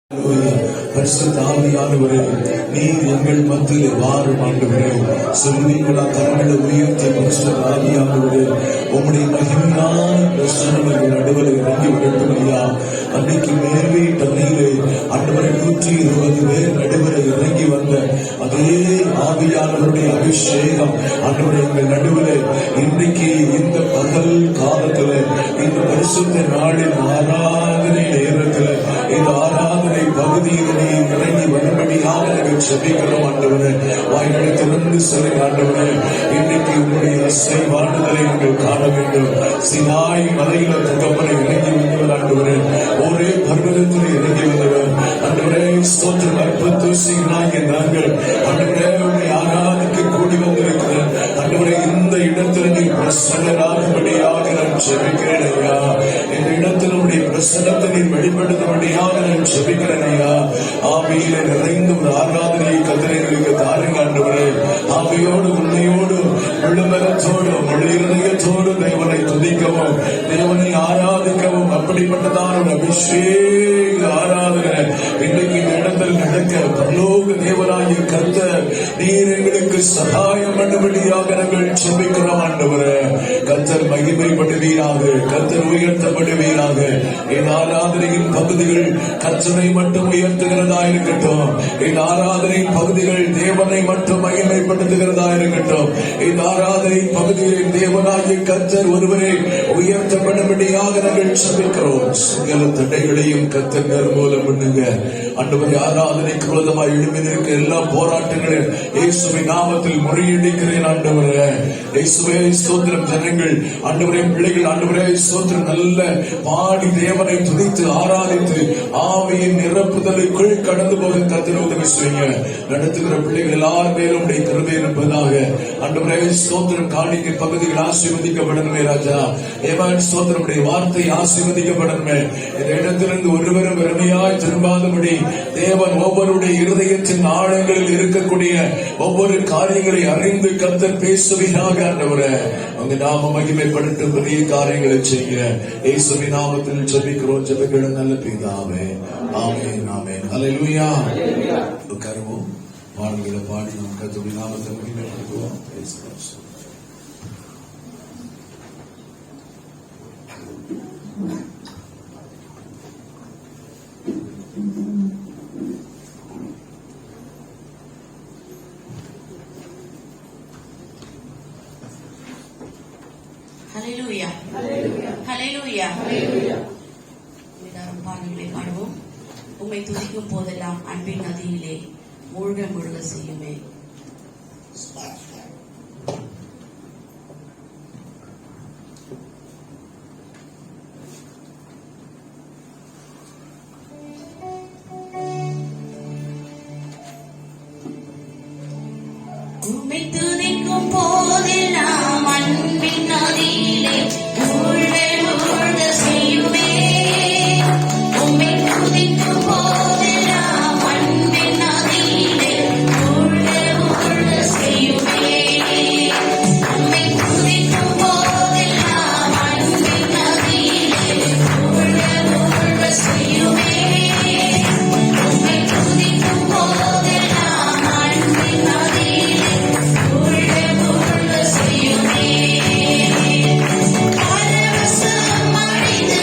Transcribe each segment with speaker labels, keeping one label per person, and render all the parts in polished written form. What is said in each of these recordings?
Speaker 1: பரிசுத்த ஆவியானவரே, நீர் எங்கள் மத்தியில் வாரும் ஆண்டவரே. சொல்வீங்களா? கரங்களை உயர்த்தி பரிசுத்த ஆவியானவரே, உம்முடைய மகிமையான பிரசன்னம் எங்கள் நடுவில் இறங்கி விடட்டுமையா. அன்னைக்கு மேல்வே தண்ணீரை ஆண்டவரை 120 பேர் நடுவில் இறங்கி வந்த அதே ஆவியானவருடைய அபிஷேகம் ஆண்டவரை எங்கள் நடுவில் இன்றைக்கு இந்த பகல் காலத்துல இந்த பரிசுத்த நாளில் ஆராதனை நேரத்தில் இந்த ஆராதனை பகுதியிலே இறங்கி வரும்படியாக நாங்கள் செபிக்கிறோம் ஆண்டவரே. வாய்களை திறந்து சொல்லுங்க ஆண்டவரே, இன்றைக்கு உங்களுடைய இசைவானதை நாங்கள் காண வேண்டும். சினாய் மலையில தகப்பனை இறங்கி வந்தவர் ஆண்டவரே, ஒரே பர்வதத்தில் இறங்கி வந்தவர் ஆண்டவரே. ஸ்தோத்திரம். அற்புதமாகிய நாங்கள் ஆண்டவரே உங்களை ஆராதிக்க கூடி வந்திருக்கிறேன் ஆண்டவரே. இந்த இடத்தில் நீ பிரசன்னராகும்படியாக நான் செபிக்கிறேன் ஐயா. இந்த இடத்தில் உடைய பிரசன்னத்தை நீ வெளிப்படுத்தும்படியாக நான் செபிக்கிறேன் ஐயா. ஆவியில நிறைந்த ஒரு ஆராதனையை கதிரைகளுக்கு தாருங்க ஆண்டவரே. ஆவியோடு உண்மையோடு உள்ளபலத்தோடு முழு இருதயத்தோடு தேவனை துதிக்கவும் தேவனை ஆராதிக்கவும் அப்படிப்பட்டதான ஒரு அபிஷேக ஆராதனை இன்றைக்கு இந்த இடத்தில் நடக்க பரலோக தேவனாகிய கர்த்தர் நீர் எங்களுக்கு சகாயம் பண்ணும்படியாக நாங்கள் செபிக்கிறோம் ஆண்டவரே. கர்த்தர் மகிமைப்படுவீராக, கர்த்தர் உயர்த்தப்படுவீராக. என் ஆராதனையின் பகுதிகள் கர்த்தரை மட்டும் உயர்த்துகிறதா இருக்கட்டும். என் ஆராதனையின் பகுதிகள் தேவனை மட்டும் மகிமைப்படுத்துகிறதா இருக்கட்டும். என் ஆராதனை பகுதிகளில் தேவனாகிய கர்த்தர் ஒருவரை உயர்த்தப்படும்படியாக நாங்கள் செபிக்கிறோம். சகல தடைகளையும் கர்த்தர் நிர்மூலம் பண்ணுங்க ஆண்டவரே. ஆராதனைக்கு விரோதமாக எழுப்பியிருக்க எல்லா போராட்டங்களையும் இயேசுவின் நாமத்தில் முறியடிக்கிறேன் ஆண்டவரே. இயேசுவே ஸ்தோத்திரம். ஜனங்கள் ஆண்டவரே, பிள்ளைகள் ஆண்டவரே ஸ்தோத்திரம், நல்ல பாடி தேவனை துதித்து ஆராதித்து ஆவியின் நிரப்புதலுக்குள் கடந்து போக கர்த்தர் உதவி செய்யுங்க. நடத்துகிற பிள்ளைகள் எல்லாரும் மேலும் உடைய கிருபை இருப்பதாக ஆண்டவரே ஸ்தோத்திரம். காணிக்கை பகுதிகள் ஆசீர்வதிக்கப்படணுமே ராஜா. ஏவான் ஸ்தோத்திரம், உடைய வார்த்தை ஆசீர்வதிக்கப்படணுமே. இந்த இடத்திலிருந்து ஒருவரும் வெறுமையாய் திரும்பாதபடி தேவன் ஒவ்வொருடைய இருதயத்தின் ஆழங்களில் இருக்கக்கூடிய ஒவ்வொரு காரியங்களை அறிந்து கர்த்தர் பேசுவீராக ஆண்டவரே. உங்க நாம மகிமைப்படுத்தும் பெரிய காரியங்களை செய்ய இயேசுவின் நாமத்தில் ஜெபிக்கிறோம். ஜெபிக்கிற நல்ல பிதாவே, ஆமென் ஆமென். ஹல்லேலூயா. உட்காருவோம். பாடல்களை பாடி நாம் கர்த்தருடைய நாமத்தை மகிமைப்படுத்துவோம்.
Speaker 2: ஹல்லேலூயா, ஹல்லேலூயா, ஹல்லேலூயா, ஹல்லேலூயா. எல்லாரும் பாடல்களை பாடுவோம். உம்மை துதிக்கும் போதெல்லாம் அன்பின் நதியிலே மூழ்க மூழ்க செய்யுமே. உம்மை துதிக்கும் போதெல்லாம் அன்பின் நதியிலே மூழ்க மூழ்க செய்யுமே. உம்மை துதிக்கும் போதெல்லாம் அன்பின் நதியிலே மூழ்க மூழ்க செய்யுமே. உம்மை துதிக்கும் போதெல்லாம் அன்பின் நதியிலே மூழ்க மூழ்க செய்யுமே. உம்மை துதிக்கும் போதெல்லாம் அன்பின் நதியிலே மூழ்க மூழ்க செய்யுமே. பரவசம் அடைந்து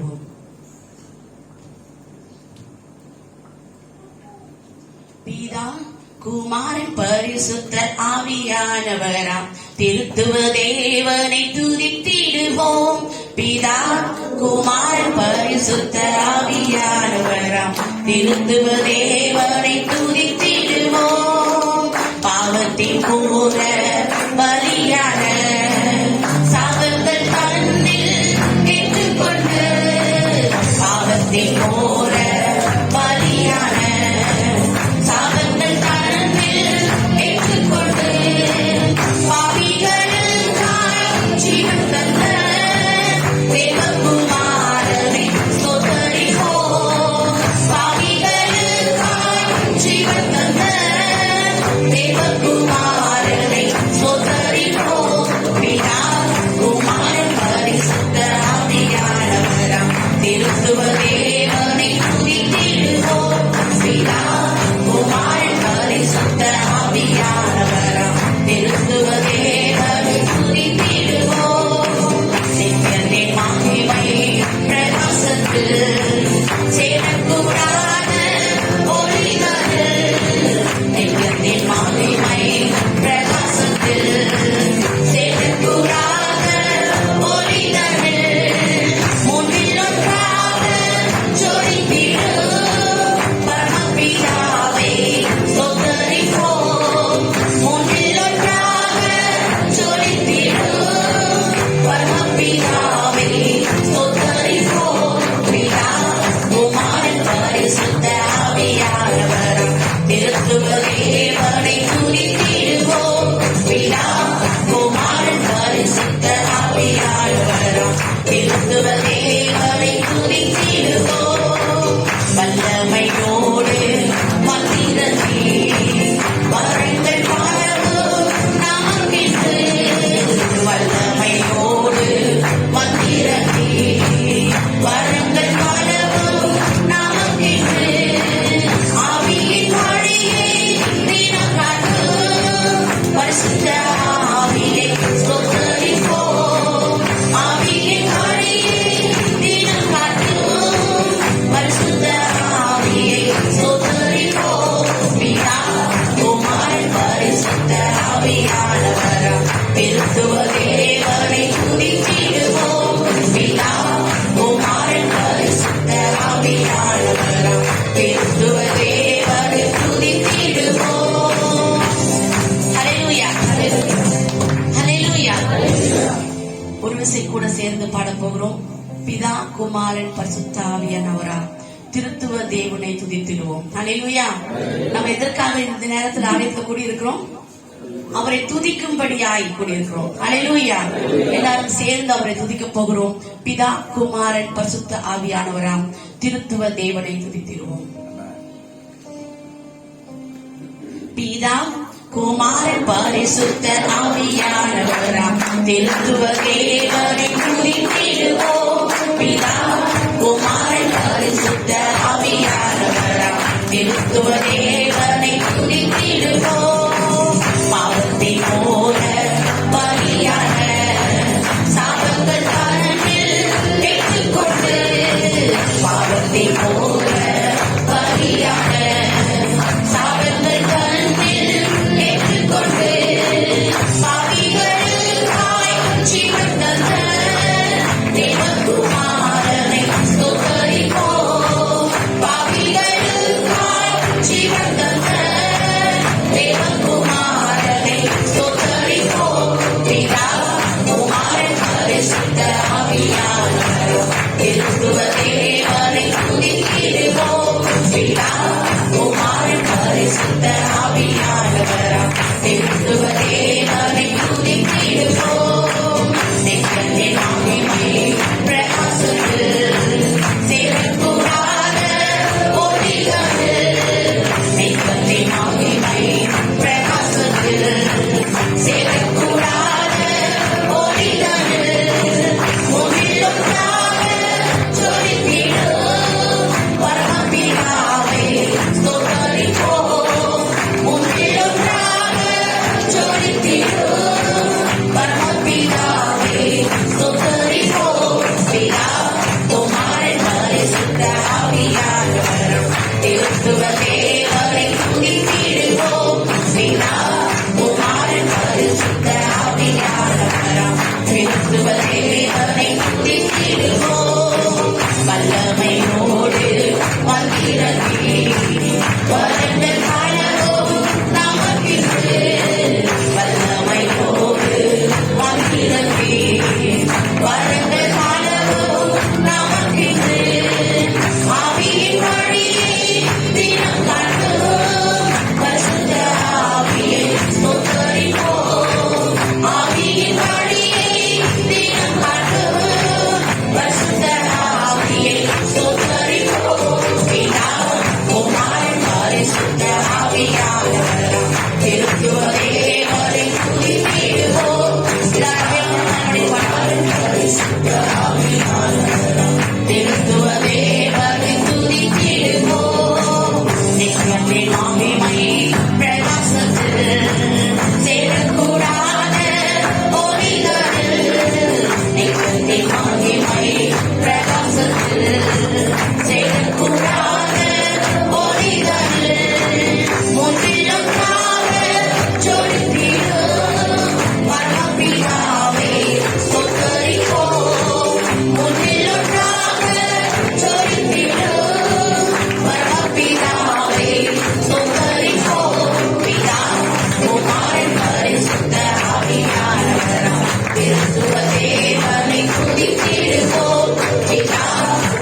Speaker 2: பாடுவோம். பிதா குமாரன் பரிசுத்த ஆவியானவராம் திருத்துவ தேவனை துதித்திடுவோம். பிதா குமாரன் பரிசுத்த ஆவியானவராம் திருத்துவ தேவனை துதித்திடுவோம். பாவத்தின் போல பலியான சாபங்கள் தன்னில் ஏற்றுக்கொண்டு பாவத்தின் போல பலியான சாபங்கள் தன்னில் ஏற்றுக்கொண்டு பாவிகளுக்காய் ஜீவன் தந்த தேவகுமாரனை ஸ்தோத்தரிப்போம். பாவிகளுக்காய் ஜீவன் தந்த தேவகுமாரனை ஸ்தோத்தரிப்போம். பிதா குமாரன் பரிசுத்த ஆவியானவராம் திருத்துவ தேவனை துதித்திடுவோம். பிதா குமாரன் பரிசுத்த ஆவியானவராம் திருத்துவ தேவனை துதித்திடுவோம். நித்தியத்தின் மகிமை பிரகாசத்தில் சேரக்கூடாத ஒளிகளில் நித்தியத்தின் மகிமை பிரகாசத்தில் சேரக்கூடாத ஒளிகளில் முன்னில் ஒன்றாக ஜொலித்திடும் பரமபிதாவே ஸ்தோத்தரிப்போம். முன்னில் ஒன்றாக ஜொலித்திடும் பரமபிதாவே ஸ்தோத்தரிப்போம். பிதா குமாரன் பரிசுத்த ஆவியானவராம் திருத்துவ தேவனை துதித்திடுவோம். பிதா குமாரன் பரிசுத்த ஆவியானவராம் திருத்துவ தேவனை துதித்திடுவோம். வல்லமையோடு மந்திரத்தே வரங்கள் பலவும் நமக்கென்று வல்லமையோடு மந்திரத்தே வரங்கள் பலவும் நமக்கென்று ஆவியின் வழியை தினம் காட்டும் பரிசுத்த ஆவியை ஸ்தோத்தரிப்போம். ஆவியின் வழியை தினம் காட்டும் பரிசுத்த ஆவியை ஸ்தோத்தரிப்போம். பிதா குமாரன் பரிசுத்த ஆவியானவராம் திருத்துவ தேவனை துதித்திடுவோம். பிதா குமாரன் பரிசுத்த ஆவியானவராம் திருத்துவ தேவனை துதித்திடுவோம். ஹல்லேலூயா, ஹல்லேலூயா, ஹல்லேலூயா. ஒரு விசை கூட சேர்ந்து பாடப் போகிறோம். பிதா குமாரன் பரிசுத்த ஆவியானவராம் திருத்துவ தேவனை துதித்திடுவோம். ஹல்லேலூயா. நம்ம எதற்காக இந்த நேரத்தில் ஆலயத்தில் கூடி இருக்கிறோம்? அவரை துதிக்கும்படியாய் கூடியிருக்கிறோம். ஹல்லேலூயா. எல்லாரும் சேர்ந்து அவரை துதிக்க போகிறோம். பிதா குமாரன் பரிசுத்த ஆவியானவராம் திருத்துவ தேவனை துதித்திடுவோம். பிதா குமாரன் பரிசுத்த ஆவியானவராம் திருத்துவ தேவனை துதித்திடுவோம். பிதா குமாரன் பரிசுத்த ஆவியானவராம் திருத்துவ தேவனை துதித்திடுவோம். பாவத்தின் போல பலியான சாபங்கள் தன்னில் ஏற்றுக்கொண்டு பாவத்தின் போல பலியான சாபங்கள் தன்னில் ஏற்றுக்கொண்டு பாவிகளுக்காய் ஜீவன் தந்த தேவகுமாரனை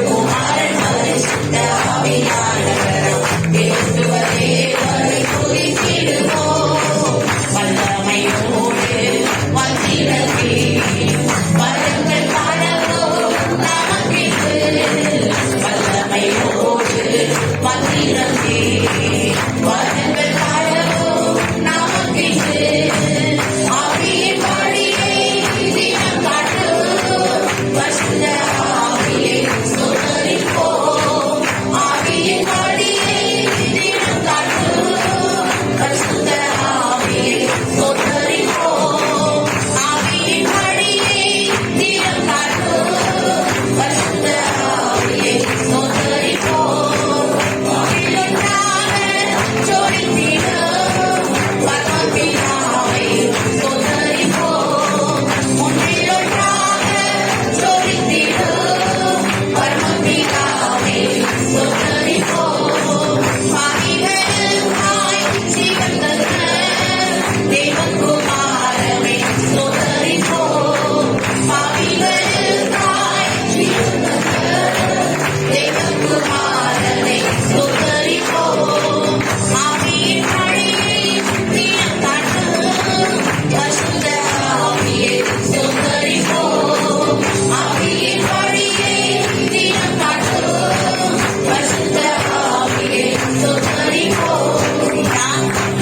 Speaker 2: குமாரன் பரிசுத்த ஆவியானவராம் திருத்துவ தேவனை துதித்திடுவோம். வல்லமையோடு வந்திடவே வரங்கள் பலவோ நமக்கிட்டு. வல்லமையோடு வந்திடவே வரங்கள் பலவோ நமக்கிட்டு. ஆவியின் வழியை தினம் காட்டும் பரிசுத்த ஆவியை ஸ்தோத்தரிப்போம். ஆவியின் வழியை தினம் காட்டும் பரிசுத்த ஆவியை ஸ்தோத்தரிப்போம். ஆவியின் வழியை தினம் காட்டும் பரிசுத்த ஆவியை ஸ்தோத்தரிப்போம். ஆவியிலொன்றாக ஜோடித்திடும் பரமபிதாவை ஸ்தோத்தரிப்போம். ஒன்றிலொன்றாக ஜோடித்திடும் பரமபிதாவை ஸ்தோத்தரிப்போம். பாவிகளுக்காய் ஜீவன் தந்த தேவகுமாரனை ஸ்தோத்தரிப்போம். பாவிகளுக்காய் ஜீவன் தந்த தேவகுமாரனை ஸ்தோத்தரிப்போம். ஆவியின் வழியை தினம் காட்டும் பரிசுத்த ஆவியை ஸ்தோத்தரிப்போம். ஆவியின் வழியை தினம் காட்டும் பரிசுத்த ஆவியை ஸ்தோத்தரிப்போம்.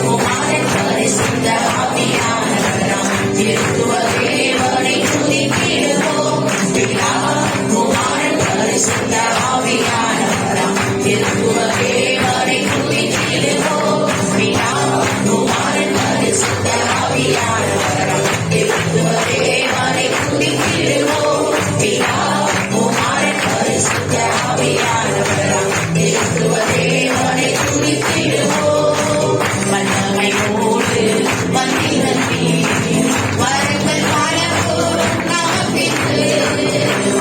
Speaker 2: குமாரன் பரிசுத்த ஆவியானவராம் திருத்துவ தேவனை துதித்திடுவோம். பிதா குமாரன் பரிசுத்த ஆவியானவராம் திருத்துவ தேவனை துதித்திடுவோம். பிதா குமாரன் பரிசுத்த ஆவியானவராம் திருத்துவ தேவனை துதித்திடுவோம். பிதா குமாரன் பரிசுத்த ஆவியானவராம் திருத்துவ தேவனை துதித்திடுவோம். வல்லமையோடு வந்திடவே வரங்கள் பலவோ நமக்கிட்டு.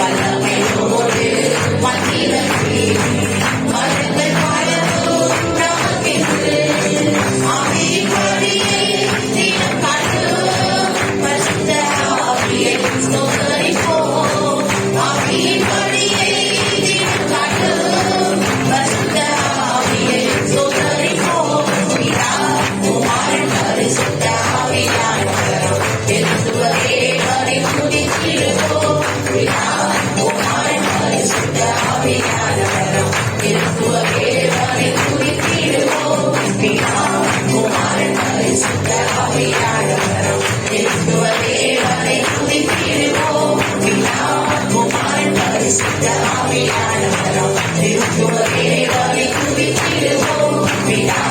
Speaker 2: வல்லமையோடு வந்திடவே வரங்கள் பலவோ நமக்கிட்டு. ஆவியின் வழியை தினம் காட்டும் பரிசுத்த ஆவியை ஸ்தோத்தரிப்போம். ஆவியின் வழியை தினம் காட்டும் பரிசுத்த ஆவியை ஸ்தோத்தரிப்போம். பிதா குமாரன் பரிசுத்த ஆவியானவராம் திருத்துவ தேவனை துதித்திடுவோம். பிதா குமாரன் பரிசுத்த ஆவியானவராம் திருத்துவ தேவனை துதித்திடுவோம். பிதா குமாரன் பரிசுத்த ஆவியானவராம் திருத்துவ தேவனை துதித்திடுவோம். பிதா குமாரன் பரிசுத்த ஆவியானவராம் திருத்துவ தேவனை துதித்திடுவோம். பிதா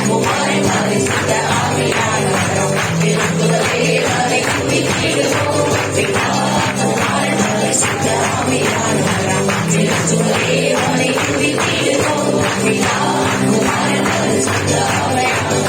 Speaker 2: குமாரன் பரிசுத்த ஆவியானவராம் திருத்துவ தேவனை துதித்திடுவோம். பிதா குமாரன் பரிசுத்த ஆவியானவராம் திருத்துவ தேவனை துதித்திடுவோம். பிதா குமாரன் பரிசுத்த ஆவியானவராம்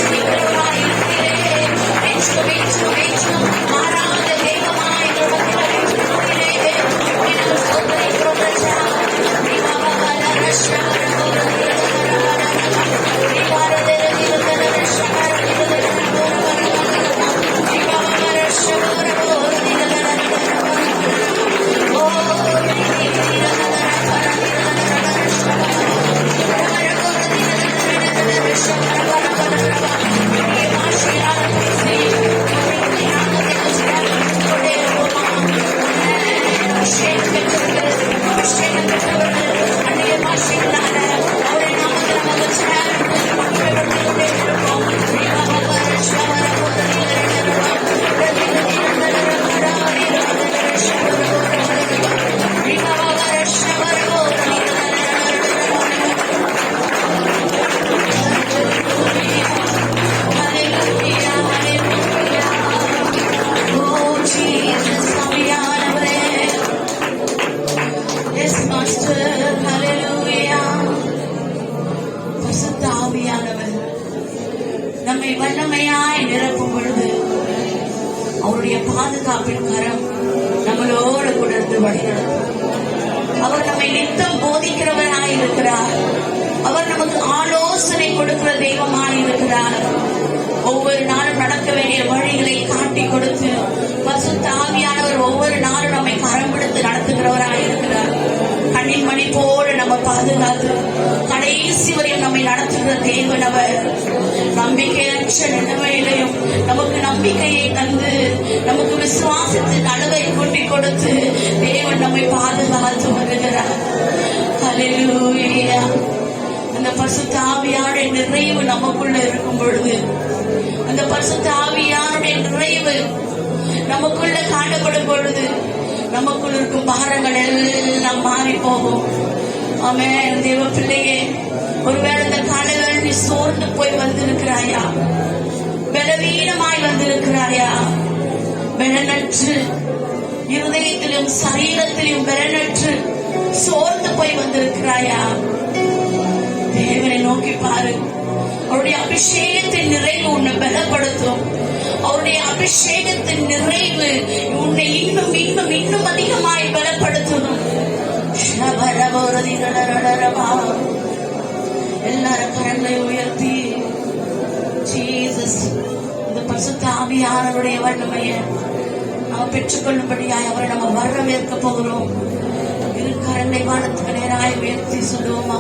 Speaker 2: துதிக்கிறவராய் இருக்கிறீரே. என்றும் என்றும் என்றும் மாறாத தெய்வமாய் எங்கள் மத்தியில் இருக்கிறீரே. உம்மை ஸ்தோத்திரிக்கிறோம் ராஜா. நம்மை வல்லமையாய் நிரப்பும் பொழுது அவருடைய பாதுகாப்பின் கரம் நம்மளோடு கூட இருந்து வழிநடத்தும். அவர் நம்மை நித்தம் போதிக்கிறவராய் இருக்கிறார். அவர் நமக்கு ஆலோசனை கொடுக்கிற தெய்வமாய் இருக்கிறார். ஒவ்வொரு நாளும் நடக்க வேண்டிய வழிகளை காட்டி கொடுத்து பரிசுத்த ஆவியானவர் ஒவ்வொரு நாளும் நம்மை கரம் பிடித்து நடத்துகிறவராய் இருக்கிறார். கண்ணின் மணி போல நம்ம பாதுகாத்து கடைசி வரையும் நம்மை நடத்துகிற தேவன் அவர். நம்பிக்கையற்ற நிலைமையிலையும் நமக்கு நம்பிக்கையை தந்து நமக்கு விசுவாசத்தின் அளவை கூட்டி கொடுத்து தேவன் நம்மை பாதுகாத்து வருகிறார். ஹல்லேலூயா. அந்த பரிசுத்த ஆவியானுடைய நிறைவு நமக்குள்ள இருக்கும் பொழுது, அந்த பரிசுத்த ஆவியானுடைய நிறைவு நமக்குள்ள காணப்படும் பொழுது நமக்குள் இருக்கும் பாரங்கள் எல்லாம் மாறி போகும். ஆமென். தேவ பிள்ளையே, ஒருவேளை இந்த காலையில் நீ சோர்ந்து போய் வந்திருக்கிறாயா? பலவீனமாய் வந்திருக்கிறாயா? பலனற்று இருதயத்திலும் சரீரத்திலும் பலனற்று சோர்ந்து போய் வந்திருக்கிறாயா? தேவனை நோக்கி பாரு. அவருடைய அபிஷேகத்தின் நிறைவு உன்னை பலப்படுத்தும். அவருடைய அபிஷேகத்தின் நிறைவு உன்னை இன்னும் இன்னும் இன்னும் அதிகமாய் பலப்படுத்தும். எல்லாரும் கரங்களை உயர்த்தி ஜீசஸ் இந்த பரிசுத்த ஆவியானவருடைய வல்லமையை நாம் பெற்றுக்கொள்ளும்படியாய் அவரை நம்ம வரவேற்க போகிறோம். இரு கரங்களை வானத்துக்கு நேராய் உயர்த்தி சொல்லுவோமா?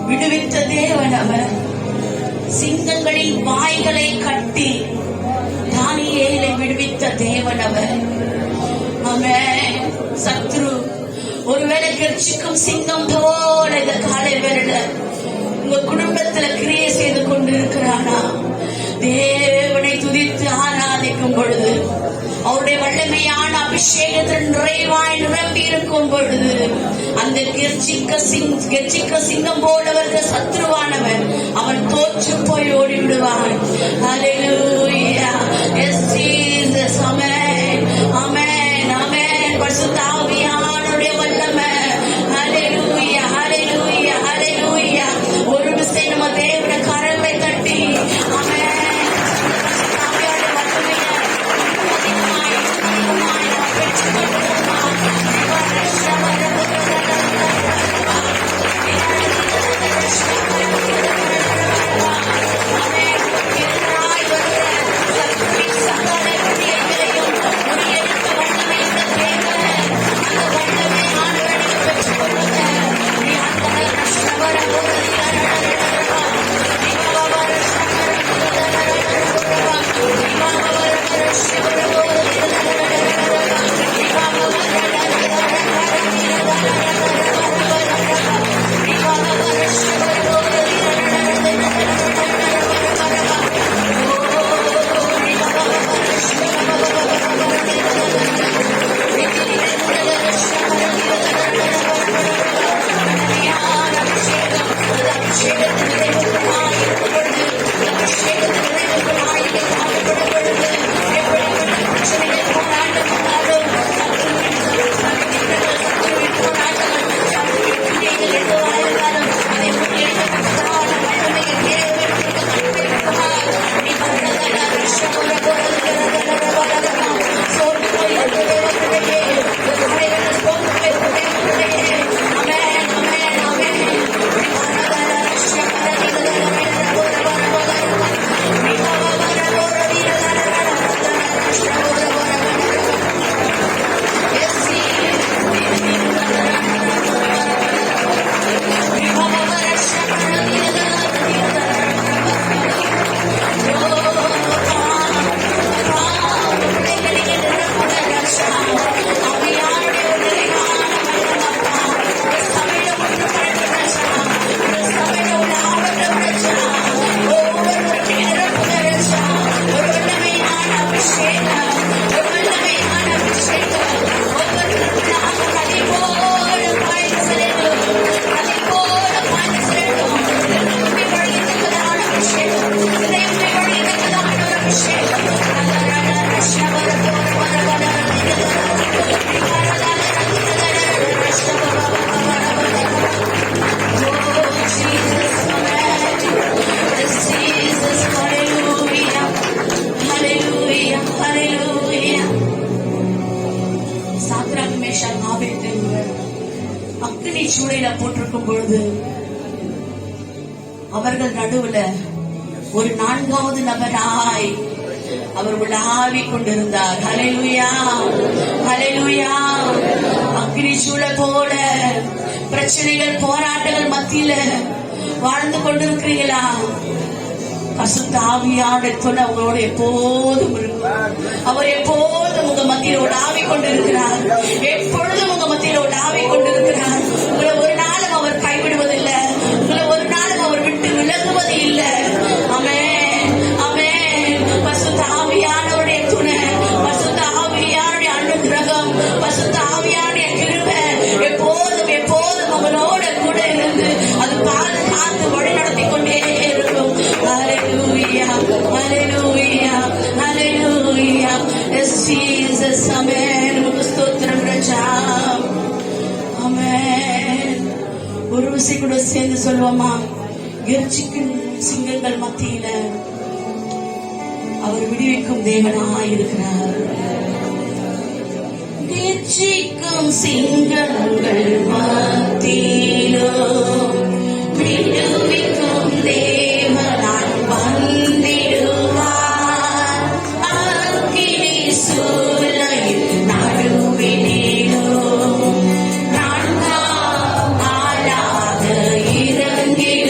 Speaker 2: விடுவித்த தேவன் அவர். சிங்கங்களின் வாய்களை கட்டி தானியேலை விடுவித்த தேவன் அவர். ஆமென். சத்ரு ஒருவேளை கர்ச்சிக்கும் சிங்கம் போல இந்த காலை வேளையில உங்க குடும்பத்துல கிரியை செய்து கொண்டிருக்கிறானா? தேவனை துதித்து ஆராதிக்கும் பொழுது, அவருடைய வல்லமையான அபிஷேகத்தில் நிறைவாய் நிரம்பி இருக்கும் பொழுது, அந்த கெர்ச்சிக்க சிங்கம் போலவர்கள் சத்ருவானவன் அவன் தோற்று போய் ஓடிவிடுவான். ஹல்லேலூயா. S Jesus. ஆமென். ஆமென். ஆமென். பரிசுத்த ஆவியானவருடைய வல்லமை. ஹல்லேலூயா. ஹல்லேலூயா. ஹல்லேலூயா. ஒரு விசை நம்ம தேவனுடைய கரங்களை தட்டி ஆமென். அக்கினி சூளையில போட்டிருக்கும் பொழுது அவர்கள் நடுவுல ஒரு நான்காவது நபராய் அவர் உலாவி கொண்டிருந்தார். ஹல்லேலூயா. ஹல்லேலூயா. அக்கினி சூளை போல பிரச்சனைகள் போராட்டங்கள் மத்தியில வாழ்ந்து கொண்டிருக்கிறீங்களா? பரிசுத்த ஆவியானவருடைய துணை உங்களோட எப்போதும் இருக்கும். அவர் எப்போதும் உங்க மத்தியில உலாவி கொண்டிருக்கிறார். எப்பொழுதும் உங்க மத்தியில உலாவி கொண்டிருக்கிறார். உங்களை ஒரு நாளும் அவர் கைவிடுவதில்லை. உங்களை ஒரு நாளும் அவர் விட்டு விலகுவது இல்லை. ஆமென். ஆமென். பரிசுத்த ஆவியானவருடைய துணை, பரிசுத்த ஆவியானவருடைய அனுக்கிரகம், பரிசுத்த ஆவியானவருடைய கிருபை எப்போதும் எப்போதும் உங்களோட கூட இருந்து அது பாதுகாத்து வழி நடத்தி கொண்டே இருக்கும். Hallelujah, hallelujah, hallelujah. Yes, Jesus, amen. உமக்கு ஸ்தோத்திரம் ராஜா. ஆமென். ஒரு விசை கூட சேர்ந்து சொல்லுவோமா? கர்ஜிக்கும் சிங்கங்கள் மத்தியில அவர் விடுவிக்கும் தேவனாய் இருக்கிறார். கர்ஜிக்கும் சிங்கங்கள் மத்தியிலோ விடுவிக்கும் தேவனாய் வந்திடுவார். அக்கினி சூளையின் நடுவினிலோ நான்காம் ஆளாக இறங்கிடுவார்.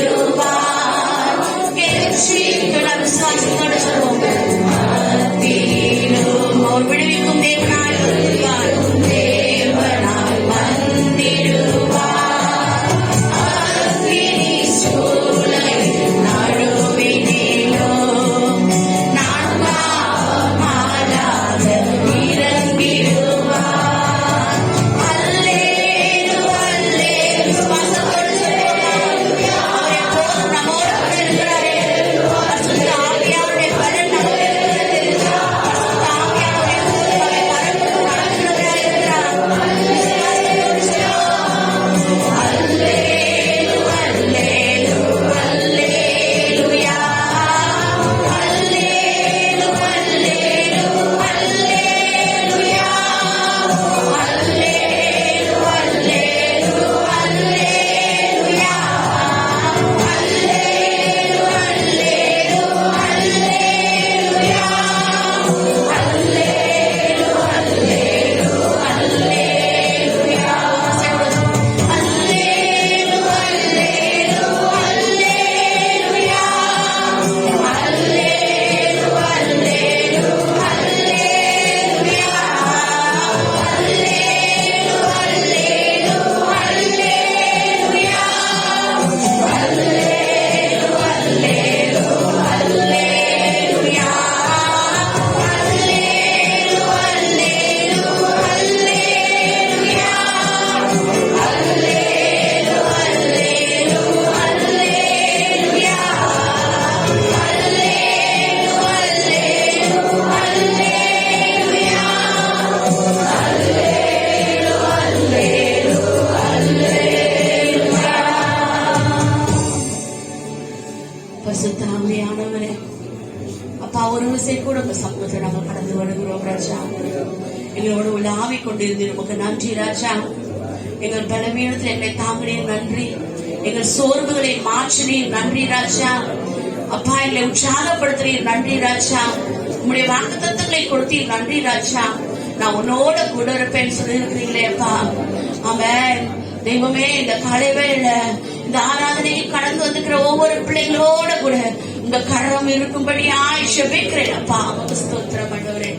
Speaker 2: பரிசுத்த ஆவியானவரே, அப்பா ஒரு விசை கூட உங்க சமூகத்தை நாங்க கடந்து வருகிறோம் ராஜா. எங்களோட உலாவிக் கொண்டிருந்து நமக்கு நன்றி ராஜா. எங்கள் பலவீனத்தில் எங்களை தாங்கினீர் நன்றி. எங்கள் சோர்வுகளை மாற்றினீர் நன்றி ராஜா. அப்பா எங்களை உற்சாகப்படுத்துறீர் நன்றி ராஜா. உங்களுடைய வாக்குத்தத்தங்களை கொடுத்தீர் நன்றி ராஜா. நான் உன்னோட கூட இருப்பேன்னு சொல்லி இருக்கிறீங்களே அப்பா. அவன் தெய்வமே, இந்த காலை வேளையில இந்த ஆராதனையை கடந்து வந்துக்கிற ஒவ்வொரு பிள்ளைங்களோட கூட இந்த கரம் இருக்கும்படியாய் ஜெபிக்கிறேன் அப்பா. உமக்கு ஸ்தோத்திரம் ஆண்டவரே.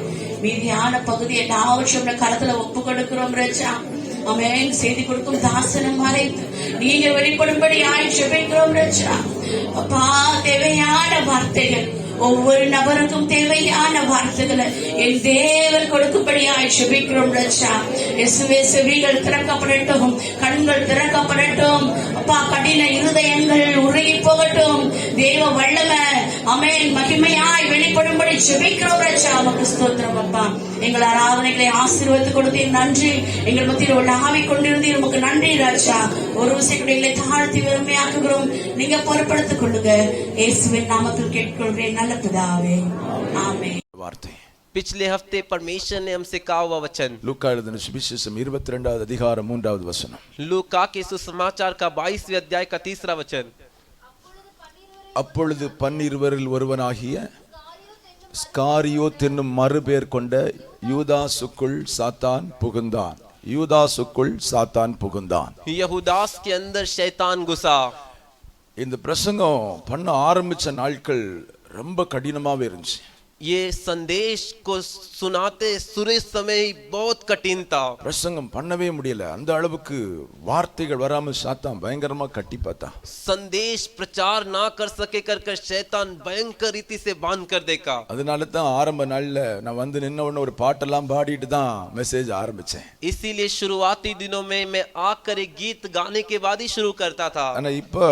Speaker 2: மீதியான பகுதி எல்லாவற்றையும் கரத்துல ஒப்பு கொடுக்கிறோம் ராஜா. ஆமென். செய்தி கொடுக்கும் தாசனம் மறைத்து நீங்க வெளிப்படும்படியாய் ஜெபிக்கிறோம் ராஜா. அப்பா தேவையான வார்த்தைகள், ஒவ்வொரு நபருக்கும் தேவையான வார்த்தைகளை என் தேவன் கொடுக்கும்படியாய் ஜெபிக்கிறோம் ராஜா. இயேசுவே, செவிகள் திறக்கப்படட்டும், கண்கள் திறக்கப்படட்டும் அப்பா. கடின இருதயங்கள் உருகி போகட்டும். தேவ வல்லமை ஆமென் மகிமையாய் வெளிப்படும்படி ஜெபிக்கிறோம் ராஜா. உமக்கு ஸ்தோத்திரம் அப்பா. எங்கள் ஆராதனைகளை ஆசீர்வதித்து கொடுத்தீர் நன்றி. எங்கள் மத்தியில் உலாவிக் கொண்டிருந்தீர் உமக்கு நன்றி ராஜா. ஒரு விசைகளை தாழ்த்தி வெறுமையாக்குகிறோம். நீங்க பொறுப்படுத்திக் கொள்ளுங்க. இயேசுவின் நாமத்தில் கேட்கொள்கிறேன் நல்ல பிதாவே, ஆமென்.
Speaker 3: वार्ते
Speaker 4: पिछले हफ्ते परमेश्वर ने हमसे कहा हुआ वचन
Speaker 3: लूका எழுதின சுவிசேஷம் 22வது அதிகாரம் 3வது வசனம்.
Speaker 4: लूका के सुसमाचार का 22वें अध्याय का 3रा वचन.
Speaker 3: அப்பொழுது 12 ஒருவனாகிய ஸ்காரியோத் என்னும் மறுபேர் கொண்ட யூதாசுக்குள் சாத்தான் புகுந்தான். யூதாசுக்குள் சாத்தான் புகுந்தான்.
Speaker 4: यहूदास के अंदर शैतान घुसा.
Speaker 3: இந்த பிரசங்கம் பண்ண ஆரம்பிச்ச நாட்கள் ரொம்ப கடினமாவே இருந்துச்சு.
Speaker 4: ये संदेश को सुनाते शुरू समय बहुत कठिन था.
Speaker 3: பிரசங்கம் பண்ணவே முடியல. அந்த அளவுக்கு வார்த்தைகள் வராம சாத்தான் பயங்கரமா கட்டி பார்த்தான்.
Speaker 4: संदेश प्रचार ना कर सके कर शैतान भयंकर रीति से बांध कर देगा.
Speaker 3: அதனால தான் ஆரம்ப நாள்ல நான் வந்து நின்ன உடனே ஒரு பாட்டெல்லாம் பாடிட்டு தான் மெசேஜ் ஆரம்பிச்சேன்.
Speaker 4: इसीलिए शुरुआती दिनों में मैं आकर एक गीत गाने के बाद ही शुरू करता था.
Speaker 3: ஆனா இப்ப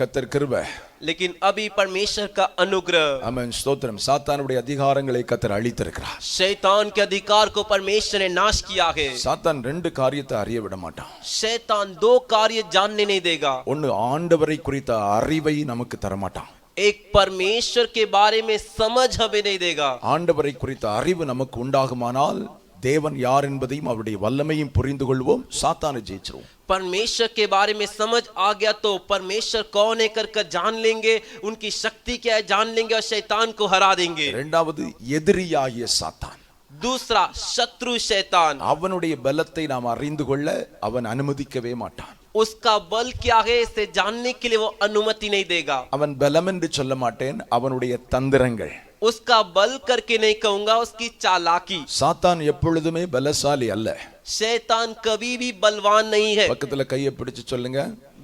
Speaker 3: கர்த்தர் கிருபை,
Speaker 4: लेकिन अभी परमेश्वर का अनुग्रह,
Speaker 3: ஆமென் ஸ்தோத்திரம், சாத்தானுடைய அதிகாரங்களை கர்த்தர் அழித்திருக்கிறார்.
Speaker 4: शैतान के अधिकार को परमेश्वर ने नाश किया है.
Speaker 3: சாத்தான் 2 காரியத்தை அறிய விட மாட்டான்.
Speaker 4: शैतान 2 कार्य जानने नहीं देगा.
Speaker 3: ஒன்னு, ஆண்டவரை குறித்த அறிவை நமக்கு தர மாட்டான்.
Speaker 4: एक परमेश्वर के बारे में समझ हमें नहीं देगा.
Speaker 3: ஆண்டவரை குறித்த அறிவு நமக்கு உண்டாகுமானால் தேவன் யார் என்பதையும் அவருடைய வல்லமையும் புரிந்து கொள்வோம், சாத்தானை ஜெயிச்சிருவோம்.
Speaker 4: परमेश्वर के बारे में समझ आ गया तो परमेश्वर कौन है कर जान लेंगे, उनकी शक्ति क्या है जान लेंगे और शैतान को हरा देंगे.
Speaker 3: இரண்டாவது, எதிரியாகிய சாத்தான்.
Speaker 4: दूसरा, शत्रु शैतान.
Speaker 3: அவனுடைய பலத்தை நாம் அறிந்து கொள்ள அவன் அனுமதிக்கவே மாட்டான்.
Speaker 4: उसका बल क्या है इसे जानने के लिए वो अनुमति नहीं देगा.
Speaker 3: அவன் பலம் என்று சொல்ல மாட்டேன், அவனுடைய தந்திரங்கள்.
Speaker 4: उसका बल करके नहीं कहूंगा, उसकी चालाकी.
Speaker 3: சாத்தான் எப்பொழுதுமே பலசாலி அல்ல.
Speaker 4: शैतान कभी भी बलवान नहीं है.
Speaker 3: பக்கத்துல கையை பிடிச்சு சொல்லுங்க,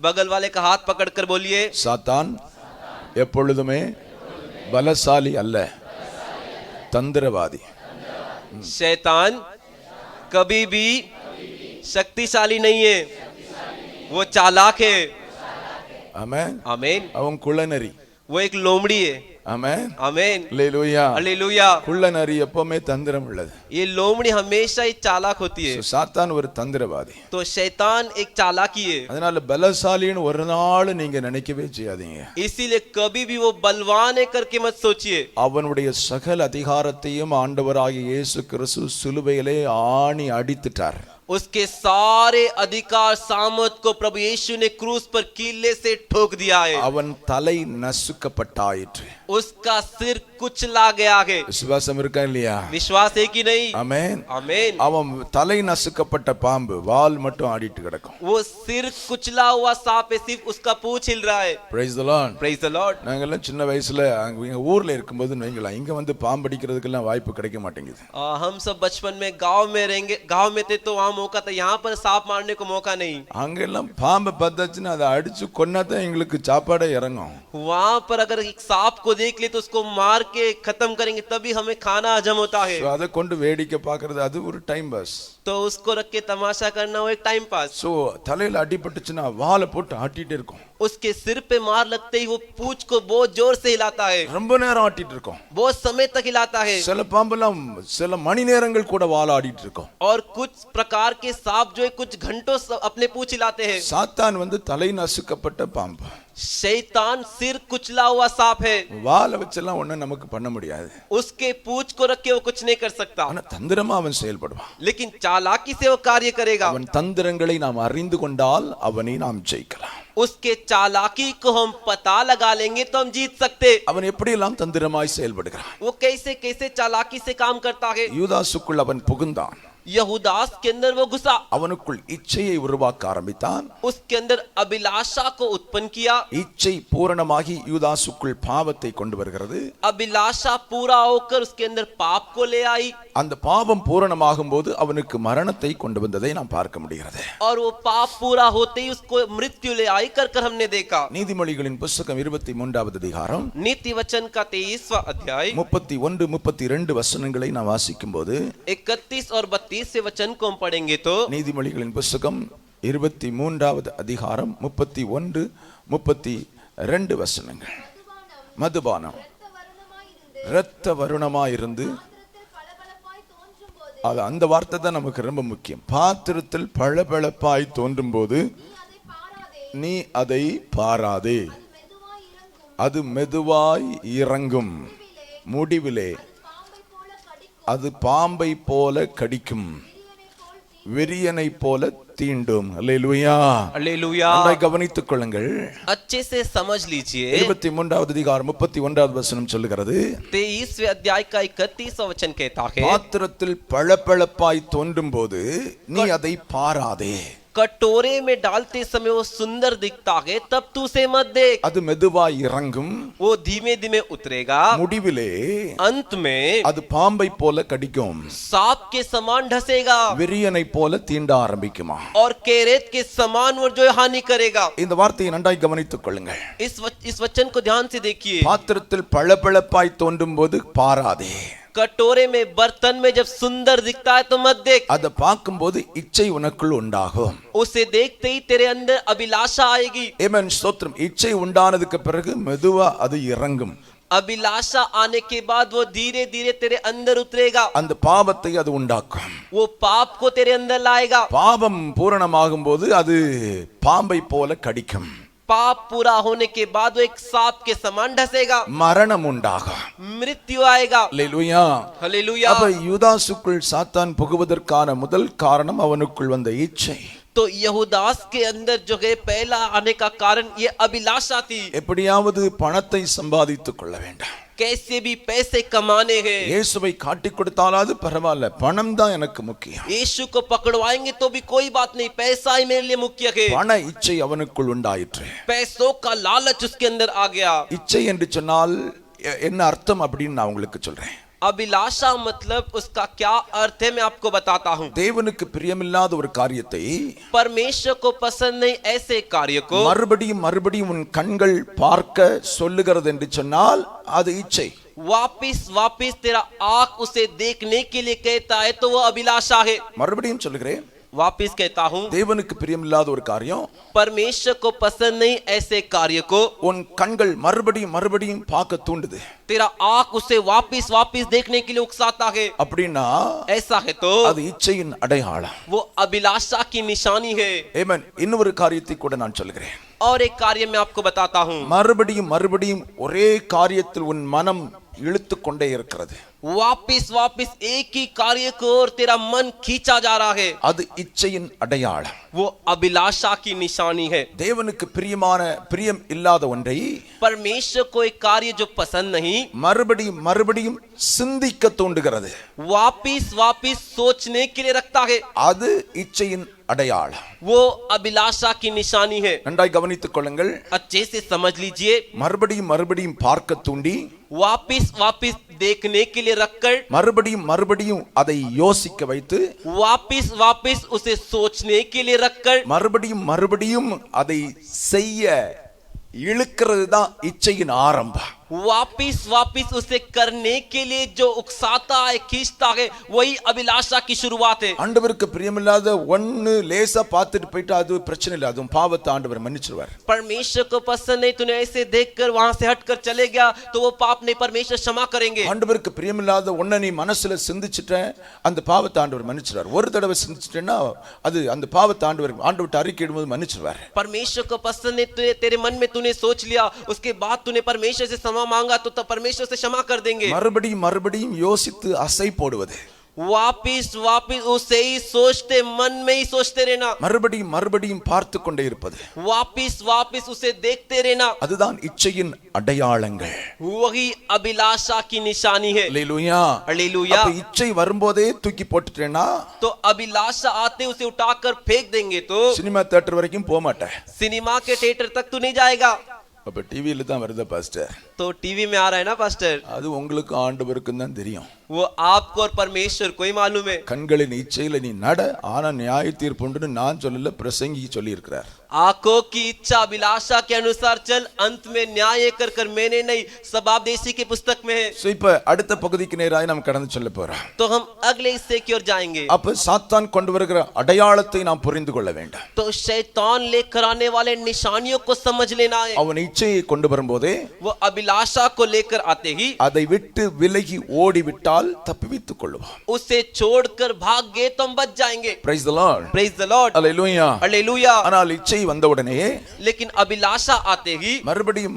Speaker 4: बगल वाले का हाथ पकड़कर बोलिए,
Speaker 3: சாத்தான் எப்பொழுதுமே பலசாலி அல்ல, தந்திரவாதி.
Speaker 4: शैतान कभी भी शक्तिशाली नहीं है, वो चालाक है.
Speaker 3: ஆமென்.
Speaker 4: आमीन.
Speaker 3: அவன் குள்ளநரி.
Speaker 4: वो एक लोमड़ी है.
Speaker 3: ஆமென்.
Speaker 4: आमीन.
Speaker 3: அல்லேலூயா.
Speaker 4: हालेलुया.
Speaker 3: குள்ளநரி எப்பவுமே தந்திரம் உள்ளது.
Speaker 4: ये लोमड़ी हमेशा ही चालाक होती है.
Speaker 3: சாத்தான் ஒரு தந்திரவாதி.
Speaker 4: तो शैतान एक चालाकी है.
Speaker 3: அதனால பலசாலின்னு ஒரு நாள் நீங்க நினைக்கவே செய்யாதீங்க.
Speaker 4: इसीलिए कभी भी वो बलवान है करके मत सोचिए.
Speaker 3: அவனுடைய சகல அதிகாரத்தையும் ஆண்டவராகிய இயேசு கிறிஸ்து சிலுவையிலே ஆணி அடித்துட்டார்.
Speaker 4: उसके सारे अधिकार सामर्थ को प्रभु यीशु ने क्रूस पर कीले से ठोक दिया है.
Speaker 3: அவன் தலை நசுக்கப்பட்டாயிற்று.
Speaker 4: उसका सिर कुचला गया है.
Speaker 3: விசுவாசம் இருக்கா இல்லையா?
Speaker 4: विश्वास है कि नहीं?
Speaker 3: ஆமென்.
Speaker 4: आमीन.
Speaker 3: அவன் தலை நசுக்கப்பட்ட பாம்பு, வால் மட்டும் ஆடிட்டு கிடக்கும்.
Speaker 4: वो सिर कुचला हुआ सांप है, सिर्फ उसका पूंछ हिल रहा है.
Speaker 3: Praise the Lord.
Speaker 4: Praise the Lord.
Speaker 3: நாங்கெல்லாம் சின்ன வயசுல எங்க ஊர்ல இருக்கும்போது வைங்களா, இங்க வந்து பாம்பு அடிக்கிறதுக்கெல்லாம் வாய்ப்பு கிடைக்க மாட்டேங்குது.
Speaker 4: हम सब बचपन में गांव में रहेंगे, गांव में थे तो वहां मौका था, यहाँ पर सांप मारने को मौका नहीं.
Speaker 3: அங்கெல்லாம் பாம்பு பார்த்தாச்சுன்னா அதை அடிச்சு கொன்னாதான் எங்களுக்கு சாப்பாடே இறங்கும்.
Speaker 4: वहां पर अगर एक सांप को देख ले तो उसको मार के खत्म करेंगे तभी हमें खाना हजम होता है.
Speaker 3: அதை கொண்டு வேடிக்கை பார்க்கறது அது ஒரு டைம் பாஸ்.
Speaker 4: तो उसको रख के तमाशा करना वो एक टाइम पास.
Speaker 3: சோ தலையில அடிபட்டுச்சுன்னா வாளை போட்டு ஆட்டிட்டே இருக்கும்.
Speaker 4: उसके सिर पे मार लगते ही वो पूंछ को बहुत जोर से हिलाता है,
Speaker 3: ரொம்ப நேரம் ஆட்டிட்டு இருக்கும்.
Speaker 4: बहुत समय तक हिलाता है.
Speaker 3: சில பாம்பெல்லாம் சில மணி நேரங்கள் கூட வாள ஆடிட்டு இருக்கும்.
Speaker 4: और कुछ प्रकार के सांप जो है कुछ घंटों अपने पूंछ हिलाते हैं.
Speaker 3: சாத்தான் வந்து தலை நசுக்கப்பட்ட பாம்பு.
Speaker 4: शैतान सिर कुचला हुआ सांप है,
Speaker 3: வாலை வச்செல்லாம் ஒண்ணும் நமக்கு பண்ண முடியாது.
Speaker 4: उसके पूंछ को रख के वो कुछ नहीं कर सकता,
Speaker 3: ஆனா தந்திரமா அவன் செயல்படுவான்.
Speaker 4: लेकिन चालाकी से वो कार्य करेगा।
Speaker 3: அவன் தந்திரங்களை நாம் அறிந்து கொண்டால் அவனை நாம் ஜெயிக்கலாம்.
Speaker 4: उसके चालाकी को हम पता लगा लेंगे तो हम जीत सकते।
Speaker 3: அவன் எப்படியெல்லாம் தந்திரமாய் செயல்படுகிறான்.
Speaker 4: वो कैसे कैसे चालाकी से काम करता है।
Speaker 3: யூதாசுக்குள் அவன் புகுந்தான்.
Speaker 4: यहूदास के अंदर वो घुसा,
Speaker 3: அவனுக்குள் இச்சையை உருவாக்க ஆரம்பித்தான்.
Speaker 4: उसके अंदर अभिलाषा को उत्पन्न किया।
Speaker 3: இச்சை பூரணமாகி யூதாசுக்குள் பாவத்தை கொண்டு வருகிறது.
Speaker 4: अभिलाषा पूरा होकर उसके अंदर पाप को ले आई,
Speaker 3: அந்த பாவம் பூரணமாகும் போது அவனுக்கு மரணத்தை கொண்டு வந்ததை நாம் பார்க்க முடிகிறது.
Speaker 4: और वो पाप पूरा होते ही उसको मृत्यु ले आई कर हमने देखा।
Speaker 3: நீதிமொழிகளின் புத்தகம் 23வது அதிகாரம்
Speaker 4: नीति वचन का 23वां अध्याय
Speaker 3: 31 32 வசனங்களை நாம் வாசிக்கும் போது
Speaker 4: 31 और 32 वचन को हम पढ़ेंगे तो
Speaker 3: நீதிமொழிகளின் புத்தகம் 23வது அதிகாரம் 31 32 வசனங்கள். மதுபானம் இரத்த வருணமாயிருந்து, அது அந்த வார்த்தை தான் நமக்கு ரொம்ப முக்கியம். பாத்திரத்தில் பளபளப்பாய் தோன்றும் போது நீ அதை பாராதே, அது மெதுவாய் இறங்கும், முடிவிலே அது பாம்பை போல கடிக்கும், விரியனை போல தீண்டும். அல்லேலூயா,
Speaker 4: அல்லேலூயா।
Speaker 3: கவனித்துக் கொள்ளுங்கள்,
Speaker 4: अच्छे से समझ लीजिए।
Speaker 3: 23வது அதிகாரம் 31வது வசனம் சொல்லுகிறது,
Speaker 4: 23वें अध्याय का 31वां वचन कहता है,
Speaker 3: பாத்திரத்தில் பளபளப்பாய் தோன்றும் போது நீ அதை பாராதே,
Speaker 4: कटोरे में डालते समय वो सुंदर दिखता है तब तू उसे मत देख,
Speaker 3: அது மெதுவாய் இறங்கும்,
Speaker 4: वो धीमे धीमे उतरेगा,
Speaker 3: முடிவிலே
Speaker 4: अंत में
Speaker 3: அது பாம்பை போல கடிக்கும்,
Speaker 4: सांप के समान ढसेगा,
Speaker 3: விரியனை போல தீண்ட ஆரம்பிக்குமா.
Speaker 4: और केरेत के समान वो जो हानि करेगा।
Speaker 3: இந்த வார்த்தையை நன்றாய் கவனித்துக் கொள்ளுங்கள்.
Speaker 4: इस वचन को ध्यान से देखिए।
Speaker 3: பாத்திரத்தில் பளபளப்பாய் தோன்றும் போது பாராதே,
Speaker 4: कटोरे में बर्तन में जब सुंदर दिखता है तो मत देख,
Speaker 3: அதை பார்க்கும்போது இச்சை உனக்குள் உண்டாகும்.
Speaker 4: उसे देखते ही तेरे अंदर अभिलाषा आएगी।
Speaker 3: ஆமென், ஸ்தோத்திரம். இச்சை உண்டானதுக்கு பிறகு மெதுவா அது இறங்கும்.
Speaker 4: अभिलाषा आने के बाद वो धीरे धीरे तेरे अंदर उतरेगा,
Speaker 3: அந்த பாவத்தை அது உண்டாக்கும்.
Speaker 4: वो पाप को तेरे अंदर लाएगा।
Speaker 3: பாவம் பூரணமாகும் போது அது பாம்பை போல கடிக்கும்.
Speaker 4: पाप पूरा होने के बाद वो एक सांप के समान ढसेगा,
Speaker 3: மரணம் உண்டாகும்.
Speaker 4: मृत्यु आएगा।
Speaker 3: அல்லேலூயா,
Speaker 4: हालेलुया।
Speaker 3: அப்ப யூதாசுக்குள் சாத்தான் புகுவதற்கான முதல் காரணம் அவனுக்குள் வந்த இச்சை.
Speaker 4: तो यहूदास के अंदर जो है पहला आने का कारण ये अभिलाषा थी।
Speaker 3: எப்படியாவது பணத்தை சம்பாதித்துக் கொள்ள வேண்டும்,
Speaker 4: कैसे भी पैसे कमाने हैं।
Speaker 3: இயேசுவை காட்டிக் கொடுத்தாலாவது பரவாயில்ல, பணம் தான் எனக்கு முக்கியம்.
Speaker 4: यीशु को पकड़वाएंगे तो भी कोई बात नहीं, पैसा ही मेरे लिए मुख्य है।
Speaker 3: பண இச்சை அவனுக்குள் உண்டாயிற்று.
Speaker 4: पैसों का लालच उसके अंदर आ गया।
Speaker 3: இச்சை என்று சொன்னால் என்ன அர்த்தம் அப்படின்னு நான் உங்களுக்கு சொல்றேன்.
Speaker 4: अभिलाषा मतलब उसका क्या अर्थ है मैं आपको बताता हूँ।
Speaker 3: தேவனுக்கு பிரியமில்லாத ஒரு காரியத்தை
Speaker 4: परमेश्वर को पसंद नहीं ऐसे कार्य को
Speaker 3: மறுபடியும் மறுபடியும் உன் கண்கள் பார்க்க சொல்லுகிறது என்று சொன்னால் அது இச்சை.
Speaker 4: वापिस वापिस तेरा आंख उसे देखने के लिए कहता है तो वो अभिलाषा है।
Speaker 3: மறுபடியும் சொல்லுகிறேன்,
Speaker 4: वापिस कहता हूँ,
Speaker 3: தேவனுக்கு பிரியமில்லாத ஒரு காரியம்,
Speaker 4: परमेश्वर को पसंद नहीं ऐसे कार्य को
Speaker 3: உன் கண்கள் மறுபடியும் மறுபடியும் பார்க்க தூண்டுது.
Speaker 4: तेरा आंख उसे वापिस वापिस देखने के लिए उकसाता है।
Speaker 3: அப்படின்னா
Speaker 4: ऐसा है तो
Speaker 3: அது இச்சையின் அடையாளம்.
Speaker 4: वो अभिलाषा की निशानी है।
Speaker 3: ஆமென். இன்னொரு காரியத்தை கூட நான் சொல்கிறேன்.
Speaker 4: और एक कार्य मैं आपको बताता हूँ।
Speaker 3: மறுபடியும் மறுபடியும் ஒரே காரியத்தில் உன் மனம் இழுத்து கொண்டே இருக்கிறது.
Speaker 4: वापिस वापिस एक ही कार्य को और तेरा मन खींचा जा रहा है,
Speaker 3: அது இச்சையின் அடையாளம்.
Speaker 4: वो अभिलाषा की निशानी है।
Speaker 3: தேவனுக்கு பிரியம் இல்லாத ஒன்றை
Speaker 4: परमेश्वर को एक कार्य जो पसंद नहीं
Speaker 3: மறுபடியும் மறுபடியும் சிந்திக்க தூண்டுகிறது,
Speaker 4: वापिस वापिस सोचने के लिए रखता है,
Speaker 3: அது இச்சையின் அடையாளம்.
Speaker 4: वो अभिलाषा की निशानी है।
Speaker 3: நன்றாய் கவனித்துக் கொள்ளுங்கள்.
Speaker 4: अच्छे से समझ लीजिए।
Speaker 3: மறுபடியும் மறுபடியும் பார்க்க தூண்டி
Speaker 4: वापिस वापिस देखने के लिए रखकर
Speaker 3: மறுபடியும் மறுபடியும் அதை யோசிக்க வைத்து
Speaker 4: वापिस वापिस उसे सोचने के लिए रखकर
Speaker 3: மறுபடியும் மறுபடியும் அதை செய்ய இழுக்கிறது தான் இச்சையின் ஆரம்பம்.
Speaker 4: वापिस उसे करने के लिए जो उकसाता है, खींचता है, वही अभिलाषा की शुरुआत है।
Speaker 3: ஆண்டவருக்கு பிரியமில்லாத ஒண்ணு லேசா பார்த்துட்டு போயிட்டா அது பிரச்சனை இல்லை, அதுவும் பாவத்தை ஆண்டவர் மன்னிச்சிருவார்.
Speaker 4: परमेश्वर को पसंद नहीं, तूने ऐसे देखकर वहां से हटकर चले गया तो वो पाप नहीं, परमेश्वर क्षमा करेंगे।
Speaker 3: ஆண்டவருக்கு பிரியமில்லாத ஒண்ணை நீ மனசுல சிந்திச்சிட்ட, அந்த பாவத்தை ஆண்டவர் மன்னிச்சிருவார். ஒரு தடவை சிந்திச்சிட்டேன்னா அது அந்த பாவத்தை ஆண்டவர்ட்ட அறிக்கையிடும்போது மன்னிச்சிருவார்.
Speaker 4: परमेश्वर को पसंद नहीं, तेरे मन में तूने सोच लिया, उसके बाद तूने परमेश्वर से क्षमा मांगा तो तब परमेश्वर से क्षमा कर देंगे।
Speaker 3: மறுபடியும் யோசித்து அசை போடுவது,
Speaker 4: वापिस उसे ही सोचते, मन में ही सोचते रहना,
Speaker 3: மறுபடியும் பார்த்து கொண்டே இருப்பது,
Speaker 4: वापिस उसे देखते रहना,
Speaker 3: அதுதான் இச்சையின் அடையாளங்கள்.
Speaker 4: वही अभिलाषा की निशानी है।
Speaker 3: அல்லேலூயா,
Speaker 4: हालेलुया।
Speaker 3: அப்ப இச்சை வரும்போதே தூக்கி போட்டுட்டேன்னா
Speaker 4: तो अभिलाषा आते उसे उठाकर फेंक देंगे तो
Speaker 3: சினிமா தியேட்டர் வரைக்கும் போக மாட்டேன்.
Speaker 4: सिनेमा के थिएटर तक तू नहीं जाएगा।
Speaker 3: அப்ப டிவியில தான் வருதா பாஸ்டர்?
Speaker 4: तो टीवी में आ रहा है ना पास्टर,
Speaker 3: அது உங்களுக்கு ஆண்டவருக்கும் தான் தெரியும்.
Speaker 4: वो आपको और परमेश्वर को ही मालूम है।
Speaker 3: கண்களின் இச்சையில நீ நட, ஆனா நியாய தீர்ப்புன்னு நான் சொல்லல, பிரசங்கி சொல்லி இருக்கிறார்.
Speaker 4: आंखों की इच्छा अभिलाषा के अनुसार चल, अंत में न्याय कर मैंने नहीं, सबाब देसी की पुस्तक में है।
Speaker 3: சோ இப்ப அடுத்த பகுதிக்கு நேராக நாம் கடந்து சொல்ல போறோம்.
Speaker 4: तो हम अगले हिस्से की ओर जाएंगे।
Speaker 3: அப்ப சாத்தான் கொண்டு வருகிற அடையாளத்தை நாம் புரிந்து கொள்ள வேண்டும்.
Speaker 4: तो शैतान लेकर आने वाले निशानियों को समझ लेना है।
Speaker 3: அவன் இச்சையை கொண்டு வரும்போதே
Speaker 4: वो अभिलाषा को लेकर आते ही
Speaker 3: அதை விட்டு விலகி ஓடிவிட்டால் தப்பித்துக் கொள்வான்.
Speaker 4: उसे छोड़कर भाग गए तो हम बच जाएंगे।
Speaker 3: Praise the Lord.
Speaker 4: Praise the Lord.
Speaker 3: Hallelujah.
Speaker 4: Hallelujah.
Speaker 3: ஆனால் இச்சை வந்தவுடனே
Speaker 4: लेकिन अभिलाषा आते ही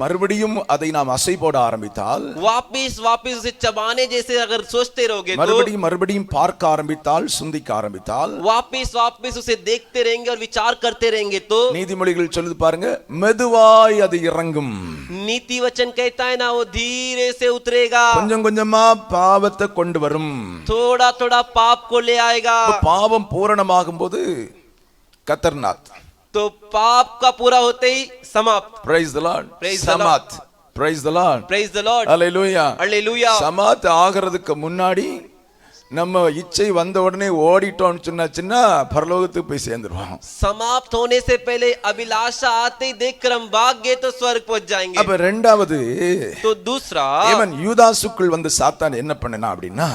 Speaker 3: மறுபடியும் அதை நாம் அசை போட ஆரம்பித்தால்,
Speaker 4: वापिस उसे चबाने जैसे अगर सोचते रहोगे तो
Speaker 3: மறுபடியும் பார்க்க ஆரம்பித்தால், சிந்திக்க ஆரம்பித்தால்,
Speaker 4: वापिस उसे देखते रहेंगे और विचार करते रहेंगे तो
Speaker 3: நீதிமொழிகள் சொல்லுது பாருங்க, மெதுவாய் அது இறங்கும்.
Speaker 4: नीति वचन कहता है ना, वो धीरे से उतरेगा,
Speaker 3: கொஞ்சம் கொஞ்சமா பாவத்தை கொண்டு வரும்.
Speaker 4: थोड़ा पाप को ले आएगा।
Speaker 3: பாவம் பூரணமாகும் போது கத்தர்நாத்,
Speaker 4: तो पाप का पूरा होते ही समाप्त।
Speaker 3: Praise the Lord.
Speaker 4: Praise the Lord.
Speaker 3: Samad. Praise the Lord.
Speaker 4: Praise the Lord.
Speaker 3: Hallelujah.
Speaker 4: Hallelujah.
Speaker 3: Samad ஆகிறதுக்கு முன்னாடி நம்ம இச்சை வந்த உடனே ஓடிட்டோம்னு சொன்னா பரலோகத்துக்கு போய் சேர்ந்துருவோம்.
Speaker 4: समाप्त होने से पहले अभिलाषा आते ही देखकर हम भाग गए तो स्वर्ग पहुंच जाएंगे।
Speaker 3: அப்ப ரெண்டாவது,
Speaker 4: तो दूसरा,
Speaker 3: இவன் யூதாசுக்குள் வந்து சாத்தான் என்ன பண்ணனா அப்படின்னா,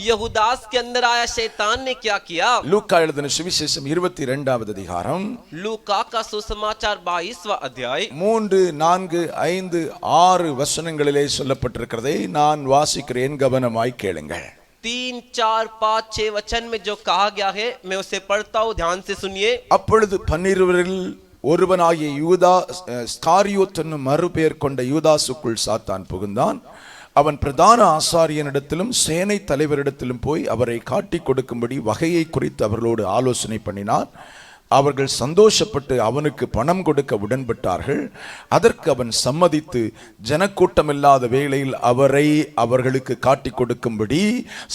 Speaker 4: यहूदास के अंदर आया शैतान ने क्या किया?
Speaker 3: லூக்கா எழுதின சுவிசேஷம் 22வது அதிகாரம்
Speaker 4: लूका का सुसमाचार 22वां अध्याय
Speaker 3: 3, 4, 5, 6 வசனங்களிலே சொல்லப்பட்டிருக்கிறதை நான் வாசிக்கிறேன், கவனமாய் கேளுங்கள்.
Speaker 4: 3, 4, 5, 6 वचन में जो कहा गया है मैं उसे पढ़ता हूँ, ध्यान से सुनिए।
Speaker 3: அப்பொழுது 12 ஒருவனாகிய யூதா ஸ்காரியோத் என்னும் மறுபெயர் கொண்ட யூதாசுக்குள் சாத்தான் புகுந்தான். அவன் பிரதான ஆசாரியனிடத்திலும் சேனை தலைவரிடத்திலும் போய் அவரை காட்டிக் கொடுக்கும்படி வகையை குறித்து அவர்களோடு ஆலோசனை பண்ணினான். அவர்கள் சந்தோஷப்பட்டு அவனுக்கு பணம் கொடுக்க உடன்பட்டார்கள். அதற்கு அவன் சம்மதித்து ஜனக்கூட்டம் இல்லாத வேளையில் அவரை அவர்களுக்கு காட்டிக் கொடுக்கும்படி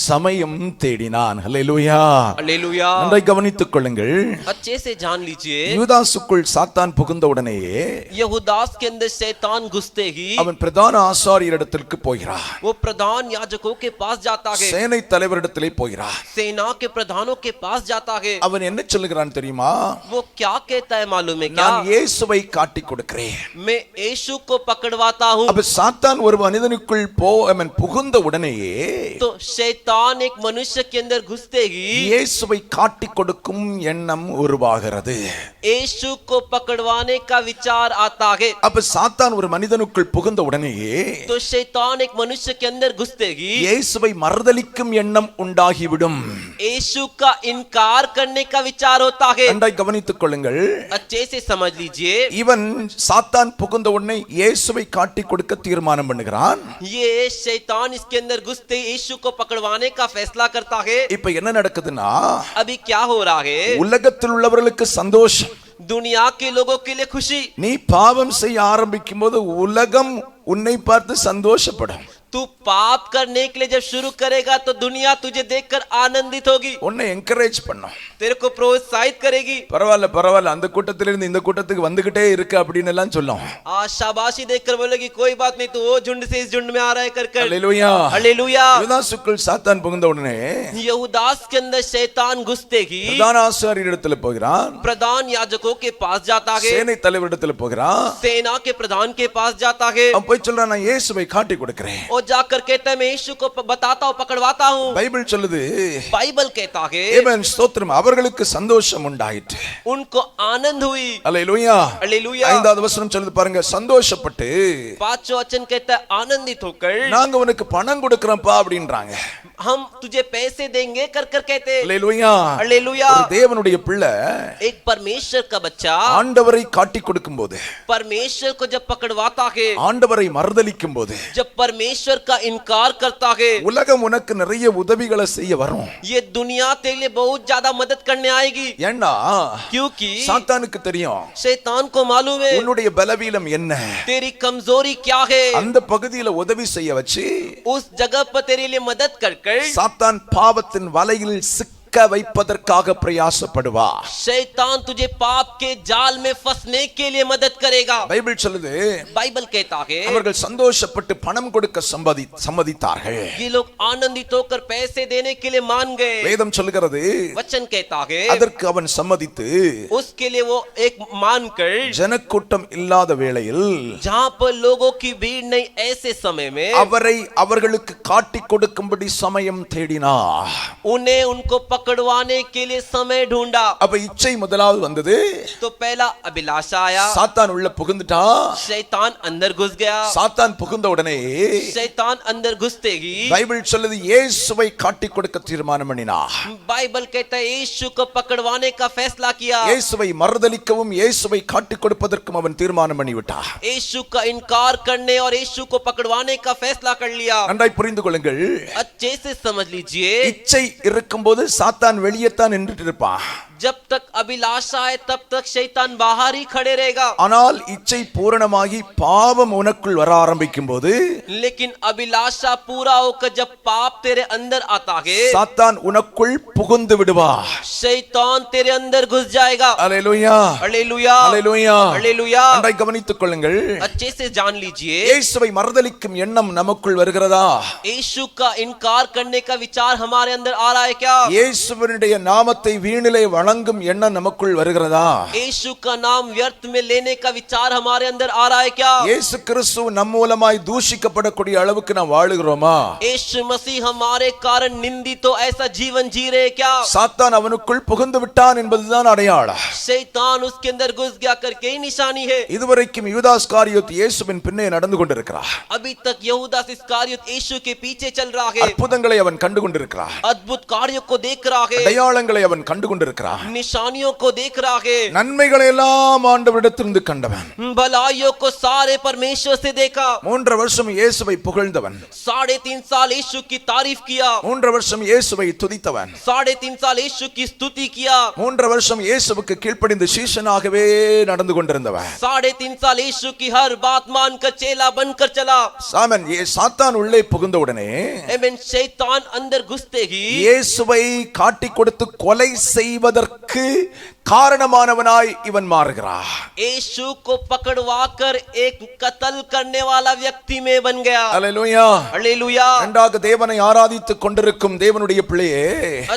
Speaker 3: சமயம் தேடினான். ஹல்லேலூயா.
Speaker 4: हालेलुया।
Speaker 3: நன்றாய் கவனித்துக் கொள்ளுங்கள்.
Speaker 4: अच्छे से जान लीजिए,
Speaker 3: யூதாசுக்குள் சாத்தான் புகுந்த உடனேயே
Speaker 4: यहूदास के अंदर शैतान घुसते ही
Speaker 3: அவன் பிரதான ஆசாரியரிடத்திற்கு போகிறான்.
Speaker 4: वो प्रधान याजकों के पास जाता है,
Speaker 3: சேனை தலைவரிடத்திலே போகிறான்.
Speaker 4: सेना के प्रधानों के पास जाता है।
Speaker 3: அவன் என்ன சொல்லுகிறான் தெரியுமா?
Speaker 4: वो क्या कहता है मालूम है क्या?
Speaker 3: நான் இயேசுவை காட்டிக் கொடுக்கிறேன்.
Speaker 4: मैं यीशु को पकड़वाता हूँ।
Speaker 3: அப்ப சாத்தான் ஒரு மனிதனுக்குள் அவன் புகுந்த உடனேயே
Speaker 4: तो शैतान एक मनुष्य के अंदर घुसते ही
Speaker 3: இயேசுவை காட்டிக் கொடுக்கும் எண்ணம் உருவாகிறது.
Speaker 4: यीशु को पकड़वाने का विचार आता है।
Speaker 3: அப்ப சாத்தான் ஒரு மனிதனுக்குள் புகுந்த உடனேயே
Speaker 4: तो शैतान एक मनुष्य के अंदर घुसते ही
Speaker 3: இயேசுவை மறுதலிக்கும் எண்ணம் உண்டாகிவிடும்.
Speaker 4: यीशु का इनकार करने का विचार होता है।
Speaker 3: நன்றாய் கவனித்துக் கொள்ளுங்கள்.
Speaker 4: अच्छे से समझ लीजिए,
Speaker 3: இவன் சாத்தான் புகுந்த உடனே இயேசுவை காட்டிக் கொடுக்க தீர்மானம் பண்ணுகிறான்.
Speaker 4: ये शैतान इसके अंदर घुसते ही यीशु को पकड़वाने का फैसला करता है।
Speaker 3: இப்ப என்ன நடக்குதுன்னா,
Speaker 4: अभी क्या हो रहा है?
Speaker 3: உலகத்தில் உள்ளவர்களுக்கு சந்தோஷம்.
Speaker 4: दुनिया के लोगों के लिए खुशी।
Speaker 3: நீ பாவம் செய்ய ஆரம்பிக்கும் போது உலகம் உன்னை பார்த்து சந்தோஷப்படும்.
Speaker 4: तू पाप करने के लिए जब शुरू करेगा तो दुनिया तुझे देखकर आनंदित होगी,
Speaker 3: உன்னை என்கரேஜ் பண்ணும்.
Speaker 4: तेरे को प्रोत्साहित करेगी।
Speaker 3: பரவாயில்ல பரவாயில்ல, அந்த கூட்டத்திலிருந்து இந்த கூட்டத்துக்கு வந்துகிட்டே இருக்கு அப்படின்னு எல்லாம் சொல்லும்.
Speaker 4: शाबाशी देखकर बोलेगी कोई बात नहीं, तू वो झुंड से इस झुंड में आ रहा है कर कर।
Speaker 3: அல்லேலூயா.
Speaker 4: हालेलुया।
Speaker 3: யூதாசுக்குள் சாத்தான் புகுந்த உடனே
Speaker 4: यहूदास के अंदर शैतान घुसते ही
Speaker 3: பிரதான ஆசாரியரிடத்துல போகிறான்,
Speaker 4: प्रधान याजकों के पास जाता है,
Speaker 3: சேனை தலைவரிடத்துல போகிறான்.
Speaker 4: सेना के प्रधान के पास जाता है
Speaker 3: அவன் போய் சொல்றான், நான் இயேசுவை காட்டி கொடுக்கிறேன்.
Speaker 4: और जाकर कहता है मैं यीशु को बताता हूँ, पकड़वाता हूँ।
Speaker 3: பைபிள் சொல்லுது,
Speaker 4: बाइबल कहता है
Speaker 3: ஆமென், ஸ்தோத்திரம், அவர்களுக்கு சந்தோஷம் உண்டாயிற்று.
Speaker 4: उनको आनंद हुई।
Speaker 3: அல்லேலூயா.
Speaker 4: हालेलुया।
Speaker 3: 5வது வசனம் சொல்லுது பாருங்க, சந்தோஷப்பட்டு
Speaker 4: 5वां वचन कहता है आनंदित होकर
Speaker 3: நாங்க உனக்கு பணம் கொடுக்கறோம்ப்பா அப்படின்றாங்க.
Speaker 4: हम तुझे पैसे देंगे कर कर कहते।
Speaker 3: அல்லேலூயா.
Speaker 4: हालेलुया।
Speaker 3: ஒரு தேவனுடைய பிள்ளை
Speaker 4: एक परमेश्वर का बच्चा
Speaker 3: ஆண்டவரை காட்டி கொடுக்கும்போது,
Speaker 4: परमेश्वर को जब पकड़वाता है,
Speaker 3: ஆண்டவரை மறுதலிக்கும் போது,
Speaker 4: जब परमेश्वर का इनकार करता है,
Speaker 3: உலகம் உனக்கு நிறைய உதவிகளை செய்ய வரும்.
Speaker 4: ये दुनिया तेरे लिए बहुत ज्यादा मदद करने आएगी।
Speaker 3: ஏன்னா
Speaker 4: क्योंकि
Speaker 3: சாத்தானுக்கு தெரியும்
Speaker 4: शैतान को मालूम है
Speaker 3: உன்னுடைய பலவீனம் என்ன.
Speaker 4: तेरी कमजोरी क्या है।
Speaker 3: அந்த பகுதியில உதவி செய்ய வச்சு
Speaker 4: उस जगह पर तेरे लिए मदद कर कर
Speaker 3: சாத்தான் பாவத்தின் வலையில் சிக்க வைப்பதற்காக பிரயாசப்படுவா.
Speaker 4: शैतान तुझे पाप के जाल में फंसने के लिए मदद करेगा।
Speaker 3: பைபிள் சொல்லுது,
Speaker 4: बाइबल कहता है
Speaker 3: அவர்கள் சந்தோஷப்பட்டு பணம் கொடுக்க சம்மதித்தார்கள்.
Speaker 4: ये लोग आनंदित होकर पैसे देने के लिए मान गए।
Speaker 3: வேதம் சொல்லுகிறது,
Speaker 4: वचन कहता है
Speaker 3: அதற்கு அவன் சம்மதித்து
Speaker 4: उसके लिए वो एक मानकर,
Speaker 3: ஜனக்கூட்டம் இல்லாத வேளையில்
Speaker 4: जहाँ पर लोगों की भीड़ नहीं, ऐसे समय में
Speaker 3: அவரை அவர்களுக்கு காட்டி கொடுக்கும்படி சமயம் தேடினார்.
Speaker 4: उन्हें उनको पकड़वाने के लिए समय ढूंढा।
Speaker 3: அப்ப இச்சை முதலாவது வந்தது.
Speaker 4: तो पहला अभिलाषा आया,
Speaker 3: சாத்தான் உள்ள புகுந்துட்டான்.
Speaker 4: शैतान अंदर घुस गया।
Speaker 3: சாத்தான் புகுந்த உடனே
Speaker 4: शैतान अंदर घुसते ही
Speaker 3: பைபிள் சொல்லுது, இயேசுவை காட்டி கொடுக்க தீர்மானம் பண்ணினார்.
Speaker 4: बाइबल कहता है यीशु को पकड़वाने का फैसला किया।
Speaker 3: இயேசுவை மறுதலிக்கவும் இயேசுவை காட்டி கொடுப்பதற்கும் அவன் தீர்மானம் பண்ணிவிட்டார்.
Speaker 4: यीशु का इनकार करने और यीशु को पकड़वाने का फैसला कर लिया।
Speaker 3: நன்றாய் புரிந்து கொள்ளுங்கள்,
Speaker 4: अच्छे से समझ लीजिए,
Speaker 3: இச்சை இருக்கும்போது சாத்தான் வெளியேத்தான் நின்றுட்டு இருப்பான்.
Speaker 4: जब तक अभिलाषा है तब तक शैतान बाहर ही खड़े रहेगा।
Speaker 3: ஆனால் இச்சை பூரணமாகி பாவம் உனக்குள் வர ஆரம்பிக்கும் போது,
Speaker 4: लेकिन अभिलाषा पूरा होकर जब पाप तेरे अंदर आता है,
Speaker 3: சாத்தான் உனக்குள் புகுந்து விடுவா.
Speaker 4: शैतान तेरे अंदर घुस जाएगा।
Speaker 3: அல்லேலூயா.
Speaker 4: हालेलुया।
Speaker 3: அல்லேலூயா.
Speaker 4: हालेलुया।
Speaker 3: நன்றாய் கவனித்துக் கொள்ளுங்கள்,
Speaker 4: अच्छे से जान लीजिए,
Speaker 3: இயேசுவை மறுதலிக்கும் எண்ணம் நமக்குள் வருகிறதா?
Speaker 4: यीशु का इनकार करने का विचार हमारे अंदर आ रहा है क्या?
Speaker 3: இயேசுவினுடைய நாமத்தை வீணிலே வணங்கும் எண்ணம் நமக்குள் வருகிறதா?
Speaker 4: यीशु का नाम व्यर्थ में लेने का विचार हमारे अंदर आ रहा है क्या?
Speaker 3: இயேசு கிறிஸ்து நம் மூலமாய் தூஷிக்கப்படக்கூடிய அளவுக்கு நாம் வாழுகிறோமா?
Speaker 4: यीशु मसीह हमारे कारण निंदित तो ऐसा जीवन जी रहे क्या?
Speaker 3: சாத்தான் அவனுக்குள் புகுந்து விட்டான் என்பதுதான் அடையாளம்.
Speaker 4: शैतान उसके अंदर घुस गया करके ही निशानी है।
Speaker 3: இதுவரைக்கும் யூதாஸ் காரியோத் இயேசுவின் பின்னே நடந்து கொண்டிருக்கிறார்.
Speaker 4: अभी तक यहूदास इस्करियोत यीशु के पीछे चल रहा है,
Speaker 3: அற்புதங்களை அவன் கண்டு கொண்டிருக்கிறார்.
Speaker 4: अद्भुत कार्यों को देख रहा है,
Speaker 3: அடையாளங்களை அவன் கண்டு கொண்டிருக்கிறார்.
Speaker 4: निशानियों को देख रहा है,
Speaker 3: நன்மைகளை எல்லாம் ஆண்டவரிடத்திலிருந்து கண்டவன்.
Speaker 4: भलाइयों को सारे परमेश्वर से देखा।
Speaker 3: 3 வருஷம் இயேசுவை புகழ்ந்தவன்.
Speaker 4: 3.5 साल यीशु की तारीफ किया।
Speaker 3: 3 வருஷம் இயேசுவை துதித்தவன்.
Speaker 4: 3.5 साल यीशु की स्तुति किया।
Speaker 3: 3 வருஷம் இயேசுவுக்கு கீழ்ப்படிந்து சீஷனாகவே நடந்து கொண்டிருந்தவன்.
Speaker 4: 3.5 साल यीशु की हर बात मानकर चेला बनकर चला।
Speaker 3: சாத்தான் உள்ளே புகுந்த உடனே
Speaker 4: शैतान अंदर घुसते ही
Speaker 3: இயேசுவை காட்டி கொடுத்து கொலை செய்வதற்கு காரணமானவனாய் இவன் மாறுகிறான்.
Speaker 4: यीशु को पकड़वाकर एक कत्ल करने वाला व्यक्ति में बन गया।
Speaker 3: அல்லேலூயா.
Speaker 4: हालेलुया।
Speaker 3: இரண்டாக தேவனை ஆராதித்துக் கொண்டிருக்கும் தேவனுடைய பிள்ளையே,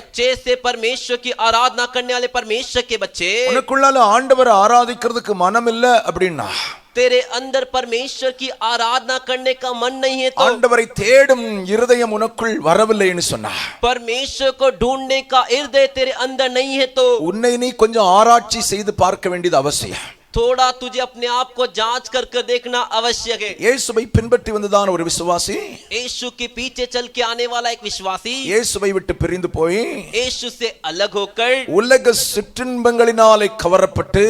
Speaker 4: अच्छे से परमेश्वर की आराधना करने वाले परमेश्वर के बच्चे,
Speaker 3: உனக்குள்ளால ஆண்டவரை ஆராதிக்கிறதுக்கு மனம் இல்ல அப்படின்னா,
Speaker 4: तेरे अंदर परमेश्वर की आराधना करने का मन नहीं है तो,
Speaker 3: ஆண்டவரை தேடும் இருதயம் உனக்குள் வரவில்லைன்னு சொன்னா,
Speaker 4: परमेश्वर को ढूंढने का हृदय तेरे अंदर नहीं है तो,
Speaker 3: உன்னை நீ கொஞ்சம் ஆராய்ச்சி செய்து பார்க்க வேண்டியது அவசியம்.
Speaker 4: थोड़ा तुझे अपने आप को जांच कर देखना आवश्यक है।
Speaker 3: இயேசுவை பின்பற்றி வந்ததான ஒரு விசுவாசி,
Speaker 4: यीशु के पीछे चल के आने वाला एक विश्वासी,
Speaker 3: இயேசுவை விட்டு பிரிந்து போய்
Speaker 4: यीशु से अलग होकर
Speaker 3: உலக சிற்றின்பங்களினாலே கவரப்பட்டு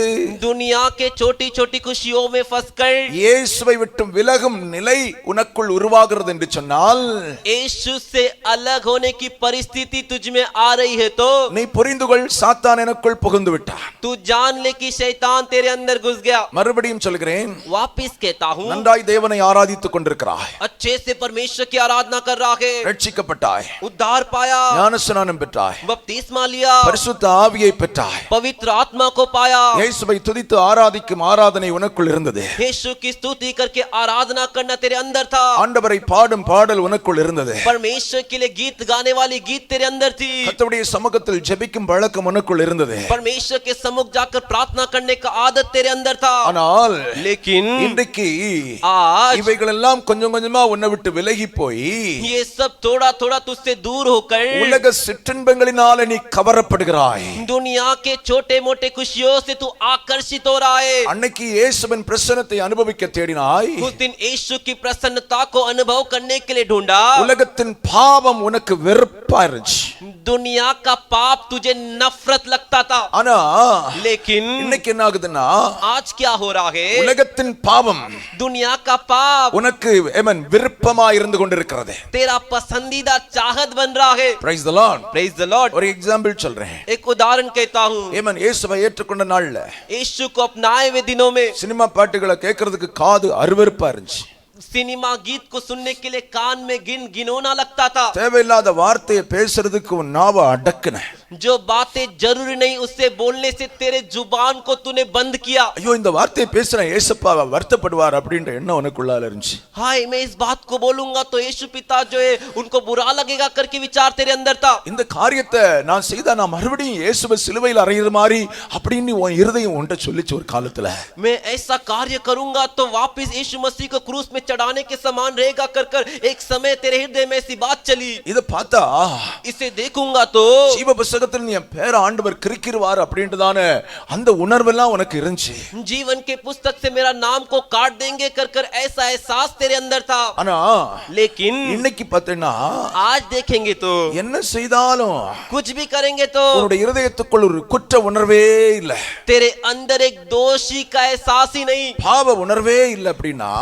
Speaker 4: दुनिया के छोटी छोटी खुशियों में फंसकर
Speaker 3: இயேசுவை விட்டு விலகும் நிலை உனக்குள் உருவாகிறது என்று சொன்னால்,
Speaker 4: यीशु से अलग होने की परिस्थिति तुझ में आ रही है तो,
Speaker 3: நீ புரிந்து கொள், சாத்தான் எனக்குள் புகுந்து விட்டான்.
Speaker 4: तू जान ले कि शैतान तेरे अंदर अंदर घुस गया।
Speaker 3: மறுபடியும் சொல்கிறேன்,
Speaker 4: वापिस कहता हूँ,
Speaker 3: நன்றாய் தேவனை ஆராதித்துக் கொண்டிருக்கிறாய்,
Speaker 4: अच्छे से परमेश्वर की आराधना कर रहा है,
Speaker 3: ரட்சிக்கப்பட்டாய்,
Speaker 4: उद्धार पाया,
Speaker 3: ஞானஸ்நானம் பெற்றாய்,
Speaker 4: बपतिस्मा लिया,
Speaker 3: பரிசுத்த ஆவியை பெற்றாய்,
Speaker 4: पवित्र आत्मा को पाया,
Speaker 3: இயேசுவை துதித்து ஆராதிக்கும் ஆராதனை உனக்குள் இருந்தது,
Speaker 4: यीशु की स्तुति करके आराधना करना तेरे अंदर था,
Speaker 3: ஆண்டவரை பாடும் பாடல் உனக்குள் இருந்தது,
Speaker 4: परमेश्वर के लिए गीत गाने वाली गीत तेरे अंदर थी,
Speaker 3: கர்த்தருடைய சமூகத்தில் ஜெபிக்கும் பழக்கம் உனக்குள் இருந்தது.
Speaker 4: परमेश्वर के सम्मुख जाकर प्रार्थना करने का आदत तेरे अंदर था।
Speaker 3: ஆனால்
Speaker 4: लेकिन
Speaker 3: இன்றைக்கு
Speaker 4: आज
Speaker 3: இவைகள் எல்லாம் கொஞ்சம் கொஞ்சமா உன்னை விட்டு விலகி போய்
Speaker 4: ये सब थोड़ा थोड़ा तुझसे दूर होकर
Speaker 3: உலக சிற்றின்பங்களினாலே நீ கவரப்படுகிறாய்.
Speaker 4: दुनिया के छोटे मोटे खुशियों से तू आकर्षित हो रहा है।
Speaker 3: அன்னைக்கு இயேசுவின் பிரசன்னத்தை அனுபவிக்க தேடினாய்,
Speaker 4: उस दिन यीशु की प्रसन्नता को अनुभव करने के लिए ढूंढा,
Speaker 3: உலகத்தின் பாவம் உனக்கு வெறுப்பா இருந்துச்சு.
Speaker 4: दुनिया का पाप तुझे नफरत लगता था।
Speaker 3: ஆனா
Speaker 4: लेकिन
Speaker 3: இன்னைக்கு என்ன ஆகுதுன்னா,
Speaker 4: आज क्या हो रहा है,
Speaker 3: உலகத்தின் பாவம்
Speaker 4: दुनिया का पाप
Speaker 3: உனக்கு விருப்பமா இருந்து கொண்டிருக்கிறது.
Speaker 4: तेरा पसंदीदा चाहत बन रहा है।
Speaker 3: Praise the Lord.
Speaker 4: Praise the Lord.
Speaker 3: ஒரு எக்ஸாம்பிள் சொல்றேன்.
Speaker 4: एक उदाहरण कहता हूँ,
Speaker 3: இயேசுவை ஏற்றுக்கொண்ட நாள்ல
Speaker 4: यीशु को अपनाए हुए दिनों में
Speaker 3: சினிமா பாட்டுகளை கேட்கறதுக்கு காது அருவருப்பா இருந்துச்சு.
Speaker 4: सिनेमा गीत को सुनने के लिए कान में गिनौना लगता था।
Speaker 3: தேவையில்லாத வார்த்தையை பேசுறதுக்கு உன் நாவை அடக்குன.
Speaker 4: जो बातें जरूरी नहीं उससे बोलने से तेरे जुबान को तूने बंद किया।
Speaker 3: ஐயோ இந்த வார்த்தையை பேசுற ஏசப்பா வருத்தப்படுவார் அப்படின்ற எண்ணம் உனக்குள்ளால இருந்துச்சு.
Speaker 4: हाय मैं इस बात को बोलूंगा तो यीशु पिता जो है उनको बुरा लगेगा करके विचार तेरे अंदर था।
Speaker 3: இந்த காரியத்தை நான் செய்தா நான் மறுபடியும் இயேசுவை சிலுவையில் அறையிற மாதிரி அப்படின்னு உன் இருதயம் உன்கிட்ட சொல்லிச்சு ஒரு காலத்துல.
Speaker 4: मैं ऐसा कार्य करूंगा तो वापस यीशु मसीह को क्रूस में चढ़ाने के समान रहेगा कर एक समय तेरे हृदय में ऐसी बात चली।
Speaker 3: இத பார்த்தா
Speaker 4: इसे देखूंगा तो
Speaker 3: ஜீவ புத்தகத்தில் நீ பேர ஆண்டவர் கிறுக்கிடுவார் அப்படின்றதான அந்த உணர்வெல்லாம் உனக்கு இருந்துச்சு.
Speaker 4: जीवन के पुस्तक से मेरा नाम को काट देंगे कर ऐसा एहसास तेरे अंदर था।
Speaker 3: ஆனா
Speaker 4: लेकिन
Speaker 3: இன்னைக்கு பார்த்தேன்னா
Speaker 4: आज देखेंगे तो
Speaker 3: என்ன செய்தாலும்
Speaker 4: कुछ भी करेंगे तो
Speaker 3: உன்னுடைய இருதயத்துக்குள் ஒரு குற்ற உணர்வே இல்ல,
Speaker 4: तेरे अंदर एक दोषी का एहसास ही नहीं,
Speaker 3: பாவ உணர்வே இல்ல. அப்படின்னா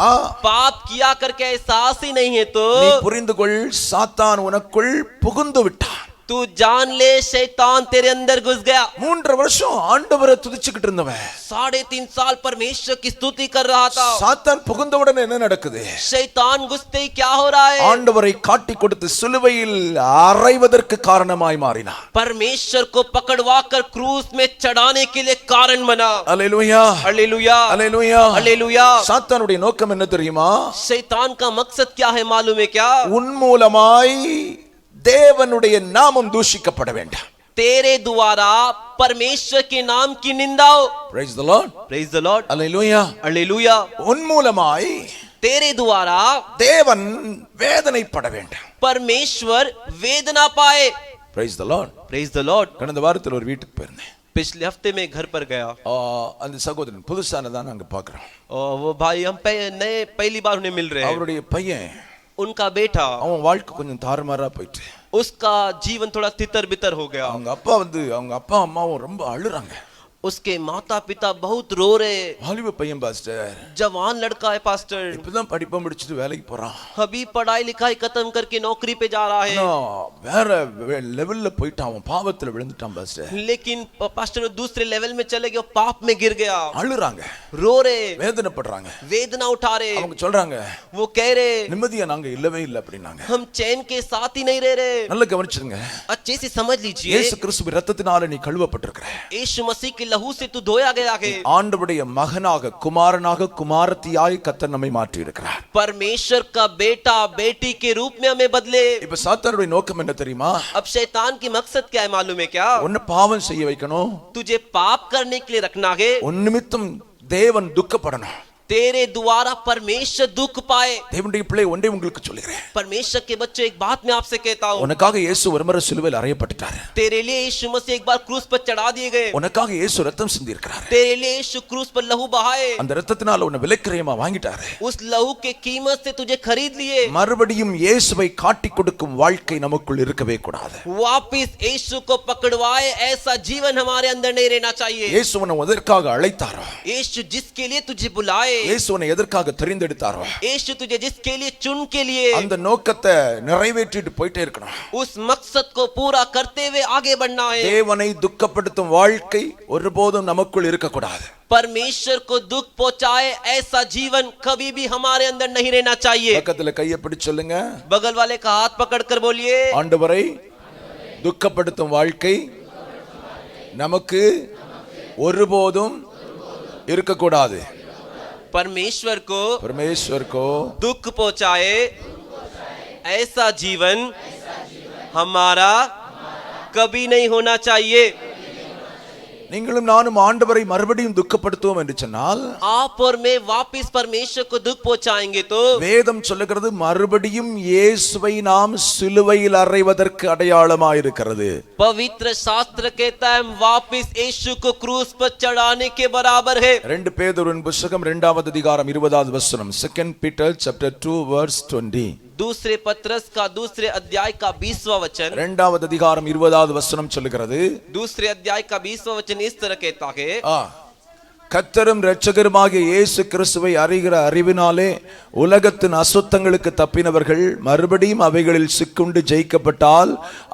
Speaker 4: पाप किया करके एहसास ही नहीं है तो
Speaker 3: நீ புரிந்து கொள், சாத்தான் உனக்குள் புகுந்து விட்டான்.
Speaker 4: तू जान ले शैतान तेरे अंदर घुस गया।
Speaker 3: 3 வருஷம் ஆண்டவரை துதிச்சுக்கிட்டு இருந்தவன்
Speaker 4: 3.5 साल परमेश्वर की स्तुति कर रहा था।
Speaker 3: சாத்தான் புகுந்தவுடன் என்ன நடக்குது?
Speaker 4: शैतान घुसते ही क्या हो रहा है,
Speaker 3: ஆண்டவரை காட்டி கொடுத்து சிலுவையில் அறைவதற்கு காரணமாய் மாறினான்.
Speaker 4: परमेश्वर को पकड़वा कर क्रूस में चढ़ाने के लिए कारण बना।
Speaker 3: அல்லேலூயா,
Speaker 4: हालेलुया,
Speaker 3: அல்லேலூயா,
Speaker 4: हालेलुया।
Speaker 3: சாத்தானுடைய நோக்கம் என்ன தெரியுமா?
Speaker 4: शैतान का मकसद क्या है मालूम है क्या,
Speaker 3: உன் மூலமாய் தேவனுடைய நாமம் தூஷிக்கப்பட வேண்டாம்.
Speaker 4: तेरे द्वारा परमेश्वर के नाम की निंदा हो।
Speaker 3: Praise the Lord.
Speaker 4: Praise the Lord.
Speaker 3: Hallelujah.
Speaker 4: Hallelujah.
Speaker 3: உன் மூலமாய்
Speaker 4: तेरे द्वारा
Speaker 3: தேவன் வேதனைப்பட வேண்டாம்.
Speaker 4: परमेश्वर वेदना पाए।
Speaker 3: Praise the Lord.
Speaker 4: Praise the Lord.
Speaker 3: கடந்த வாரத்தில் ஒரு வீட்டுக்கு போயிருந்தேன்.
Speaker 4: पिछले हफ्ते में घर पर गया
Speaker 3: அந்த சகோதரன் புதுசானதான் நாங்க பார்க்கிறோம்.
Speaker 4: और वो भाई हम नए पहली बार उन्हें मिल रहे हैं।
Speaker 3: அவருடைய பையன்
Speaker 4: उनका बेटा,
Speaker 3: அவன் வாழ்க்கை கொஞ்சம் தாறுமாறா போயிட்டு
Speaker 4: उसका जीवन थोड़ा तितर बितर हो गया।
Speaker 3: அவங்க அப்பா அம்மாவும் ரொம்ப அழுறாங்க.
Speaker 4: उसके माता पिता बहुत रो रहे।
Speaker 3: வாலிப பையன் பாஸ்டர்,
Speaker 4: जवान लड़का है पास्टर,
Speaker 3: இப்பதான் படிப்பை முடிச்சுட்டு வேலைக்கு போறான்.
Speaker 4: अभी पढ़ाई लिखाई खत्म करके नौकरी पे जा रहा है,
Speaker 3: வேற லெவல்ல போயிட்டான், அவன் பாவத்துல விழுந்துட்டான் பாஸ்டர்.
Speaker 4: लेकिन पास्टर दूसरे लेवल में चले गए, पाप में गिर गया।
Speaker 3: அழுறாங்க,
Speaker 4: रो रहे,
Speaker 3: வேதனைப்படுறாங்க.
Speaker 4: वेदना उठा रहे।
Speaker 3: அவங்க சொல்றாங்க,
Speaker 4: वो कह रहे
Speaker 3: நிம்மதியா நாங்க இல்லவே இல்லை அப்படின்னாங்க.
Speaker 4: हम चैन के साथ ही नहीं रह रहे।
Speaker 3: நல்லா கவனிச்சிருங்க,
Speaker 4: अच्छे से समझ लीजिए,
Speaker 3: இயேசு கிறிஸ்துவின் இரத்தத்தினால நீ கழுவப்பட்டிருக்கிற,
Speaker 4: यीशु मसीह के लहू से तू धोया गया है।
Speaker 3: ஆண்டவருடைய மகனாக குமாரனாக குமாரத்தியாய் கர்த்தர் நம்மை மாற்றி இருக்கிறார்.
Speaker 4: परमेश्वर का बेटा बेटी के रूप में हमें बदले।
Speaker 3: இப்ப சாத்தானுடைய நோக்கம் என்ன தெரியுமா?
Speaker 4: अब शैतान की मकसद क्या है मालूम है क्या,
Speaker 3: உன்னை பாவம் செய்ய வைக்கணும்,
Speaker 4: तुझे पाप करने के लिए रखना है,
Speaker 3: உன் நிமித்தம் தேவன் துக்கப்படணும்.
Speaker 4: तेरे द्वारा परमेश्वर दुख पाए।
Speaker 3: தேவனுடைய பிள்ளை ஒன்றை உங்களுக்கு சொல்லுகிறேன்,
Speaker 4: परमेश्वर के बच्चों एक बात मैं आपसे कहता हूँ,
Speaker 3: உனக்காக இயேசு ஒருமுறை சிலுவையில் அறையப்பட்டார்.
Speaker 4: तेरे लिए यीशु मसीह एक बार क्रूस पर चढ़ा दिए गए।
Speaker 3: உனக்காக இயேசு ரத்தம் சிந்தி இருக்கிறார்.
Speaker 4: तेरे लिए यीशु क्रूस पर लहू बहाए।
Speaker 3: அந்த ரத்தத்தினால உன்னை விலைக்கிரயமா வாங்கிட்டாரு.
Speaker 4: उस लहू के कीमत से तुझे खरीद लिए।
Speaker 3: மறுபடியும் இயேசுவை காட்டி கொடுக்கும் வாழ்க்கை நமக்குள் இருக்கவே கூடாது.
Speaker 4: वापिस यीशु को पकड़वाए ऐसा जीवन हमारे अंदर नहीं रहना चाहिए।
Speaker 3: இயேசு உன்னை எதற்காக அழைத்தாரோ,
Speaker 4: यीशु जिसके लिए तुझे बुलाए,
Speaker 3: இயேசு உன்னை எதற்காக தெரிந்தெடுத்தாரோ
Speaker 4: यीशु तुझे जिसके लिए चुन के लिए
Speaker 3: அந்த நோக்கத்தை நிறைவேற்றிட்டு போயிட்டே இருக்கணும்.
Speaker 4: उस मकसद को पूरा करते हुए आगे बढ़ना है.
Speaker 3: தேவனை துக்கப்படுத்தும் வாழ்க்கை ஒருபோதும் நமக்குள் இருக்கக்கூடாது.
Speaker 4: परमेश्वर को दुख पहुंचाए ऐसा जीवन कभी भी हमारे अंदर नहीं रहना चाहिए.
Speaker 3: பக்கத்துல கையை பிடிச்சு சொல்லுங்க,
Speaker 4: बगल वाले का हाथ पकड़कर बोलिए,
Speaker 3: ஆண்டவரை துக்கப்படுத்தும் வாழ்க்கை நமக்கு ஒருபோதும் இருக்கக்கூடாது.
Speaker 4: परमेश्वर को दुख पहुंचाए ऐसा जीवन हमारा कभी नहीं होना चाहिए.
Speaker 3: நீங்களும் நானும் ஆண்டவரை மறுபடியும் துக்கப்படுத்துவோம் என்று சொன்னால்
Speaker 4: आप और मैं वापस परमेश्वर को दुख पहुंचाएंगे तो
Speaker 3: வேதம் சொல்லுகிறது மறுபடியும் இயேசுவை நாம் சிலுவையில் அறைவதற்கு அடையாளமாயிருக்கிறது.
Speaker 4: पवित्र शास्त्र कहता है हम वापस यीशु को क्रूस पर चढ़ाने के बराबर है.
Speaker 3: 2 பேதுருவின் புத்தகம் 2வது அதிகாரம் 20வது வசனம். 2 Peter chapter 2 verse 20.
Speaker 4: दूसरे पत्रस का दूसरे अध्याय का 20वां वचन.
Speaker 3: 2வது அதிகாரம் 20வது வசனம் சொல்லுகிறது,
Speaker 4: दूसरे अध्याय का 20वां वचन इस तरह कहता है,
Speaker 3: கர்த்தரும் இரட்சகருமாகிய இயேசு கிறிஸ்துவை அறிகிற அறிவினாலே உலகத்தின் அசுத்தங்களுக்கு தப்பினவர்கள் மறுபடியும் அவைகளில் சிக்குண்டு ஜெயிக்கப்பட்டால்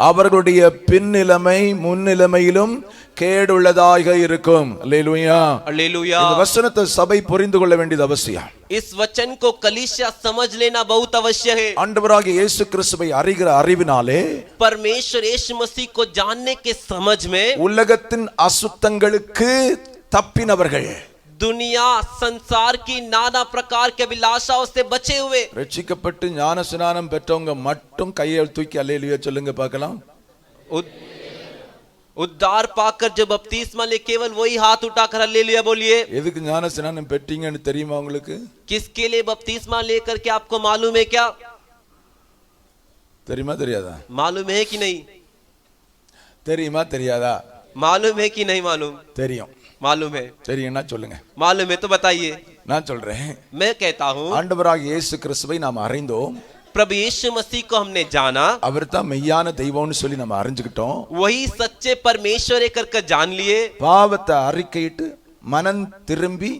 Speaker 3: அவர்களுடைய பின்னிலைமை முன்னிலைமையிலும் கேடுள்ளதாக இருக்கும். அல்லேலூயா,
Speaker 4: அல்லேலூயா.
Speaker 3: இந்த வசனத்தை சபை புரிந்து கொள்ள வேண்டியது அவசியம்.
Speaker 4: इस वचन को कलीसिया समझ लेना बहुत अवश्य है.
Speaker 3: ஆண்டவராகிய இயேசு கிறிஸ்துவை அறிகிற அறிவினாலே
Speaker 4: परमेश्वर यीशु मसीह को जानने के समझ में
Speaker 3: உலகத்தின் அசுத்தங்களுக்கு தப்பினவர்கள்,
Speaker 4: दुनिया संसार की नाना प्रकार के अभिलाषाओं से बचे हुए,
Speaker 3: ரட்சிக்கப்பட்டு ஞான ஸ்நானம் பெற்றவங்க மட்டும் கையை தூக்கி அல்லேலூயா சொல்லுங்க பார்க்கலாம்.
Speaker 4: उद्धार पाकर जो बपतिस्मा ले केवल वही हाथ उठाकर हालेलुया बोलिए.
Speaker 3: எதுக்கு ஞான ஸ்நானம் பெற்றீங்கன்னு தெரியுமா உங்களுக்கு?
Speaker 4: किसके लिए बपतिस्मा लेकर के आपको मालूम है क्या?
Speaker 3: தெரியுமா தெரியாதா?
Speaker 4: मालूम है कि नहीं?
Speaker 3: தெரியுமா தெரியாதா?
Speaker 4: मालूम है कि नहीं मालूम?
Speaker 3: தெரியும்.
Speaker 4: मालूम है.
Speaker 3: தெரியும்னா சொல்லுங்க.
Speaker 4: मालूम है तो बताइए.
Speaker 3: நான் சொல்றேன்.
Speaker 4: मैं कहता हूँ
Speaker 3: ஆண்டவராகிய இயேசு கிறிஸ்துவை நாம் அறிந்தோம்.
Speaker 4: प्रभु यीशु मसीह को हमने जाना,
Speaker 3: அவர் தான் மெய்யான தெய்வம்னு சொல்லி நம்ம அறிஞ்சுக்கிட்டோம்.
Speaker 4: वही सच्चे परमेश्वर कर जान लिए.
Speaker 3: பாவத்தை அறிக்கையிட்டு மனம் திரும்பி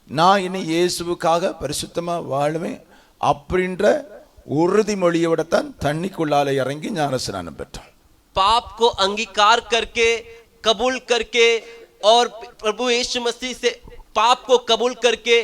Speaker 3: நான் இனி இயேசுவுக்காக பரிசுத்தமா வாழுவேன் அப்படின்ற உறுதிமொழியோட தான் தண்ணிக்குள்ளால இறங்கி ஞானஸ்நானம் பெற்றோம்.
Speaker 4: पाप को अंगीकार करके कबूल करके और प्रभु यीशु मसीह से पाप को कबूल करके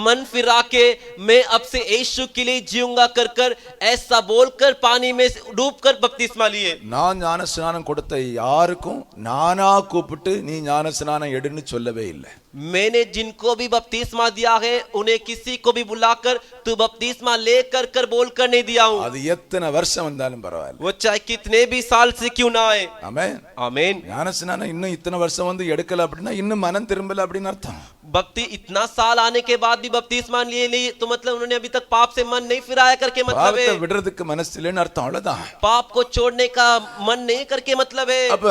Speaker 4: मन फिरा के मैं अब से यीशु के लिए जीऊंगा कर कर ऐसा बोलकर पानी में डूबकर बपतिस्मा लिए.
Speaker 3: நான் ஞான ஸ்நானம் கொடுத்த யாருக்கும் நானா கூப்பிட்டு நீ ஞான ஸ்நானம் எடுன்னு சொல்லவே இல்லை.
Speaker 4: मैंने जिनको भी बपतिस्मा दिया है उन्हें किसी को भी बुलाकर तू बपतिस्मा लेकर कर बोलकर नहीं दिया हूं.
Speaker 3: அது எத்தனை வருஷம் வந்தாலும் பரவாயில்லை.
Speaker 4: वो चाहे कितने भी साल से क्यों ना आए.
Speaker 3: ஆமென்,
Speaker 4: आमीन.
Speaker 3: ஞான ஸ்நானம் இன்னும் இத்தனை வருஷம் வந்து எடுக்கல அப்படின்னா இன்னும் மனம் திரும்பல அப்படின்னு அர்த்தம்.
Speaker 4: बपति इतना साल आने के बाद भी बपतिस्मा लिए नहीं तो मतलब उन्होंने अभी तक पाप से मन नहीं फिराया करके मतलब
Speaker 3: பாவத்தை
Speaker 4: है.
Speaker 3: விடுறதுக்கு மனசு இல்லைன்னு அர்த்தம், அவ்வளவுதான்.
Speaker 4: पाप को छोड़ने का मन नहीं करके मतलब है.
Speaker 3: அப்ப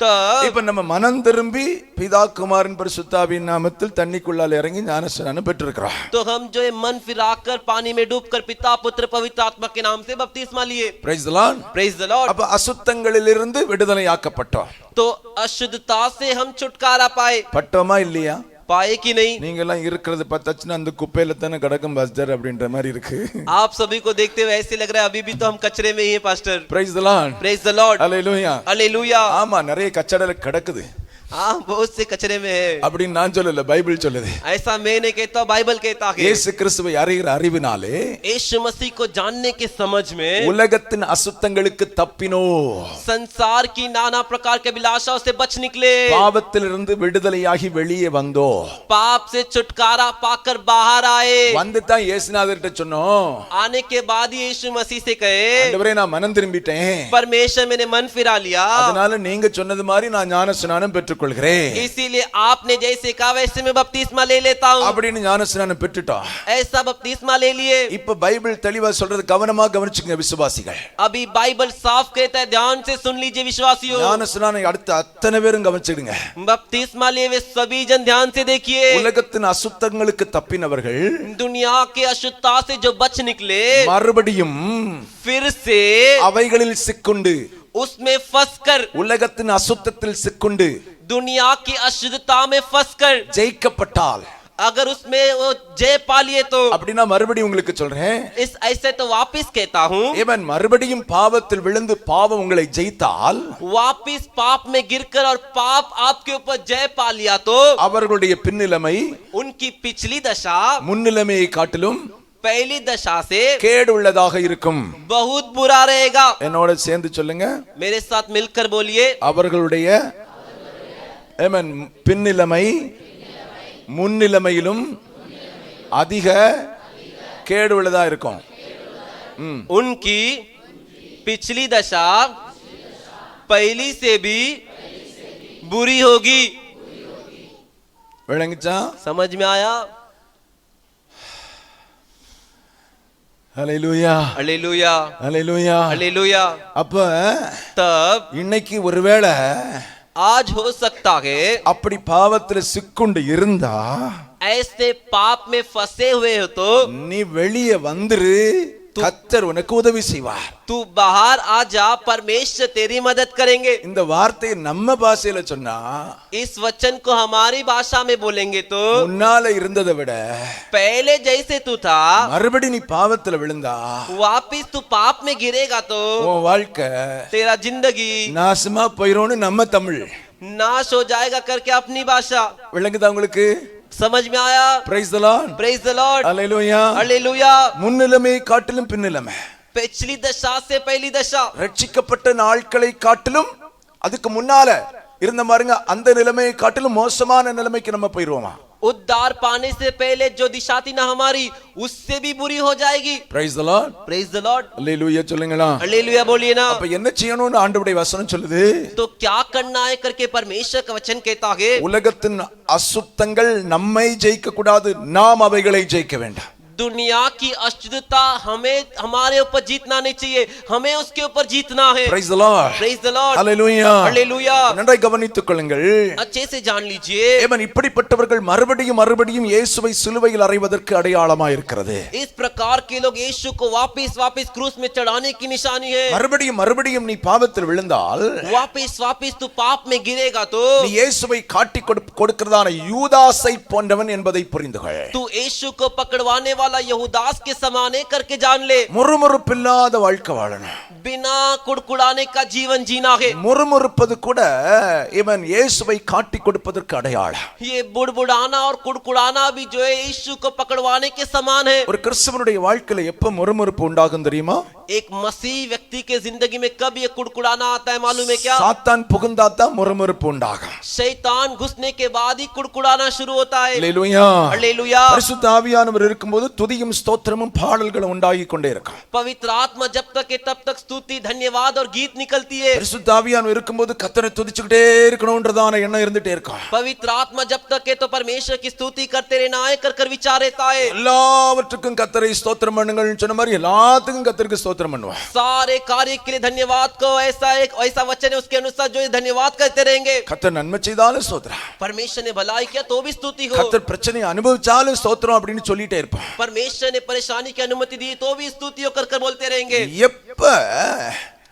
Speaker 4: तो
Speaker 3: இப்ப நம்ம மனம் திரும்பி பிதா குமாரன் பரிசுத்தாவின் நாமத்தில் தண்ணிக்குள்ளால இறங்கி ஞானஸ்நானம் பெற்றிருக்கிறோம்.
Speaker 4: तो हम जो है मन फिराकर पानी में डूबकर पिता पुत्र पवित्र आत्मा के नाम से बपतिस्मा लिए.
Speaker 3: Praise the Lord.
Speaker 4: Praise the Lord.
Speaker 3: அப்ப அசுத்தங்களிலிருந்து விடுதலையாக்கப்பட்டோம்.
Speaker 4: तो अशुद्धता से हम छुटकारा पाए.
Speaker 3: பட்டோமா இல்லையா?
Speaker 4: पाए कि नहीं?
Speaker 3: நீங்க எல்லாம் இருக்கிறது பார்த்தாச்சுன்னா அந்த குப்பையில தானே கிடக்கும் பாஸ்டர் அப்படின்ற மாதிரி இருக்கு.
Speaker 4: आप सभी को देखते हुए ऐसे लग रहा है अभी भी तो हम कचरे में ही हैं pastor.
Speaker 3: Praise the Lord.
Speaker 4: Praise the Lord.
Speaker 3: Hallelujah.
Speaker 4: Hallelujah.
Speaker 3: ஆமா, நிறைய கச்சடல கிடக்குது
Speaker 4: हाँ बहुत से कचरे में है.
Speaker 3: அப்படின்னு நான் சொல்லல, பைபிள் சொல்லுது.
Speaker 4: ऐसा मैं नहीं कहता, बाइबल कहता है.
Speaker 3: இயேசு கிறிஸ்துவை அறிகிற அறிவினாலே
Speaker 4: यीशु मसीह को जानने के समझ में
Speaker 3: உலகத்தின் அசுத்தங்களுக்கு தப்பினோ,
Speaker 4: संसार की नाना प्रकार के अभिलाषाओं से बच निकले.
Speaker 3: பாவத்திலிருந்து விடுதலையாகி வெளியே வந்தோ,
Speaker 4: पाप से छुटकारा पाकर बाहर आए.
Speaker 3: வந்து தான் இயேசுநாதர்கிட்ட சொன்னோம்,
Speaker 4: आने के बाद ही यीशु मसीह से कहे
Speaker 3: ஆண்டவரே நான் மனம் திரும்பிட்டேன்,
Speaker 4: परमेश्वर मैंने मन फिरा लिया,
Speaker 3: அதனால நீங்க சொன்னது மாதிரி நான் ஞானஸ்நானம் பெற்றுக்கொள்கிறேன்,
Speaker 4: इसीलिए आपने जैसे कहा वैसे मैं बपतिस्मा ले लेता हूँ.
Speaker 3: அப்படின்னு ஞானஸ்நானம் பெற்றுட்டோம்.
Speaker 4: ऐसा बपतिस्मा ले लिए.
Speaker 3: இப்ப பைபிள் தெளிவா சொல்றது கவனமா கவனிச்சுங்க விசுவாசிகள்.
Speaker 4: अभी बाइबल साफ कहता है, ध्यान से सुन लीजिए विश्वासियों.
Speaker 3: ஞானஸ்நானம் அடுத்த அத்தனை பேரும் கவனிச்சுடுங்க.
Speaker 4: बपतिस्मा लिए वे सभी जन ध्यान से देखिए.
Speaker 3: உலகத்தின் அசுத்தங்களுக்கு தப்பினவர்கள்
Speaker 4: दुनिया के अशुद्धता से जो बच निकले
Speaker 3: மறுபடியும்
Speaker 4: फिर से
Speaker 3: அவைகளில் சிக்குண்டு,
Speaker 4: उसमें फंसकर,
Speaker 3: உலகத்தின் அசுத்தத்தில் சிக்குண்டு
Speaker 4: दुनिया की अशुद्धता में फंसकर
Speaker 3: ஜெயிக்கப்பட்டால்
Speaker 4: अगर उसमें वो जय पा लिए तो
Speaker 3: அப்படின்னா மறுபடியும் உங்களுக்கு சொல்றேன்,
Speaker 4: इस ऐसे तो वापिस कहता हूँ,
Speaker 3: இவன் மறுபடியும் பாவத்தில் விழுந்து பாவம் உங்களை ஜெயித்தால்
Speaker 4: वापिस पाप में गिरकर और पाप आपके ऊपर जय पा लिया तो
Speaker 3: அவர்களுடைய பின்னிலைமை
Speaker 4: उनकी पिछली दशा
Speaker 3: முன்னிலைமையை காட்டிலும்
Speaker 4: पहली दशा से
Speaker 3: கேடு உள்ளதாக இருக்கும்.
Speaker 4: बहुत बुरा रहेगा.
Speaker 3: என்னோட சேர்ந்து சொல்லுங்க,
Speaker 4: मेरे साथ मिलकर बोलिए,
Speaker 3: அவர்களுடைய ஆமென் பின்னிலைமை முன்னிலைமையிலும் அதிக கேடு உள்ளதா இருக்கும்.
Speaker 4: उनकी पिछली दशा पहली से भी बुरी होगी.
Speaker 3: விளங்குச்சா?
Speaker 4: समझ में आया?
Speaker 3: ஹல்லேலூயா,
Speaker 4: हालेलुया,
Speaker 3: ஹல்லேலூயா.
Speaker 4: हालेलुया.
Speaker 3: அப்ப
Speaker 4: तब
Speaker 3: இன்னைக்கு ஒருவேளை
Speaker 4: आज हो सकता है
Speaker 3: அப்படி பாவத்துல சிக்குண்டு இருந்தா
Speaker 4: ऐसे पाप में फंसे हुए हो तो
Speaker 3: நீ வெளியே வந்துரு, கர்த்தர் உனக்கு உதவி செய்வார்.
Speaker 4: तू बाहर आ जा, परमेश्वर तेरी मदद करेंगे.
Speaker 3: இந்த வார்த்தையை நம்ம பாஷையில சொன்னா
Speaker 4: इस वचन को हमारी भाषा में बोलेंगे तो
Speaker 3: முன்னால இருந்ததை விட
Speaker 4: पहले जैसे तू था
Speaker 3: மறுபடி நீ பாவத்துல விழுந்தா
Speaker 4: वापिस तू पाप में गिरेगा तो
Speaker 3: உன் வாழ்க்கை
Speaker 4: तेरा जिंदगी
Speaker 3: நாசமா போயிரோன்னு நம்ம தமிழ்.
Speaker 4: नाश हो जाएगा करके अपनी भाषा.
Speaker 3: விளங்குதா உங்களுக்கு?
Speaker 4: समझ में आया?
Speaker 3: Praise the Lord,
Speaker 4: praise the Lord,
Speaker 3: hallelujah.
Speaker 4: Hallelujah.
Speaker 3: முன்னிலைமை காட்டிலும் பின்னிலைமை,
Speaker 4: पिछली दशा से पहली दशा,
Speaker 3: ரட்சிக்கப்பட்ட நாட்களை காட்டிலும் அதுக்கு முன்னால இருந்த பாருங்க அந்த நிலைமையை காட்டிலும் மோசமான நிலைமைக்கு நம்ம போயிருவோமா?
Speaker 4: उद्धार पाने से पहले जो दिशा थी ना हमारी, उससे भी बुरी हो जाएगी.
Speaker 3: Praise the Lord,
Speaker 4: praise the Lord,
Speaker 3: hallelujah சொல்லுங்களா.
Speaker 4: हालेलुया बोलिए ना.
Speaker 3: அப்ப என்ன செய்யணும்னு ஆண்டவருடைய வசனம் சொல்லுது?
Speaker 4: तो क्या करना है करके परमेश्वर का वचन कहता है,
Speaker 3: உலகத்தின் அசுத்தங்கள் நம்மை ஜெயிக்க கூடாது, நாம் அவைகளை ஜெயிக்க வேண்டாம்.
Speaker 4: दुनिया की अशुद्धता हमें हमारे ऊपर जीतना नहीं चाहिए, हमें उसके ऊपर जीतना है.
Speaker 3: Price the Lord,
Speaker 4: praise the Lord,
Speaker 3: hallelujah.
Speaker 4: Hallelujah.
Speaker 3: நன்றாய் கவனித்துக் கொள்ளுங்கள்.
Speaker 4: अच्छे से जान लीजिए,
Speaker 3: ஏமன் இப்படிப்பட்டவர்கள் மறுபடியும் மறுபடியும் இயேசுவை சிலுவையில் அறைவதற்கு அடையாளமாக இருக்கிறது.
Speaker 4: इस प्रकार के लोग यीशु को वापिस वापिस क्रूस में चढ़ाने की निशानी है.
Speaker 3: மறுபடியும் மறுபடியும் நீ பாவத்தில் விழுந்தால்
Speaker 4: वापिस वापिस तू पाप में गिरेगा तो
Speaker 3: நீ இயேசுவை காட்டி கொடுக்கிறதான யூதாசை போன்றவன் என்பதை புரிந்து கொள்.
Speaker 4: तू यीशु को पकड़वाने वाला यहूदास के समान है करके जान ले.
Speaker 3: முறுமுறுப்பில்லாத வாழ்க்கை வாழணும்.
Speaker 4: बिना कुड़कुड़ाने का जीवन जीना है.
Speaker 3: முறுமுறுப்பது கூட இவன் இயேசுவை காட்டி கொடுப்பதற்கு அடையாளம்.
Speaker 4: ये बुड़बुड़ाना और कुड़कुड़ाना भी जो है यीशु को पकड़वाने के समान है.
Speaker 3: ஒரு கிறிஸ்தவனுடைய வாழ்க்கையில எப்ப முறுமுறுப்பு உண்டாகும் தெரியுமா?
Speaker 4: एक मसीह व्यक्ति के जिंदगी में कब ये कुड़कुड़ाना आता है मालूम है क्या?
Speaker 3: சாத்தான் புகுந்தாதான் முறுமுறுப்பு உண்டாகும்.
Speaker 4: शैतान घुसने के बाद ही कुड़कुड़ाना शुरू होता है.
Speaker 3: ஹல்லேலூயா,
Speaker 4: हालेलुया.
Speaker 3: பரிசுத்த ஆவியானவர் இருக்கும்போது துதியும் ஸ்தோத்திரமும் பாடல்களும் உண்டாகி கொண்டே இருக்கும்.
Speaker 4: पवित्र आत्मा जब तक है तब तक स्तुति, धन्यवाद और गीत निकलती है.
Speaker 3: பரிசுத்த ஆவியானவர் இருக்கும்போது கர்த்தரை துதிச்சுக்கிட்டே இருக்கணும்ன்றதான எண்ணம் இருந்துட்டே இருக்கும்.
Speaker 4: पवित्र आत्मा जब तक है तो परमेश्वर की स्तुति करते रहना है, कर विचार रहता है.
Speaker 3: எல்லாவற்றுக்கும் கர்த்தரை ஸ்தோத்திரம் பண்ணுங்கள்னு சொன்ன மாதிரி எல்லாத்துக்கும் கர்த்தருக்கு ஸ்தோத்திரம் பண்ணுவார்.
Speaker 4: सारे कार्य के लिए धन्यवाद को ऐसा एक ऐसा वचन है, उसके अनुसार जो धन्यवाद करते रहेंगे.
Speaker 3: கர்த்தர் நன்மை செய்தாலும் ஸ்தோத்திரம்,
Speaker 4: परमेश्वर ने भलाई किया तो भी स्तुति हो.
Speaker 3: கர்த்தர் பிரச்சனையை அனுபவிச்சாலும் ஸ்தோத்திரம் அப்படின்னு சொல்லிட்டே இருப்பான்.
Speaker 4: परमेश्वर ने परेशानी की अनुमति दी तो भी स्तुति कर बोलते रहेंगे.
Speaker 3: எப்ப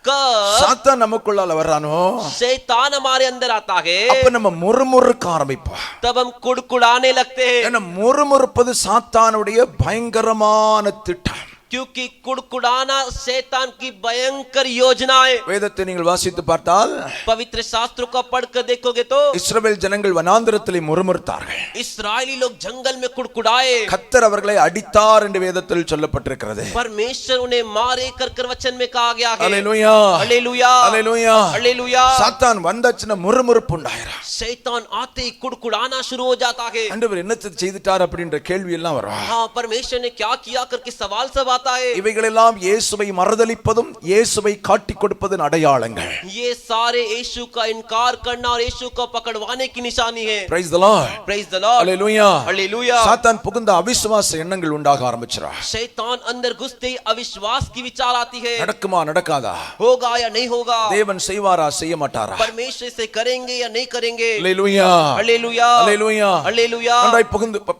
Speaker 4: कब
Speaker 3: சாத்தான் நமக்குள்ளால வர்றானோ
Speaker 4: शैतान हमारे अंदर आता है
Speaker 3: அப்ப நம்ம முறுமுறுக்க ஆரம்பிப்போம்.
Speaker 4: तब हम कुड़कुड़ाने लगते हैं.
Speaker 3: ஏன்னா முறுமுறுப்பது சாத்தானுடைய பயங்கரமான திட்டம்.
Speaker 4: क्योंकि कुड़कुड़ाना शैतान की भयंकर योजना है.
Speaker 3: வேதத்தை நீங்கள் வாசித்து பார்த்தால்
Speaker 4: पवित्र शास्त्रों को पढ़कर देखोगे तो
Speaker 3: இஸ்ரவேல் ஜனங்கள் வனாந்திரத்திலே முறுமுறுத்தார்கள்.
Speaker 4: इस्राएली लोग जंगल में कुड़कुड़ाए.
Speaker 3: கர்த்தர் அவர்களை அடித்தார் என்று வேதத்தில் சொல்லப்பட்டிருக்கிறது.
Speaker 4: परमेश्वर उन्हें मारे कर वचन में कहा गया है.
Speaker 3: அல்லேலூயா,
Speaker 4: हालेलुया,
Speaker 3: அல்லேலூயா.
Speaker 4: हालेलुया.
Speaker 3: சாத்தான் வந்தாச்சுன்னா முறுமுறுப்பு உண்டாயிரும்.
Speaker 4: शैतान आते ही कुड़कुड़ाना शुरू हो जाता है.
Speaker 3: ஆண்டவர் என்னத்தை செய்துட்டார் அப்படின்ற கேள்வி எல்லாம் வரும்.
Speaker 4: हाँ, परमेश्वर ने क्या किया करके सवाल सब आता है.
Speaker 3: இவைகளெல்லாம் இயேசுவை மறுதலிப்பதும் இயேசுவை காட்டி கொடுப்பதன் அடையாளங்கள்.
Speaker 4: ये सारे यीशु का इनकार करना और यीशु को पकड़वाने की निशानी है.
Speaker 3: Praise the Lord.
Speaker 4: Praise the Lord.
Speaker 3: Hallelujah.
Speaker 4: Hallelujah.
Speaker 3: சாத்தான் புகுந்த அவிசுவாச எண்ணங்கள் உண்டாக ஆரம்பிச்சிடும்.
Speaker 4: शैतान अंदर घुसते ही अविश्वास की विचार आती है.
Speaker 3: நடக்குமா நடக்காதா,
Speaker 4: होगा या नहीं होगा,
Speaker 3: தேவன் செய்வாரா செய்ய மாட்டாரா,
Speaker 4: परमेश्वर से करेंगे या नहीं करेंगे.
Speaker 3: அல்லேலூயா,
Speaker 4: हालेलुया,
Speaker 3: அல்லேலூயா.
Speaker 4: हालेलुया.
Speaker 3: நன்றாய்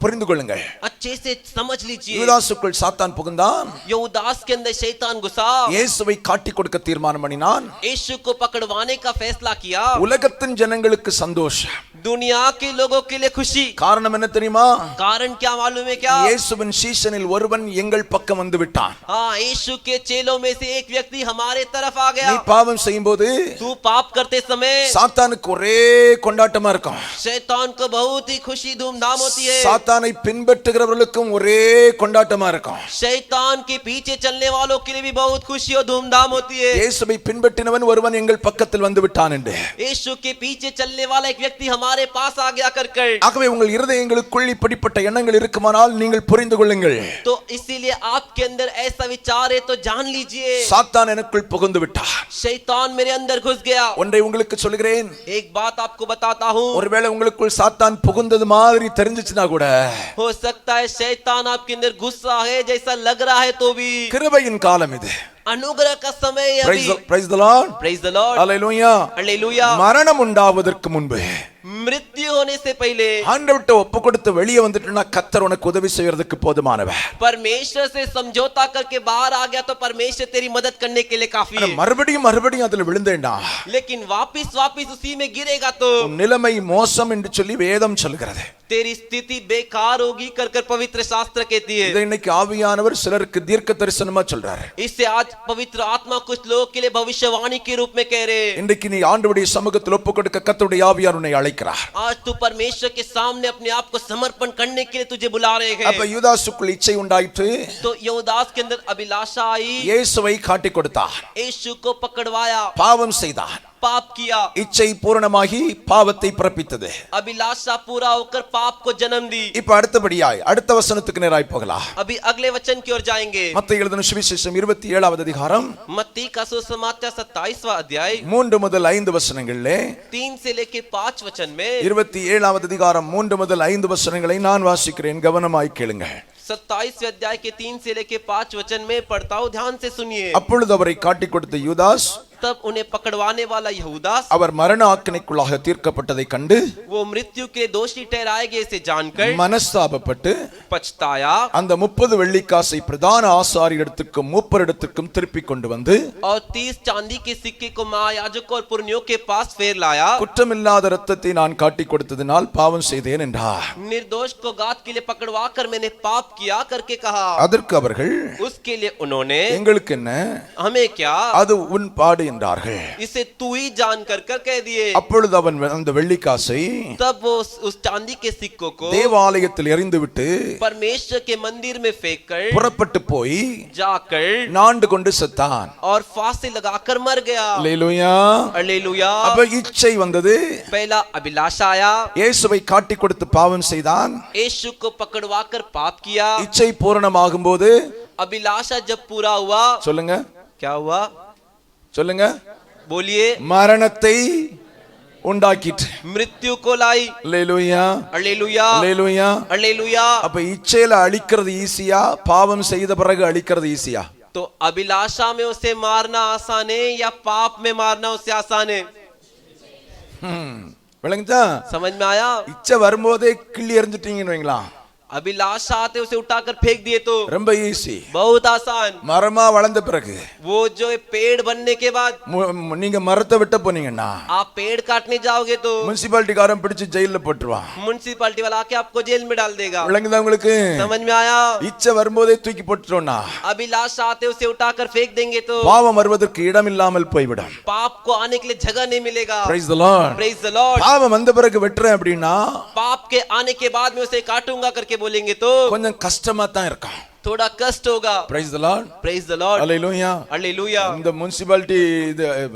Speaker 3: புரிந்து கொள்ளுங்கள்.
Speaker 4: अच्छे से समझ लीजिए.
Speaker 3: யூதாசுக்குள் சாத்தான் புகுந்தான்.
Speaker 4: यहूदास के अंदर शैतान घुसा.
Speaker 3: இயேசுவை காட்டி கொடுக்க தீர்மானம் பண்ணினான்.
Speaker 4: यीशु को पकड़वाने का फैसला किया.
Speaker 3: உலகத்தின் ஜனங்களுக்கு சந்தோஷம்,
Speaker 4: दुनिया के लोगों के लिए खुशी।
Speaker 3: காரணம் என்ன தெரியுமா?
Speaker 4: कारण क्या मालूम है क्या?
Speaker 3: இயேசுவின் சீஷனில் ஒருவன் எங்கள் பக்கம் வந்து விட்டான்.
Speaker 4: हाँ, यीशु के चेलों में से एक व्यक्ति हमारे तरफ आ
Speaker 3: நீ
Speaker 4: गया।
Speaker 3: பாவம் செய்யும்போது
Speaker 4: तू पाप करते समय
Speaker 3: சாத்தானுக்கு ஒரே கொண்டாட்டமா இருக்கும்.
Speaker 4: शैतान को बहुत ही खुशी धूमधाम होती है।
Speaker 3: சாத்தானை பின்பற்றுகிறவர்களுக்கும் ஒரே கொண்டாட்டமா இருக்கும்.
Speaker 4: शैतान के पीछे चलने वालों के लिए भी बहुत खुशी और धूमधाम होती है।
Speaker 3: இயேசுவை பின்பற்றினவன் ஒருவன் எங்கள் பக்கத்தில் வந்து விட்டான் என்று.
Speaker 4: यीशु के पीछे चलने वाला एक व्यक्ति हमारे पास आ गया कर।
Speaker 3: ஆகவே உங்கள் இருதயங்களுக்குள் இப்படிப்பட்ட எண்ணங்கள் இருக்குமானால் நீங்கள் புரிந்து கொள்ளுங்கள்.
Speaker 4: तो इसीलिए आपके अंदर ऐसा विचार है तो जान लीजिए
Speaker 3: சாத்தான் எனக்குள் புகுந்து விட்டான்.
Speaker 4: शैतान मेरे अंदर घुस गया।
Speaker 3: ஒன்றை உங்களுக்கு சொல்கிறேன்.
Speaker 4: एक बात आपको बताता हूँ,
Speaker 3: ஒருவேளை உங்களுக்குள் சாத்தான் புகுந்தது மாதிரி தெரிஞ்சிச்சுனா கூட
Speaker 4: हो सकता है शैतान आपके अंदर गुस्सा है जैसा लग रहा है तो भी
Speaker 3: கிருபையின் காலம் இது.
Speaker 4: अनुग्रह का समय है अभी।
Speaker 3: Praise the Lord.
Speaker 4: Praise the Lord.
Speaker 3: Hallelujah.
Speaker 4: Hallelujah.
Speaker 3: மரணம் உண்டாவதற்கு முன்பு
Speaker 4: मृत्यु होने से पहले
Speaker 3: ஆண்டவர்ட்ட ஒப்பு கொடுத்து வெளியே வந்துட்டனா கர்த்தர் உனக்கு உதவி செய்யறதுக்கு போதுமானவர்.
Speaker 4: परमेश्वर से समझौता करके बाहर आ गया तो परमेश्वर तेरी मदद करने के लिए काफी है।
Speaker 3: மறுபடியும் மறுபடியும் அதுல விழுந்தேன்டா,
Speaker 4: लेकिन वापिस उसी में गिरेगा तो
Speaker 3: உன் நிலைமை மோசம் என்று சொல்லி வேதம் சொல்கிறது.
Speaker 4: तेरी स्थिति बेकार होगी कर पवित्र शास्त्र कहती है।
Speaker 3: இதை இன்னைக்கு ஆவியானவர் சிலருக்கு தீர்க்க தரிசனமா சொல்றாரு.
Speaker 4: इससे आज पवित्र आत्मा कुछ लोगों के लिए भविष्यवाणी के रूप में कह रहे हैं।
Speaker 3: இன்றைக்கு நீ ஆண்டவருடைய சமூகத்தில் ஒப்பு கொடுக்க கர்த்தருடைய ஆவியார் உன்னை அழைக்கிறார்.
Speaker 4: आज तू परमेश्वर के सामने अपने आप को समर्पण करने के लिए तुझे बुला रहे हैं।
Speaker 3: அப்ப யூதாசுக்குள் இச்சை உண்டாயிற்று.
Speaker 4: तो यहूदास के अंदर अभिलाषा आई,
Speaker 3: இயேசுவை காட்டிக் கொடுத்தார்.
Speaker 4: यीशु को पकड़वाया,
Speaker 3: பாவம் செய்தார்.
Speaker 4: पाप किया।
Speaker 3: இச்சை பூரணமாகி பாவத்தை பிறப்பித்தது.
Speaker 4: अभिलाषा पूरा होकर पाप को जन्म दी।
Speaker 3: இப்ப அடுத்தபடியாய் அடுத்த வசனத்துக்கு நேராய் போகலாம்.
Speaker 4: अभी अगले वचन की ओर जाएंगे।
Speaker 3: மத்தேயு எழுதின சுவிசேஷம் 27வது அதிகாரம்
Speaker 4: मत्ती का सुसमाचार 27वां अध्याय
Speaker 3: 3 முதல் 5 வசனங்களிலே
Speaker 4: 3 से लेकर 5 वचन में
Speaker 3: 27வது அதிகாரம் 3 முதல் 5 வசனங்களை நான் வாசிக்கிறேன், கவனமாய் கேளுங்கள்.
Speaker 4: 27वें अध्याय के 3 से लेकर 5 वचन में पढ़ता हूं, ध्यान से सुनिए।
Speaker 3: அப்பொழுது அவரை காட்டிக் கொடுத்த யூதாஸ்
Speaker 4: तब उन्हें पकड़वाने वाला यहूदास
Speaker 3: அவர் மரண ஆக்கினைக்குள்ளாக தீர்க்கப்பட்டதை கண்டு
Speaker 4: वो मृत्यु के दोषी ठहराए गए से जानकर
Speaker 3: மனஸ்தாபப்பட்டு
Speaker 4: पछताया
Speaker 3: அந்த 30 வெள்ளிக்காசை பிரதான ஆசாரியரிடத்துக்கும் மூப்பரிடத்துக்கும் திருப்பி கொண்டு வந்து
Speaker 4: और 30 चांदी के सिक्के को महायाजकों और पुरनियों के पास फेर लाया।
Speaker 3: குற்றமில்லாத இரத்தத்தை நான் காட்டிக் கொடுத்ததினால் பாவம் செய்தேன் என்றார்.
Speaker 4: निर्दोष को गात के लिए पकड़वा कर मैंने पाप किया करके कहा।
Speaker 3: அதற்கு அவர்கள்
Speaker 4: उसके लिए उन्होंने
Speaker 3: எங்களுக்கு என்ன,
Speaker 4: हमें क्या,
Speaker 3: அது உன் பாடு என்றார்கள்.
Speaker 4: इसे तू ही जान कर कह दिए।
Speaker 3: அப்பொழுது அவன் அந்த வெள்ளிக்காசை
Speaker 4: तब वो उस चांदी के सिक्कों को
Speaker 3: தேவாலயத்தில் எறிந்துவிட்டு
Speaker 4: परमेश्वर के मंदिर में फेंक कर
Speaker 3: புறப்பட்டு போய்
Speaker 4: जाकर
Speaker 3: நாண்டு கொண்டு செத்தான்.
Speaker 4: और फांसी लगाकर मर गया।
Speaker 3: அல்லேலூயா.
Speaker 4: हालेलुया।
Speaker 3: அப்ப இச்சை வந்தது.
Speaker 4: पहला अभिलाषा आया,
Speaker 3: இயேசுவை காட்டிக் கொடுத்து பாவம் செய்தான்.
Speaker 4: यीशु को पकड़वा कर पाप किया।
Speaker 3: இச்சை பூரணமாகும் போது
Speaker 4: अभिलाषा जब पूरा हुआ,
Speaker 3: சொல்லுங்க
Speaker 4: क्या हुआ,
Speaker 3: சொல்லுங்க,
Speaker 4: बोलिए,
Speaker 3: மரணத்தை உண்டாக்கிட்டு.
Speaker 4: मृत्यु को लाई।
Speaker 3: அல்லேலூயா.
Speaker 4: हालेलुया।
Speaker 3: அல்லேலூயா.
Speaker 4: हालेलुया।
Speaker 3: அப்ப இச்சையில அழிக்கிறது ஈஸியா, பாவம் செய்த பிறகு அழிக்கிறது ஈஸியா?
Speaker 4: तो अभिलाषा में उसे मारना आसान है या पाप में मारना उससे आसान है?
Speaker 3: விளங்குச்சா?
Speaker 4: समझ में आया?
Speaker 3: இச்சை வரும்போதே கிள்ளி எறிஞ்சிட்டீங்கன்னு வைங்களா,
Speaker 4: अभिलाषा आते उसे उठाकर फेंक दिए तो
Speaker 3: ரொம்ப ஈஸி.
Speaker 4: बहुत आसान।
Speaker 3: மரமா வளர்ந்த பிறகு
Speaker 4: वो जो पेड़ बनने के बाद
Speaker 3: நீங்க மரத்தை விட்ட போனீங்கன்னா
Speaker 4: आप पेड़ काटने जाओगे तो
Speaker 3: முனிசிபாலிட்டிக்காரன் பிடிச்சு ஜெயில போட்டுருவான்.
Speaker 4: म्युनिसिपैलिटी वाला आके आपको जेल में डाल देगा।
Speaker 3: விளங்குதா உங்களுக்கு?
Speaker 4: समझ में आया?
Speaker 3: இச்சை வரும்போதே தூக்கி போட்டுட்டோம்னா
Speaker 4: अभिलाषा आते उसे उठाकर फेंक देंगे तो
Speaker 3: பாவம் வருவதற்கு இடம் இல்லாமல் போய்விடும்.
Speaker 4: पाप को आने के लिए जगह नहीं मिलेगा।
Speaker 3: Praise the Lord.
Speaker 4: Praise the Lord।
Speaker 3: பாவம் வந்த பிறகு வெட்டுறேன் அப்படின்னா
Speaker 4: पाप के आने के बाद में उसे काटूंगा करके बोलेंगे तो
Speaker 3: கொஞ்சம் கஷ்டமா தான் இருக்கும்.
Speaker 4: थोड़ा कष्ट होगा।
Speaker 3: Praise the Lord.
Speaker 4: Praise the Lord।
Speaker 3: Hallelujah.
Speaker 4: Hallelujah।
Speaker 3: இந்த முனிசிபாலிட்டி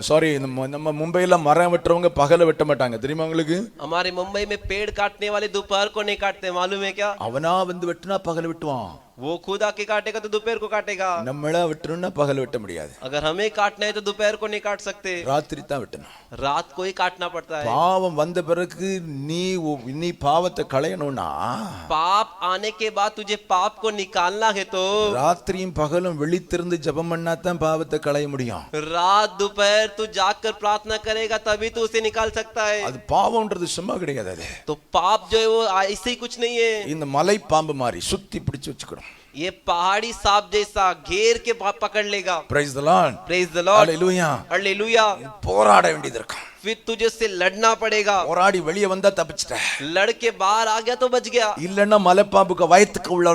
Speaker 3: சாரி நம்ம மும்பைல மரம் வெட்டுறவங்க பகல வெட்ட மாட்டாங்க, தெரியுமா உங்களுக்கு?
Speaker 4: हमारे मुंबई में पेड़ काटने वाले दोपहर को नहीं काटते, मालूम है क्या?
Speaker 3: அவனா வந்து வெட்டினா பகல வெட்டுவான்.
Speaker 4: वो खुद आके काटेगा तो दोपहर को काटेगा।
Speaker 3: நம்மளா வெட்டணும்னா பகல வெட்ட முடியாது.
Speaker 4: अगर हमें काटना है तो दोपहर को नहीं काट सकते,
Speaker 3: ராத்திரி தான் வெட்டணும்.
Speaker 4: रात को ही काटना पड़ता है।
Speaker 3: பாவம் வந்த பிறகு நீ பாவத்தை களையணும்னா
Speaker 4: पाप आने के बाद तुझे पाप को निकालना है तो
Speaker 3: ராத்திரியும் பகலும் விழித்திருந்து ஜெபம் பண்ணா தான் பாவத்தை களைய முடியும்.
Speaker 4: रात दोपहर तू जाकर प्रार्थना करेगा तभी तो उसे निकाल सकता है।
Speaker 3: அது பாவம்ன்றது சும்மா கிடையாது. அது
Speaker 4: तो पाप जो है वो ऐसे ही कुछ नहीं है।
Speaker 3: இந்த மலை பாம்பு மாதிரி சுத்தி பிடிச்சு வச்சுக்கணும்.
Speaker 4: ये पहाड़ी सांप जैसा घेर के पकड़ लेगा।
Speaker 3: Praise the Lord.
Speaker 4: Praise the Lord।
Speaker 3: Hallelujah.
Speaker 4: Hallelujah.
Speaker 3: போராட வேண்டியது இருக்கும்.
Speaker 4: फिर तुझे उससे लड़ना पड़ेगा।
Speaker 3: போராடி வெளியே வந்தா தப்பிச்சிட்ட,
Speaker 4: लड़के बाहर आ गया तो बच गया,
Speaker 3: இல்லன்னா மலைப்பாம்புக்கு வயித்துக்கு உள்ள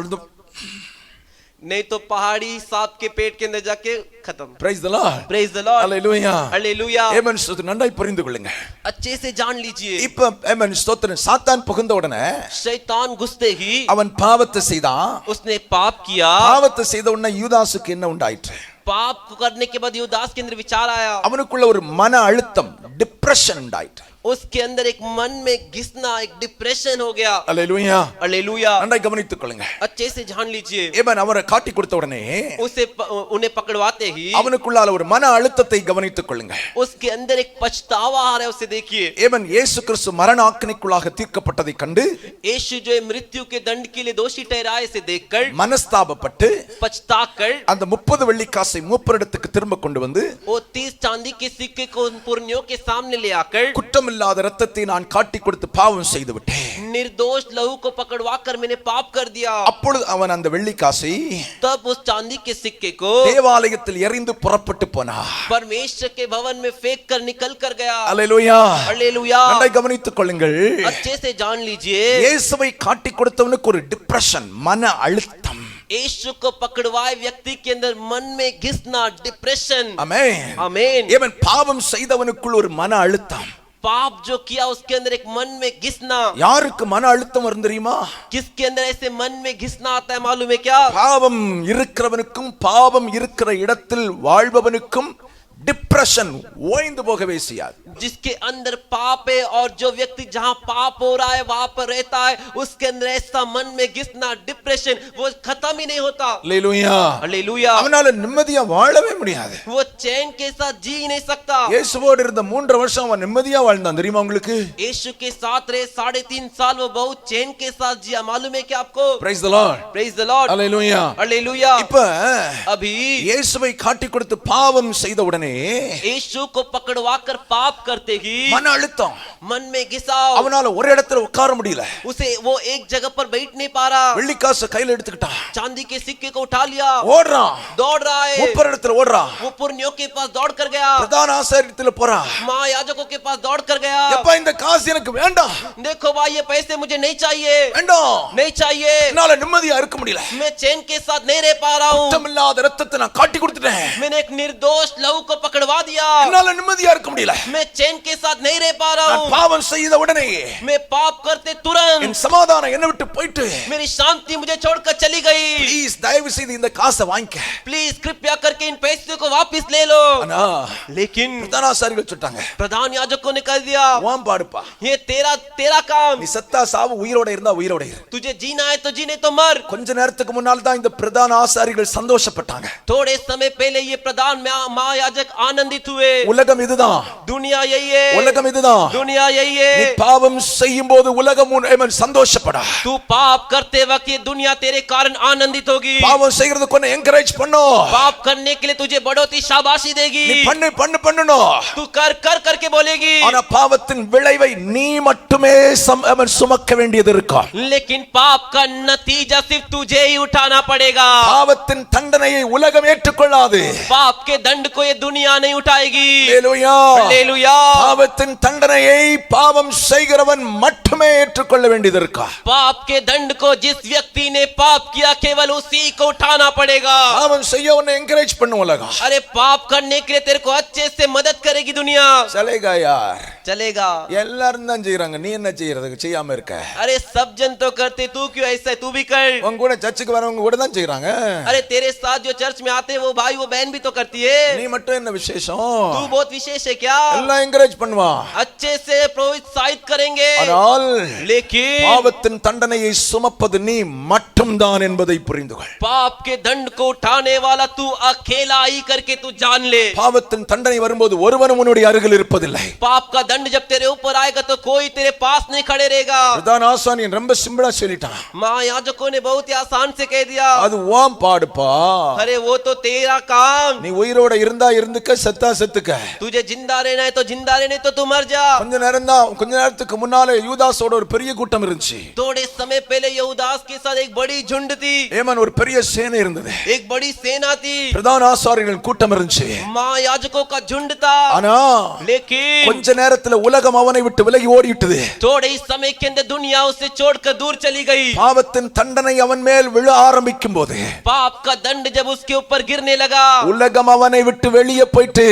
Speaker 4: नहीं तो पहाड़ी सांप के पेट के अंदर जाके खत्म।
Speaker 3: Praise the Lord.
Speaker 4: Praise the Lord.
Speaker 3: Hallelujah.
Speaker 4: Hallelujah.
Speaker 3: Amen. ஸ்தோத்திரம். நன்றாய் புரிந்து கொள்ளுங்க.
Speaker 4: अच्छे से जान लीजिए।
Speaker 3: இப்ப amen ஸ்தோத்திரம். சாத்தான் புகுந்த உடனே
Speaker 4: शैतान घुसते ही
Speaker 3: அவன் பாவத்தை செய்தான்.
Speaker 4: उसने पाप किया।
Speaker 3: பாவத்தை செய்த உடனே யூதாசுக்கு என்ன உண்டாயிற்று?
Speaker 4: पाप करने के बाद यूदास के अंदर विचार आया,
Speaker 3: அவனுக்குள்ள ஒரு மன அழுத்தம், டிப்ரெஷன் உண்டாயிற்று.
Speaker 4: उसके अंदर एक मन में घिसना, एक डिप्रेशन हो गया।
Speaker 3: அல்லேலூயா.
Speaker 4: हालेलुया।
Speaker 3: நன்றாய் கவனித்துக் கொள்ளுங்க.
Speaker 4: अच्छे से जान लीजिए।
Speaker 3: ஏமன் அவரை காட்டி கொடுத்த உடனே
Speaker 4: उन्हें पकड़वाते ही
Speaker 3: அவனுக்குள்ளால ஒரு மன அழுத்தத்தை கவனித்துக் கொள்ளுங்க.
Speaker 4: उसके अंदर एक पछतावा आ रहा है, उसे देखिए।
Speaker 3: ஏமன் இயேசு கிறிஸ்து மரண ஆக்கினைக்குள்ளாக தீர்க்கப்பட்டதை கண்டு
Speaker 4: यीशु जो मृत्यु के दंड के लिए दोषी ठहराए, इसे देखकर
Speaker 3: மனஸ்தாபப்பட்டு
Speaker 4: पछताकर
Speaker 3: அந்த 30 வெள்ளிக்காசை மூப்பரிடத்துக்கு திரும்ப கொண்டு வந்து
Speaker 4: वो 30 चांदी के सिक्के को उन पुरनियों के सामने ले आकर,
Speaker 3: குற்றமில்லாத இரத்தத்தை நான் காட்டி கொடுத்து பாவம் செய்து விட்டேன்,
Speaker 4: निर्दोष लहू को पकड़वा कर मैंने पाप कर दिया।
Speaker 3: அப்பொழுது அவன் அந்த வெள்ளிக்காசை
Speaker 4: तब उस चांदी के सिक्के को
Speaker 3: தேவாலயத்தில் எறிந்து புறப்பட்டு போனான்.
Speaker 4: परमेश्वर के भवन में फेंक कर निकल कर गया।
Speaker 3: அல்லேலூயா.
Speaker 4: हालेलुया।
Speaker 3: நன்றாய் கவனித்துக் கொள்ளுங்கள்.
Speaker 4: अच्छे से जान लीजिए।
Speaker 3: இயேசுவை காட்டி கொடுத்தவனுக்கு ஒரு டிப்ரெஷன், மன அழுத்தம்.
Speaker 4: यीशु को पकड़वाए व्यक्ति के अंदर मन में घिसना, डिप्रेशन।
Speaker 3: ஆமென்.
Speaker 4: आमीन।
Speaker 3: ஏமன் பாவம் செய்தவனுக்குள் ஒரு மன அழுத்தம்.
Speaker 4: पाप जो किया उसके अंदर एक मन में घिसना।
Speaker 3: யாருக்கு மன அழுத்தம் வரும் தெரியுமா?
Speaker 4: किसके अंदर ऐसे मन में घिसना आता है मालूम है क्या?
Speaker 3: பாவம் இருக்கிறவனுக்கும் பாவம் இருக்கிற இடத்தில் வாழ்பவனுக்கும் डिप्रेशन ஓய்ந்து போகவே செய்யாது.
Speaker 4: जिसके अंदर पाप है और जो व्यक्ति जहां पाप हो रहा है वहां पर रहता है, उसके अंदर ऐसा मन में घिसना, डिप्रेशन, वो खत्म ही नहीं होता।
Speaker 3: அல்லேலூயா.
Speaker 4: हालेलुया।
Speaker 3: அவனால நிம்மதியா வாழவே முடியாது.
Speaker 4: वो चैन के साथ जी ही नहीं सकता।
Speaker 3: இயேசுவோடு இருந்த 3 வருஷம் அவன் நிம்மதியா வாழ்ந்தான் தெரியுமா உங்களுக்கு?
Speaker 4: यीशु के साथ रहे 3.5 साल, वो बहुत चैन के साथ जिया। मालूम है क्या आपको?
Speaker 3: Praise the Lord.
Speaker 4: Praise the Lord.
Speaker 3: Hallelujah.
Speaker 4: Hallelujah.
Speaker 3: இப்ப
Speaker 4: अभी
Speaker 3: இயேசுவை காட்டி கொடுத்து பாவம் செய்த உடனே
Speaker 4: यीशु को पकड़वा कर पाप करते ही
Speaker 3: மன அழுத்தம்,
Speaker 4: मन में घिसाव,
Speaker 3: அவனால ஒரு இடத்துல உட்கார முடியல.
Speaker 4: उसे वो एक जगह पर बैठ नहीं पा रहा।
Speaker 3: வெள்ளிக்காசை கையில எடுத்துக்கிட்டான்,
Speaker 4: चांदी के सिक्के को उठा लिया,
Speaker 3: ஓடுறான்,
Speaker 4: दौड़ रहा है।
Speaker 3: மூப்பர் இடத்துல ஓடுறான்,
Speaker 4: वो पुरनियों के पास दौड़ कर गया,
Speaker 3: பிரதான ஆசாரியத்துல போறான்.
Speaker 4: महायाजकों के पास दौड़ कर गया।
Speaker 3: எப்பா இந்த காசு எனக்கு வேண்டாம்,
Speaker 4: देखो भाई, ये पैसे मुझे नहीं चाहिए,
Speaker 3: வேண்டாம்,
Speaker 4: नहीं चाहिए,
Speaker 3: என்னால நிம்மதியா இருக்க முடியல.
Speaker 4: मैं चैन के साथ नहीं रह पा रहा हूँ,
Speaker 3: குற்றமில்லாத இரத்தத்தை நான் காட்டி கொடுத்துட்டேன்,
Speaker 4: मैंने एक निर्दोष लहू को पकड़वा दिया,
Speaker 3: என்னால நிம்மதியா இருக்க முடியல.
Speaker 4: मैं चैन के साथ नहीं रह पा रहा
Speaker 3: நான்
Speaker 4: हूँ,
Speaker 3: பாவம் செய்த உடனே
Speaker 4: मैं पाप करते तुरंत
Speaker 3: என் சமாதானம் என்னை விட்டு போயிட்டு,
Speaker 4: मेरी शांति मुझे छोड़कर चली गई।
Speaker 3: ப்ளீஸ் தயவு செய்து இந்த காசை வாங்கிக்க.
Speaker 4: प्लीज कृपया करके इन पैसे को वापस ले लो।
Speaker 3: ஆனா
Speaker 4: लेकिन
Speaker 3: பிரதான ஆசாரியர்கள் சொல்லிட்டாங்க,
Speaker 4: प्रधान याजकों ने कह दिया,
Speaker 3: வாம் பாடுப்பா,
Speaker 4: ये तेरा काम,
Speaker 3: நீ செத்தா சாவு, உயிரோட இருந்தா உயிரோட இரு.
Speaker 4: तुझे जीना है तो जीने तो मर।
Speaker 3: கொஞ்ச நேரத்துக்கு முன்னால் தான் இந்த பிரதான ஆசாரிகள் சந்தோஷப்பட்டாங்க.
Speaker 4: थोड़े समय पहले ये प्रधान महायाजक आनंदित हुए।
Speaker 3: உலகம் இதுதான்,
Speaker 4: दुनिया यही है,
Speaker 3: உலகம் இதுதான்.
Speaker 4: दुनिया यही
Speaker 3: நீ
Speaker 4: है।
Speaker 3: பாவம் செய்யும் போது உலகம் சந்தோஷப்படா.
Speaker 4: तू पाप करते वक्त ये दुनिया तेरे कारण आनंदित होगी।
Speaker 3: பாவம் செய்யறதுக்கு ஒன்னு என்கரேஜ் பண்ணும்,
Speaker 4: पाप करने के लिए तुझे बढ़ोतरी शाबाशी देगी।
Speaker 3: நீ பண்ணணும்.
Speaker 4: तू कर करके बोलेगी,
Speaker 3: ஆனா பாவத்தின் விளைவை நீ மட்டுமே சுமக்க வேண்டியது இருக்கும்.
Speaker 4: लेकिन पाप का नतीजा सिर्फ तुझे ही उठाना पड़ेगा।
Speaker 3: பாவத்தின் தண்டனையை உலகம் ஏற்றுக்கொள்ளாது.
Speaker 4: पाप के दंड को ये दुनिया नहीं उठाएगी।
Speaker 3: அல்லேலூயா.
Speaker 4: हालेलुया।
Speaker 3: பாவத்தின் தண்டனையை பாவம் செய்கிறவன் மட்டுமே ஏற்றுக்கொள்ள வேண்டியது இருக்கும்.
Speaker 4: पाप के दंड को जिस व्यक्ति ने पाप किया केवल उसी को उठाना पड़ेगा।
Speaker 3: பாவம் செய்ய உன்னை என்கரேஜ் பண்ணும் உலகம்.
Speaker 4: अरे पाप करने के लिए तेरे को अच्छे से मदद करेगी दुनिया।
Speaker 3: चलेगा यार,
Speaker 4: चलेगा।
Speaker 3: எல்லாரும் தான் செய்றாங்க, நீ என்ன செய்யறதுக்கு செய்யாம இருக்க?
Speaker 4: अरे सब जन तो करते, तू क्यों ऐसा है? तू भी कर।
Speaker 3: உங்க கூட சர்ச்சுக்கு வரவங்க கூட தான் செய்றாங்க.
Speaker 4: अरे तेरे साथ जो चर्च में आते हैं वो भाई वो बहन भी तो करती है।
Speaker 3: நீ மட்டும் என்ன விசேஷம்?
Speaker 4: तू बहुत विशेष है क्या?
Speaker 3: எல்லாம் என்கரேஜ் பண்ணுவான்.
Speaker 4: अच्छे से प्रोत्साहित करेंगे,
Speaker 3: ஆனால்
Speaker 4: लेकिन
Speaker 3: பாவத்தின் தண்டனையை சுமப்பது நீ மட்டும்தான் என்பதை புரிந்து கொள்.
Speaker 4: पाप के दंड को उठाने वाला तू अकेला ही करके तू जान ले।
Speaker 3: பாவத்தின் தண்டனை வரும்போது ஒருவனும் உன்னுடைய அருகில் இருப்பதில்லை.
Speaker 4: पाप का दंड जब तेरे ऊपर आएगा तो कोई तेरे पास नहीं खड़े रहेगा।
Speaker 3: பிரதான ஆசாரியன் ரொம்ப சிம்பிளா சொல்லிட்டான்,
Speaker 4: महायाजकों ने बहुत ही आसान से कह दिया,
Speaker 3: அது உன் பாடுப்பா.
Speaker 4: अरे वो तो तेरा काम,
Speaker 3: நீ உயிரோட இருந்தா இருந்துக்க, செத்தா செத்துக்க.
Speaker 4: तुझे जिंदा रहना है तो जिंदा रहने तो तू मर जा।
Speaker 3: கொஞ்ச நேரத்துக்கு முன்னாலே யூதாஸோட ஒரு பெரிய கூட்டம் இருந்துச்சு.
Speaker 4: थोड़े समय पहले यहूदास के साथ एक बड़ी बड़ी झुंड थी,
Speaker 3: ஏமன் ஒரு பெரிய சேனை இருந்தது.
Speaker 4: एक बड़ी सेना थी,
Speaker 3: பிரதான ஆசாரியர்களின் கூட்டம் இருந்துச்சு.
Speaker 4: महायाजकों का झुंड था,
Speaker 3: ஆனா
Speaker 4: लेकिन
Speaker 3: கொஞ்ச நேரத்துல உலகம் அவனை விட்டு விலகி ஓடிவிட்டது.
Speaker 4: थोड़े ही समय के अंदर दुनिया उसे छोड़कर दूर चली गई।
Speaker 3: பாவத்தின் தண்டனை அவன் மேல் விழ ஆரம்பிக்கும் போது
Speaker 4: पाप का दंड जब उसके ऊपर गिरने लगा,
Speaker 3: உலகம் அவனை விட்டு வெளியே போயிட்டு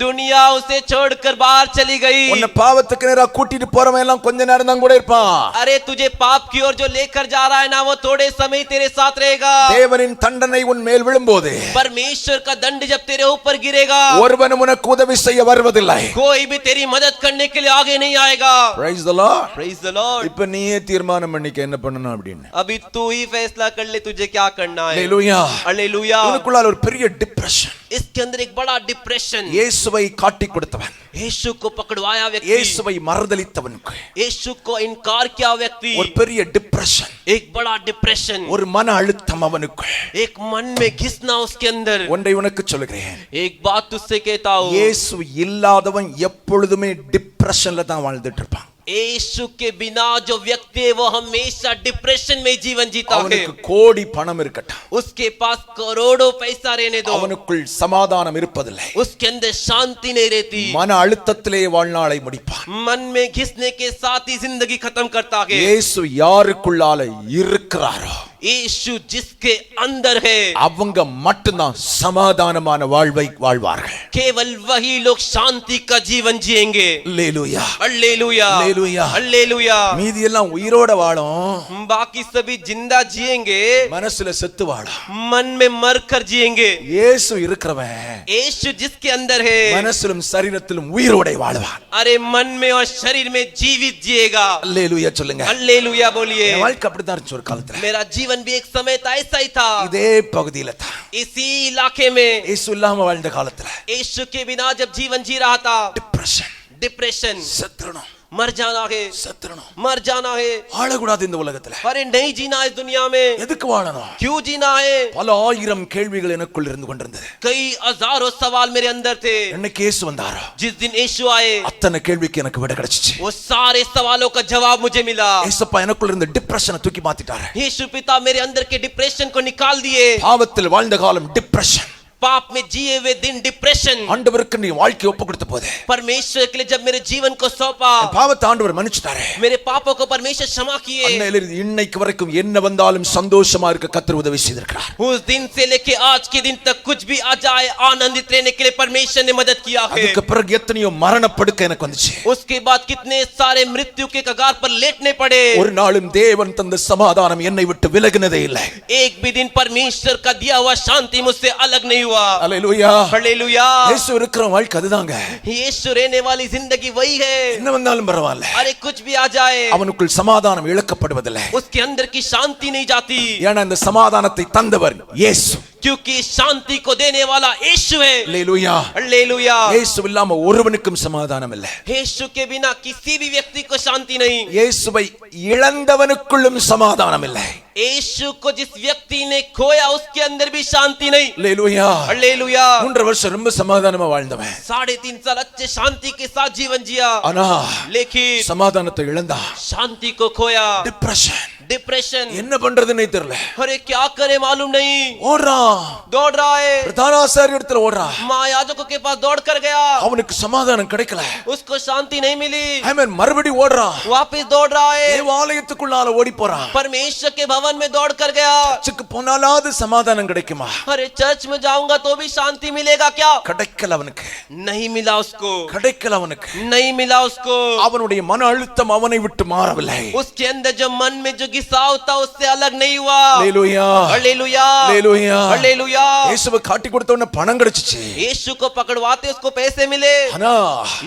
Speaker 4: दुनिया उसे छोड़कर बाहर चली गई।
Speaker 3: உன்னை பாவத்துக்கு நேரா கூட்டிட்டு போறவன் எல்லாம் கொஞ்ச நேரம் தான் கூட இருப்பான்.
Speaker 4: अरे तुझे पाप की ओर जो लेकर जा रहा है ना, वो थोड़े समय तेरे साथ रहेगा।
Speaker 3: தேவனின் தண்டனை உன் மேல் விழும்போது
Speaker 4: परमेश्वर का दंड जब तेरे ऊपर गिरेगा,
Speaker 3: ஒருவனும் உனக்கு உதவி செய்ய வருவதில்லை.
Speaker 4: कोई भी तेरी मदद करने के लिए आगे नहीं आएगा।
Speaker 3: Praise the Lord.
Speaker 4: Praise the Lord.
Speaker 3: இப்ப நீயே தீர்மானம் பண்ணிக்க என்ன பண்ணணும் அப்படின்னு.
Speaker 4: अभी तू ही फैसला कर ले तुझे क्या करना है।
Speaker 3: Hallelujah.
Speaker 4: हालेलुया।
Speaker 3: உனக்குள்ளால ஒரு பெரிய டிப்ரெஷன்.
Speaker 4: इसके अंदर एक बड़ा डिप्रेशन,
Speaker 3: இயேசுவை காட்டி கொடுத்தவன்,
Speaker 4: यीशु को पकड़वाया व्यक्ति,
Speaker 3: இயேசுவை மறுதலித்தவனுக்கு
Speaker 4: यीशु को इनकार किया व्यक्ति,
Speaker 3: ஒரு பெரிய டிப்ரெஷன்,
Speaker 4: एक बड़ा डिप्रेशन,
Speaker 3: ஒரு மன அழுத்தம் அவனுக்கு.
Speaker 4: एक मन में घिसना उसके अंदर।
Speaker 3: ஒன்றை உனக்கு சொல்லுகிறேன்,
Speaker 4: एक बात तुझसे कहता हूँ,
Speaker 3: இயேசு இல்லாதவன் எப்பொழுதுமே டிப்ரெஷன்ல தான் வாழ்ந்துட்டு இருப்பான்.
Speaker 4: यीशु के बिना जो व्यक्ति है वो हमेशा डिप्रेशन में जीवन जीता है।
Speaker 3: அவனுக்கு கோடி பணம் இருக்கட்டும்,
Speaker 4: उसके पास करोड़ों पैसा रहने दो,
Speaker 3: அவனுக்குள் சமாதானம் இருப்பதில்லை.
Speaker 4: उसके अंदर शांति नहीं रहती।
Speaker 3: மன அழுத்தத்திலே வாழ்நாளை முடிப்பான்.
Speaker 4: मन में घिसने के साथ ही जिंदगी खत्म करता है।
Speaker 3: இயேசு யாருக்குள்ளால இருக்கிறாரோ
Speaker 4: यीशु जिसके अंदर है,
Speaker 3: அவங்க மட்டும்தான் சமாதானமான வாழ்வை வாழ்வார்கள்.
Speaker 4: केवल वही लोग शांति का जीवन जिएंगे।
Speaker 3: அல்லேலூயா,
Speaker 4: हालेलुया,
Speaker 3: हालेलुया,
Speaker 4: हालेलुया।
Speaker 3: மீதி எல்லாம் உயிரோட வாழும்,
Speaker 4: बाकी सभी जिंदा जिएंगे,
Speaker 3: மனசுல செத்து வாழும்.
Speaker 4: मन में मर कर जिएंगे।
Speaker 3: இயேசு இருக்கிறவன்
Speaker 4: यीशु जिसके अंदर है,
Speaker 3: மனசிலும் சரீரத்திலும் உயிரோட வாழ்வான்.
Speaker 4: अरे मन में और शरीर में जीवित जिएगा।
Speaker 3: அல்லேலூயா சொல்லுங்க.
Speaker 4: हालेलुया बोलिए।
Speaker 3: என் வாழ்க்கை அப்படிதான் இருந்துச்சு ஒரு காலத்துல.
Speaker 4: मेरा जीवन भी एक समय था, ऐसा ही था,
Speaker 3: இதே பகுதியில தான்
Speaker 4: इसी इलाके में।
Speaker 3: இயேசு இல்லாம வாழ்ந்த காலத்துல
Speaker 4: यीशु के बिना जब जीवन जी रहा था,
Speaker 3: டிப்ரெஷன்,
Speaker 4: डिप्रेशन,
Speaker 3: செத்துறணும்,
Speaker 4: मर जाना है,
Speaker 3: செத்துறணும்,
Speaker 4: मर जाना है।
Speaker 3: வாழக்கூடாது இந்த உலகத்துல.
Speaker 4: अरे नहीं जीना इस दुनिया में,
Speaker 3: எதுக்கு வாழணும்?
Speaker 4: क्यों जीना है?
Speaker 3: பல ஆயிரம் கேள்விகள் எனக்குள் இருந்து கொண்டிருந்தது.
Speaker 4: कई हजारों सवाल मेरे अंदर थे।
Speaker 3: என்னைக்கு இயேசு வந்தாரோ
Speaker 4: जिस दिन यीशु आए,
Speaker 3: அத்தனை கேள்விக்கு எனக்கு விடை கிடைச்சிச்சு.
Speaker 4: वो सारे सवालों का जवाब मुझे मिला।
Speaker 3: ஏசப்பா எனக்குள்ள இருந்த டிப்ரெஷனை தூக்கி மாத்திட்டாரு.
Speaker 4: यीशु पिता मेरे अंदर के डिप्रेशन को निकाल दिए।
Speaker 3: பாவத்தில் வாழ்ந்த காலம் டிப்ரெஷன்,
Speaker 4: पाप में जिए हुए दिन डिप्रेशन।
Speaker 3: ஆண்டவருக்கு நீ வாழ்க்கை ஒப்பு கொடுத்த போது
Speaker 4: परमेश्वर के लिए जब मेरे जीवन को सौंपा,
Speaker 3: பாவத்தை ஆண்டவர் மன்னிச்சிட்டாரு.
Speaker 4: मेरे पापों को परमेश्वर क्षमा किए।
Speaker 3: அன்னையிலிருந்து இன்னைக்கு வரைக்கும் என்ன வந்தாலும் சந்தோஷமா இருக்க கர்த்தர் உதவி செய்திருக்கிறார்.
Speaker 4: उस दिन से लेके आज के दिन तक कुछ भी आ जाए, आनंदित रहने के लिए परमेश्वर ने मदद किया है।
Speaker 3: அதுக்கு பிறகு எத்தனையோ மரணப்படுக்க எனக்கு வந்துச்சு.
Speaker 4: उसके बाद कितने सारे मृत्यु के कगार पर लेटने पड़े।
Speaker 3: ஒரு நாளும் தேவன் தந்த சமாதானம் என்னை விட்டு விலகினதே இல்லை.
Speaker 4: एक भी दिन परमेश्वर का दिया हुआ शांति मुझसे अलग नहीं हुआ।
Speaker 3: அல்லேலூயா,
Speaker 4: हालेलुया।
Speaker 3: இயேசு இருக்கிற வாழ்க்கை அதுதாங்க.
Speaker 4: यीशु रहने वाली जिंदगी वही है।
Speaker 3: என்ன வந்தாலும் பரவாயில்லை,
Speaker 4: अरे कुछ भी आ जाए,
Speaker 3: அவனுக்குள் சமாதானம் இழக்கப்படுவதில்லை.
Speaker 4: उसके अंदर की शांति नहीं जाती,
Speaker 3: ஏன்னா இந்த சமாதானத்தை தந்தவர் இயேசு.
Speaker 4: क्योंकि शांति को देने वाला यीशु है।
Speaker 3: அல்லேலூயா,
Speaker 4: हालेलुया।
Speaker 3: இயேசு இல்லாம ஒருவனுக்கும் சமாதானம் இல்லை.
Speaker 4: यीशु के बिना किसी भी व्यक्ति को शांति नहीं।
Speaker 3: இயேசுவை இழந்தவனுக்குள்ளும் சமாதானம் இல்லை.
Speaker 4: यीशु को जिस व्यक्ति ने खोया उसके अंदर भी शांति नहीं।
Speaker 3: அல்லேலூயா,
Speaker 4: हालेलुया।
Speaker 3: 3 வருஷம் ரொம்ப சமாதானமா வாழ்ந்தவன்
Speaker 4: 3.5 साल अच्छे शांति के साथ जीवन जिया,
Speaker 3: ஆனா
Speaker 4: लेकिन
Speaker 3: சமாதானத்தை இழந்தா.
Speaker 4: शांति को खोया।
Speaker 3: டிப்ரெஷன்,
Speaker 4: डिप्रेशन,
Speaker 3: என்ன பண்றதுன்னே தெரியல.
Speaker 4: अरे क्या करे मालूम नहीं,
Speaker 3: ஓடுறான்,
Speaker 4: दौड़ रहा है,
Speaker 3: பிரதான ஆசாரியர் இடத்துல ஓடுறான்.
Speaker 4: महायाजकों के पास दौड़ कर गया,
Speaker 3: அவனுக்கு சமாதானம் கிடைக்கல.
Speaker 4: उसको शांति नहीं मिली,
Speaker 3: ஆமென். மறுபடியும் ஓடுறான்,
Speaker 4: वापस दौड़ रहा है,
Speaker 3: தேவாலயத்துக்குள்ளால ஓடி போறான்.
Speaker 4: परमेश्वर के भवन में दौड़ कर गया।
Speaker 3: சர்ச்சுக்கு போனாலாவது சமாதானம் கிடைக்குமா?
Speaker 4: अरे चर्च में जाऊंगा तो भी शांति मिलेगा क्या?
Speaker 3: கிடைக்கல அவனுக்கு,
Speaker 4: नहीं मिला उसको,
Speaker 3: கிடைக்கல அவனுக்கு.
Speaker 4: नहीं मिला उसको।
Speaker 3: அவனுடைய மன அழுத்தம் அவனை விட்டு மாறவில்லை.
Speaker 4: उसके अंदर जो मन में जो घिसाव था उससे अलग नहीं हुआ।
Speaker 3: அல்லேலூயா,
Speaker 4: हालेलुया,
Speaker 3: அல்லேலூயா.
Speaker 4: हालेलुया।
Speaker 3: இயேசுவை காட்டி கொடுத்த உடனே பணம் கிடைச்சிச்சு.
Speaker 4: यीशु को पकड़वाते उसको पैसे मिले,
Speaker 3: ஆனா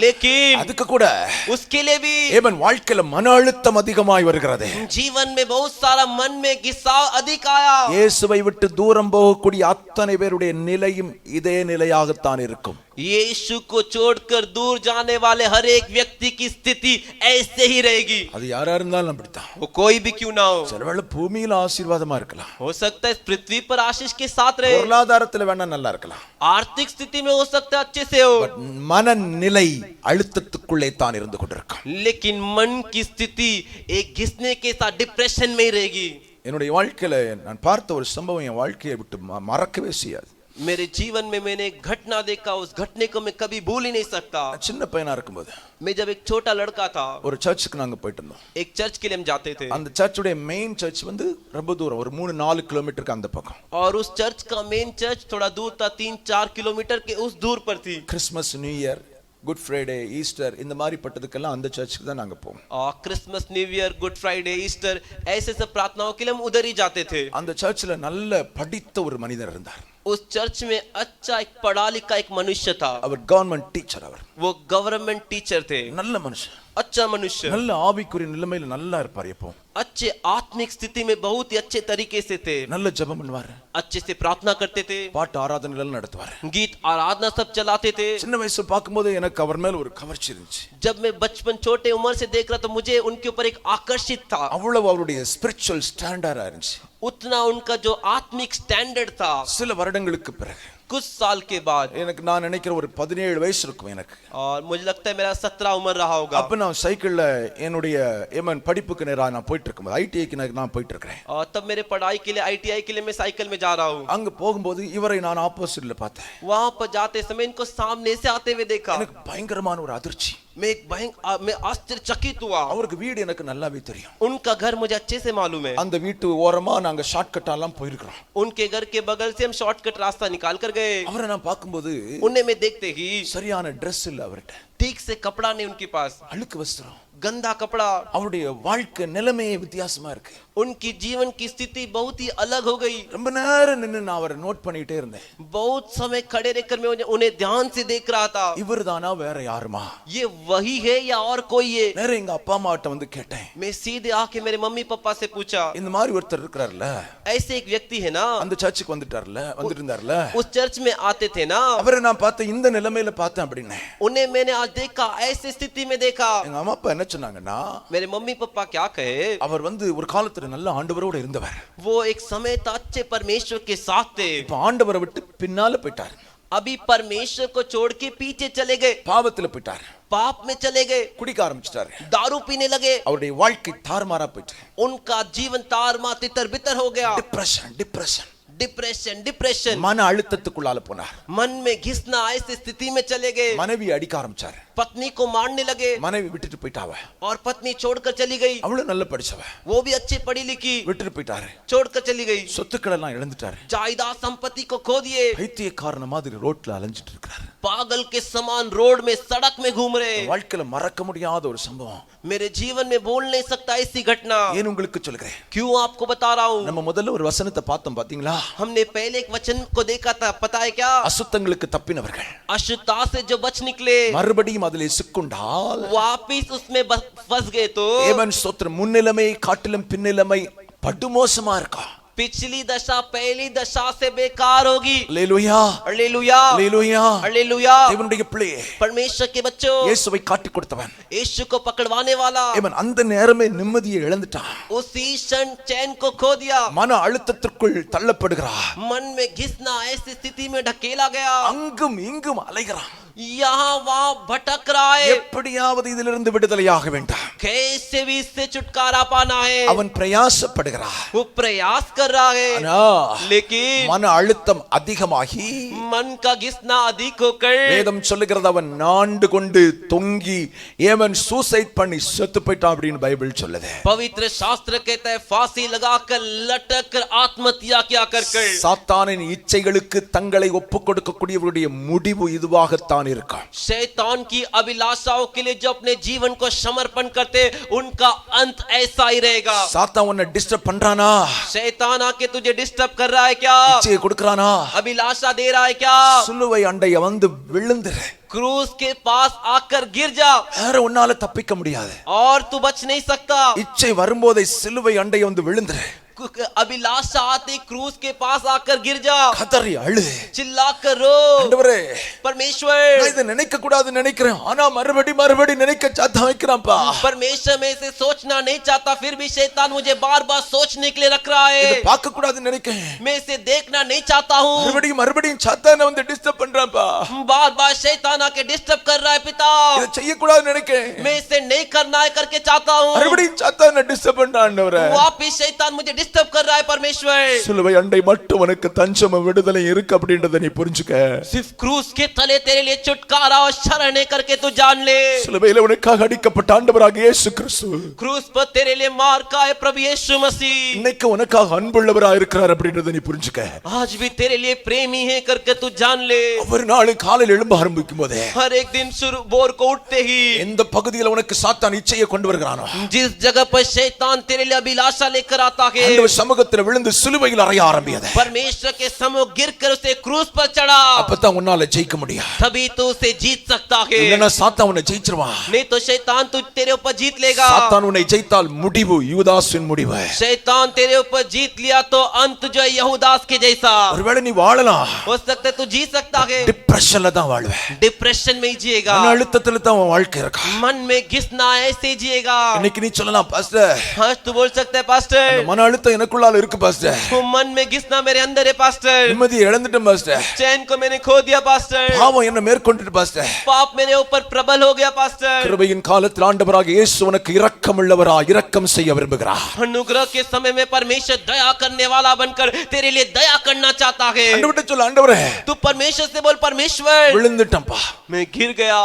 Speaker 4: लेकिन
Speaker 3: அதுக்கு கூட
Speaker 4: उसके लिए भी
Speaker 3: ஏமன் வாழ்க்கையில மன அழுத்தம் அதிகமாய் வருகிறது.
Speaker 4: जीवन में बहुत सारा मन में घिसाव अधिक आया।
Speaker 3: இயேசுவை விட்டு தூரம் போகக்கூடிய அத்தனை பேருடைய நிலையும் இதே நிலையாகத்தான் இருக்கும்.
Speaker 4: यीशु को छोड़कर दूर जाने वाले हर एक व्यक्ति की स्थिति ऐसे ही रहेगी।
Speaker 3: அது யாரா இருந்தாலும் அப்படித்தான்.
Speaker 4: वो कोई भी क्यों ना हो,
Speaker 3: சிலவேளை பூமியில ஆசீர்வாதமா இருக்கலாம்,
Speaker 4: हो सकता है इस पृथ्वी पर आशीष के साथ रहे,
Speaker 3: பொருளாதாரத்துல வேணா நல்லா இருக்கலாம்,
Speaker 4: आर्थिक स्थिति में हो सकता है अच्छे से हो,
Speaker 3: மனநிலை அழுத்தத்துக்குள்ளே தான் இருந்து கொண்டிருக்கும்.
Speaker 4: लेकिन मन की स्थिति एक घिसने के साथ डिप्रेशन में ही रहेगी।
Speaker 3: என்னுடைய வாழ்க்கையில நான் பார்த்த ஒரு சம்பவம் என் வாழ்க்கையை விட்டு மறக்கவே செய்யாது.
Speaker 4: मेरे जीवन में मैंने एक घटना देखा, उस घटने को मैं कभी भूल ही नहीं सकता।
Speaker 3: சின்ன பையனா இருக்கும்போது
Speaker 4: मैं जब एक छोटा लड़का था,
Speaker 3: ஒரு சர்ச்சுக்கு நாங்க போயிட்டு இருந்தோம்.
Speaker 4: एक चर्च के लिए हम जाते थे,
Speaker 3: அந்த சர்ச்சுடைய மெயின் சர்ச் வந்து ரொம்ப தூரம், ஒரு 3-4 கிலோமீட்டருக்கு அந்த பக்கம்.
Speaker 4: और उस चर्च का मेन चर्च थोड़ा दूर था, 3-4 किलोमीटर के उस दूर पर थी।
Speaker 3: Christmas, new year, good Friday, Easter இந்த மாதிரி பட்டதுக்கெல்லாம் அந்த சர்ச்சுக்கு தான் நாங்க போவோம்.
Speaker 4: और Christmas, new year, good Friday, Easter ऐसे सब प्रार्थनाओं के लिए हम उधर ही जाते थे।
Speaker 3: அந்த சர்ச்சில் நல்ல படித்த ஒரு மனிதர் இருந்தார்.
Speaker 4: उस चर्च में अच्छा एक पढ़ा लिखा एक मनुष्य था।
Speaker 3: அவர் கவர்மெண்ட் டீச்சர். அவர்
Speaker 4: वो गवर्नमेंट टीचर थे।
Speaker 3: நல்ல மனுஷன்,
Speaker 4: अच्छा मनुष्य,
Speaker 3: நல்ல ஆவிக்குரிய நிலைமையில நல்லா இருப்பார். எப்போ
Speaker 4: अच्छे आत्मिक स्थिति में बहुत ही अच्छे तरीके से थे।
Speaker 3: நல்ல ஜெபம் பண்ணுவார்,
Speaker 4: अच्छे से प्रार्थना करते थे,
Speaker 3: பாட்டு ஆராதனைகள் நடத்துவார்.
Speaker 4: गीत आराधना सब चलाते थे।
Speaker 3: சின்ன வயசுல பார்க்கும்போது எனக்கு அவர் மேல ஒரு கவர்ச்சி இருந்துச்சு.
Speaker 4: जब मैं बचपन छोटे उम्र से देख रहा तो मुझे उनके ऊपर एक आकर्षित था।
Speaker 3: அவ்வளவு அவருடைய ஸ்பிரிச்சுவல் ஸ்டாண்டர்டா இருந்துச்சு.
Speaker 4: उतना उनका जो आत्मिक स्टैंडर्ड था।
Speaker 3: சில வருடங்களுக்கு பிறகு,
Speaker 4: कुछ साल के बाद,
Speaker 3: எனக்கு நான் நினைக்கிற ஒரு 17 வயசு இருக்கும் எனக்கு.
Speaker 4: और मुझे लगता है मेरा 17 उम्र रहा होगा।
Speaker 3: அப்ப நான் சைக்கிள்ல என்னுடைய படிப்புக்கு நேரா நான் போயிட்டு இருக்கும்போது, ஐடிஐக்கு நான் போயிட்டு இருக்கிறேன்.
Speaker 4: और तब मेरे पढ़ाई के लिए, ITI के लिए मैं साइकिल में जा रहा हूँ।
Speaker 3: அங்க போகும்போது இவரை நான் ஆப்போசிட்ல பார்த்தேன்.
Speaker 4: वहां पर जाते समय इनको सामने से आते हुए देखा।
Speaker 3: எனக்கு பயங்கரமான ஒரு அதிர்ச்சி.
Speaker 4: मैं आश्चर्यचकित हुआ।
Speaker 3: அவருக்கு வீடு எனக்கு நல்லாவே தெரியும்.
Speaker 4: उनका घर मुझे अच्छे से मालूम है।
Speaker 3: அந்த வீட்டு ஓரமா நாங்க ஷார்ட்கட் எல்லாம் போயிருக்கிறோம்.
Speaker 4: उनके घर के बगल से हम शॉर्टकट रास्ता निकाल कर गए।
Speaker 3: அவரை நான் பார்க்கும்போது
Speaker 4: उन्हें मैं देखते ही,
Speaker 3: சரியான Dress இல்ல அவர்ட்ட,
Speaker 4: ठीक से कपड़ा नहीं उनके पास,
Speaker 3: அழுக்கு வஸ்திரம்,
Speaker 4: गंदा कपड़ा।
Speaker 3: அவருடைய வாழ்க்கை நிலைமையே வித்தியாசமா இருக்கு.
Speaker 4: उनकी जीवन की स्थिति बहुत ही अलग हो गई।
Speaker 3: ரொம்ப நேரம் நின்னு நான் அவரை நோட் பண்ணிட்டே இருந்தேன்.
Speaker 4: बहुत समय खड़े रहकर मैं उन्हें ध्यान से देख रहा था।
Speaker 3: இவர்தானா வேற யாருமா?
Speaker 4: ये वही है या और कोई है?
Speaker 3: நேரா எங்க அப்பா அம்மாட்ட வந்து கேட்டேன்.
Speaker 4: मैं सीधे आके मेरे मम्मी पापा से पूछा,
Speaker 3: இந்த மாதிரி ஒருத்தர் இருக்கார்ல,
Speaker 4: ऐसे एक व्यक्ति है ना,
Speaker 3: அந்த சர்ச்சுக்கு வந்துட்டார்ல,
Speaker 4: उस चर्च में आते थे ना,
Speaker 3: அவரை நான் பார்த்த இந்த நிலைமையில பார்த்தேன் அப்படின்னே.
Speaker 4: उन्हें मैंने आज देखा, ऐसी स्थिति में देखा।
Speaker 3: எங்க அம்மா அப்பா என்ன சொன்னாங்கன்னா,
Speaker 4: मेरे मम्मी पापा क्या कहे,
Speaker 3: அவர் ஒரு காலத்துல நல்ல ஆண்டவரோட இருந்தவர்.
Speaker 4: वो एक समय था अच्छे परमेश्वर के साथ थे।
Speaker 3: இப்ப ஆண்டவரை விட்டு பின்னால போயிட்டார்.
Speaker 4: अभी परमेश्वर को छोड़ के पीछे चले गए,
Speaker 3: பாவத்துல போயிட்டார்,
Speaker 4: पाप में चले गए,
Speaker 3: குடிக்க ஆரம்பிச்சிட்டாரு,
Speaker 4: दारू पीने लगे।
Speaker 3: அவருடைய வாழ்க்கை தாறுமாறா போயிட்டு,
Speaker 4: उनका जीवन तारमा तितर बितर हो गया। डिप्रेशन
Speaker 3: மன அழுத்தத்துக்குள்ளால போனார்.
Speaker 4: मन में घिसना, ऐसी स्थिति में चले गए।
Speaker 3: மனைவி அடிக்க ஆரம்பிச்சார்,
Speaker 4: पत्नी को मारने लगे,
Speaker 3: மனைவி விட்டுட்டு போயிட்டாவ.
Speaker 4: और पत्नी छोड़कर चली गई।
Speaker 3: அவளும் நல்ல படிச்சவ,
Speaker 4: वो भी अच्छी पढ़ी लिखी,
Speaker 3: விட்டுட்டு போயிட்டாரு,
Speaker 4: छोड़कर चली गई।
Speaker 3: சொத்துக்கள் எல்லாம் இழந்துட்டாரு,
Speaker 4: जायदाद संपत्ति को खो दिए।
Speaker 3: பைத்தியக்காரன மாதிரி ரோட்ல அலைஞ்சிட்டு இருக்காரு,
Speaker 4: पागल के समान रोड में, सड़क में घूम रहे।
Speaker 3: வாழ்க்கையில மறக்க முடியாத ஒரு சம்பவம்.
Speaker 4: मेरे जीवन में बोल नहीं सकता ऐसी घटना।
Speaker 3: ஏன் உங்களுக்கு சொல்கிறேன்,
Speaker 4: क्यों आपको बता रहा हूँ?
Speaker 3: நம்ம முதல்ல ஒரு வசனத்தை பார்த்தோம் பாத்தீங்களா?
Speaker 4: हमने पहले एक वचन को देखा था, पता है क्या?
Speaker 3: அசுத்தங்களுக்கு தப்பினவர்கள்
Speaker 4: अशुद्धता से जो बच निकले,
Speaker 3: மறுபடியும் அதிலே சிக்குண்டால்,
Speaker 4: वापिस उसमें फंस गए तो
Speaker 3: ஏவன் ஸ்தோத்திரம், முன்னிலைமை காட்டிலும் பின்னிலைமை படுமோசமா இருக்கா.
Speaker 4: पिछली दशा पहली दशा से बेकार होगी।
Speaker 3: அல்லேலூயா,
Speaker 4: हालेलुया,
Speaker 3: அல்லேலூயா.
Speaker 4: हालेलुया।
Speaker 3: தேவனுடைய பிள்ளையே,
Speaker 4: परमेश्वर के बच्चों,
Speaker 3: இயேசுவை காட்டி கொடுத்தவன்,
Speaker 4: यीशु को पकड़वाने वाला,
Speaker 3: இவன் அந்த நேரமே நிம்மதியை இழந்துட்டான்.
Speaker 4: उसी क्षण चैन को खो दिया।
Speaker 3: மன அழுத்தத்திற்குள் தள்ளப்படுகிறான்,
Speaker 4: मन में घिसना, ऐसी स्थिति में ढकेला गया।
Speaker 3: அங்கும் இங்கும் அலைகிறான்,
Speaker 4: यहाँ वहाँ भटक रहा है।
Speaker 3: எப்படியாவது இதிலிருந்து விடுதலையாக வேண்டாம்.
Speaker 4: कैसे भी इससे छुटकारा पाना है।
Speaker 3: அவன் பிரயாசப்படுகிறான்,
Speaker 4: वो प्रयास कर रहा है,
Speaker 3: ஆனா
Speaker 4: लेकिन
Speaker 3: மன அழுத்தம் அதிகமாகி
Speaker 4: मन का घिसना अधिक होकर
Speaker 3: வேதம் சொல்லுகிறது, அவன் நாண்டு கொண்டு தொங்கி ஏவன் சூசைட் பண்ணி செத்து போயிட்டான் அப்படின்னு பைபிள் சொல்லுது.
Speaker 4: पवित्र शास्त्र कहता है, फांसी लगाकर लटक कर आत्महत्या क्या कर
Speaker 3: சாத்தானின் இச்சைகளுக்கு தங்களை ஒப்புக் கொடுக்கக்கூடியவருடைய முடிவு இதுவாகத்தான் இருக்கும்.
Speaker 4: शैतान की अभिलाषाओं के लिए जो अपने जीवन को समर्पण करते, उनका अंत ऐसा ही रहेगा।
Speaker 3: சாத்தான் உன்னை டிஸ்டர்ப் பண்றானா?
Speaker 4: शैतान आके तुझे डिस्टर्ब कर रहा है क्या?
Speaker 3: இச்சையை கொடுக்கறானா?
Speaker 4: अभिलाषा दे रहा है क्या?
Speaker 3: சிலுவை அண்டைய வந்து விழுந்துரு,
Speaker 4: क्रूस के पास आकर गिर जा,
Speaker 3: வேற உன்னால தப்பிக்க முடியாது.
Speaker 4: और तू बच नहीं सकता।
Speaker 3: இச்சை வரும்போதே சிலுவை அண்டைய வந்து விழுந்துரு,
Speaker 4: अभिलाषा आती, क्रूस के पास आकर गिर जा,
Speaker 3: கதறி அழு,
Speaker 4: चिल्लाकर रो,
Speaker 3: ஆண்டவரே
Speaker 4: परमेश्वर
Speaker 3: நான் இதை நினைக்க கூடாது நினைக்கிறேன், ஆனா மறுபடி நினைக்க சாத்தா வைக்கிறான்ப்பா.
Speaker 4: परमेश्वर में से सोचना नहीं चाहता, फिर भी शैतान मुझे बार बार सोचने के लिए रख रहा है।
Speaker 3: இதை பார்க்க கூடாது நினைக்கிறேன்,
Speaker 4: मैं इसे देखना नहीं चाहता हूँ,
Speaker 3: மறுபடியும் சாத்தான வந்து டிஸ்டர்ப் பண்றான்ப்பா.
Speaker 4: बार बार शैतान आके डिस्टर्ब कर रहा है पिता।
Speaker 3: இதை செய்ய கூடாது நினைக்கிறேன்,
Speaker 4: मैं इसे नहीं करना है करके चाहता हूँ,
Speaker 3: மறுபடியும் சாத்தான டிஸ்டர்ப் பண்றான். ஆண்டவரே
Speaker 4: वापिस शैतान मुझे डिस्टर्ब कर रहा है परमेश्वर।
Speaker 3: சிலுவை அண்டை மட்டும் உனக்கு தஞ்சமும் விடுதலை இருக்கு அப்படின்றத நீ புரிஞ்சுக்க.
Speaker 4: सिर्फ क्रूस के तले तेरे लिए छुटकारा और शरण करके तू जान ले।
Speaker 3: சிலுவையில உனக்காக அடிக்கப்பட்ட ஆண்டவராகிய இயேசு கிறிஸ்து
Speaker 4: क्रूस पर तेरे लिए मार का है प्रभु यीशु मसीह।
Speaker 3: இன்னைக்கு உனக்காக அன்புள்ளவரா இருக்கிறார் அப்படின்றத நீ புரிஞ்சுக்க.
Speaker 4: आज भी तेरे लिए प्रेमी है करके तू जान ले।
Speaker 3: ஒவ்வொரு நாளும் காலையில் எழும்ப ஆரம்பிக்கும் போதே
Speaker 4: हर एक दिन शुरू भोर को उठते ही
Speaker 3: எந்த பகுதியில் உனக்கு சாத்தான் இச்சையை கொண்டு வருகிறானோ
Speaker 4: जिस जगह पर शैतान तेरे लिए अभिलाषा लेकर आता है,
Speaker 3: ஆண்டவர் சமூகத்தில் விழுந்து சிலுவையில் அறைய ஆரம்பியது.
Speaker 4: परमेश्वर के सम्मुख गिरकर उसे क्रूस पर चढ़ा,
Speaker 3: அப்பதான் உன்னால ஜெயிக்க முடியும்.
Speaker 4: तभी तो उसे जीत सकता है।
Speaker 3: இல்லைன்னா சாத்தான் உன்னை ஜெயிச்சிருவான்.
Speaker 4: नहीं तो शैतान तू तेरे ऊपर जीत लेगा।
Speaker 3: சாத்தான் உன்னை ஜெயித்தால் முடிவு யூதாஸின் முடிவு.
Speaker 4: शैतान तेरे ऊपर जीत लिया तो अंत जो है यहूदास के जैसा।
Speaker 3: ஒருவேளை நீ வாழலாம்,
Speaker 4: हो सकता है तू जी सकता है,
Speaker 3: டிப்ரெஷன்ல தான் வாழ்வே.
Speaker 4: डिप्रेशन में ही जिएगा,
Speaker 3: மன அழுத்தத்துல தான் உன் வாழ்க்கை இருக்கு.
Speaker 4: मन में घिसना ऐसे जिएगा।
Speaker 3: இன்னைக்கு நீ சொல்லலாம், பாஸ்டர்
Speaker 4: हाँ तू बोल सकता है पास्टर,
Speaker 3: மன அழுத்தம் எனக்குள்ளால இருக்கு பாஸ்டர்,
Speaker 4: वो मन में घिसना मेरे अंदर है पास्टर,
Speaker 3: நிம்மதியை இழந்துட்டேன் பாஸ்டர்,
Speaker 4: चैन को मैंने खो दिया पास्टर,
Speaker 3: பாவம் என்ன மேற்கொண்டுட்டு பாஸ்டர்.
Speaker 4: पाप मेरे ऊपर प्रबल हो गया पास्टर।
Speaker 3: கிருபையின் காலத்தில் ஆண்டவராகிய இயேசு உனக்கு இரக்கமுள்ளவராய் இரக்கம் செய்ய விரும்புகிறார்.
Speaker 4: अनुग्रह के समय में परमेश्वर दया करने वाला बनकर तेरे लिए दया करना चाहता है।
Speaker 3: ஆண்டவர்ட்ட சொல்ல, ஆண்டவரே
Speaker 4: तू परमेश्वर से बोल, परमेश्वर
Speaker 3: விழுந்துட்டேன்ப்பா.
Speaker 4: मैं गिर गया।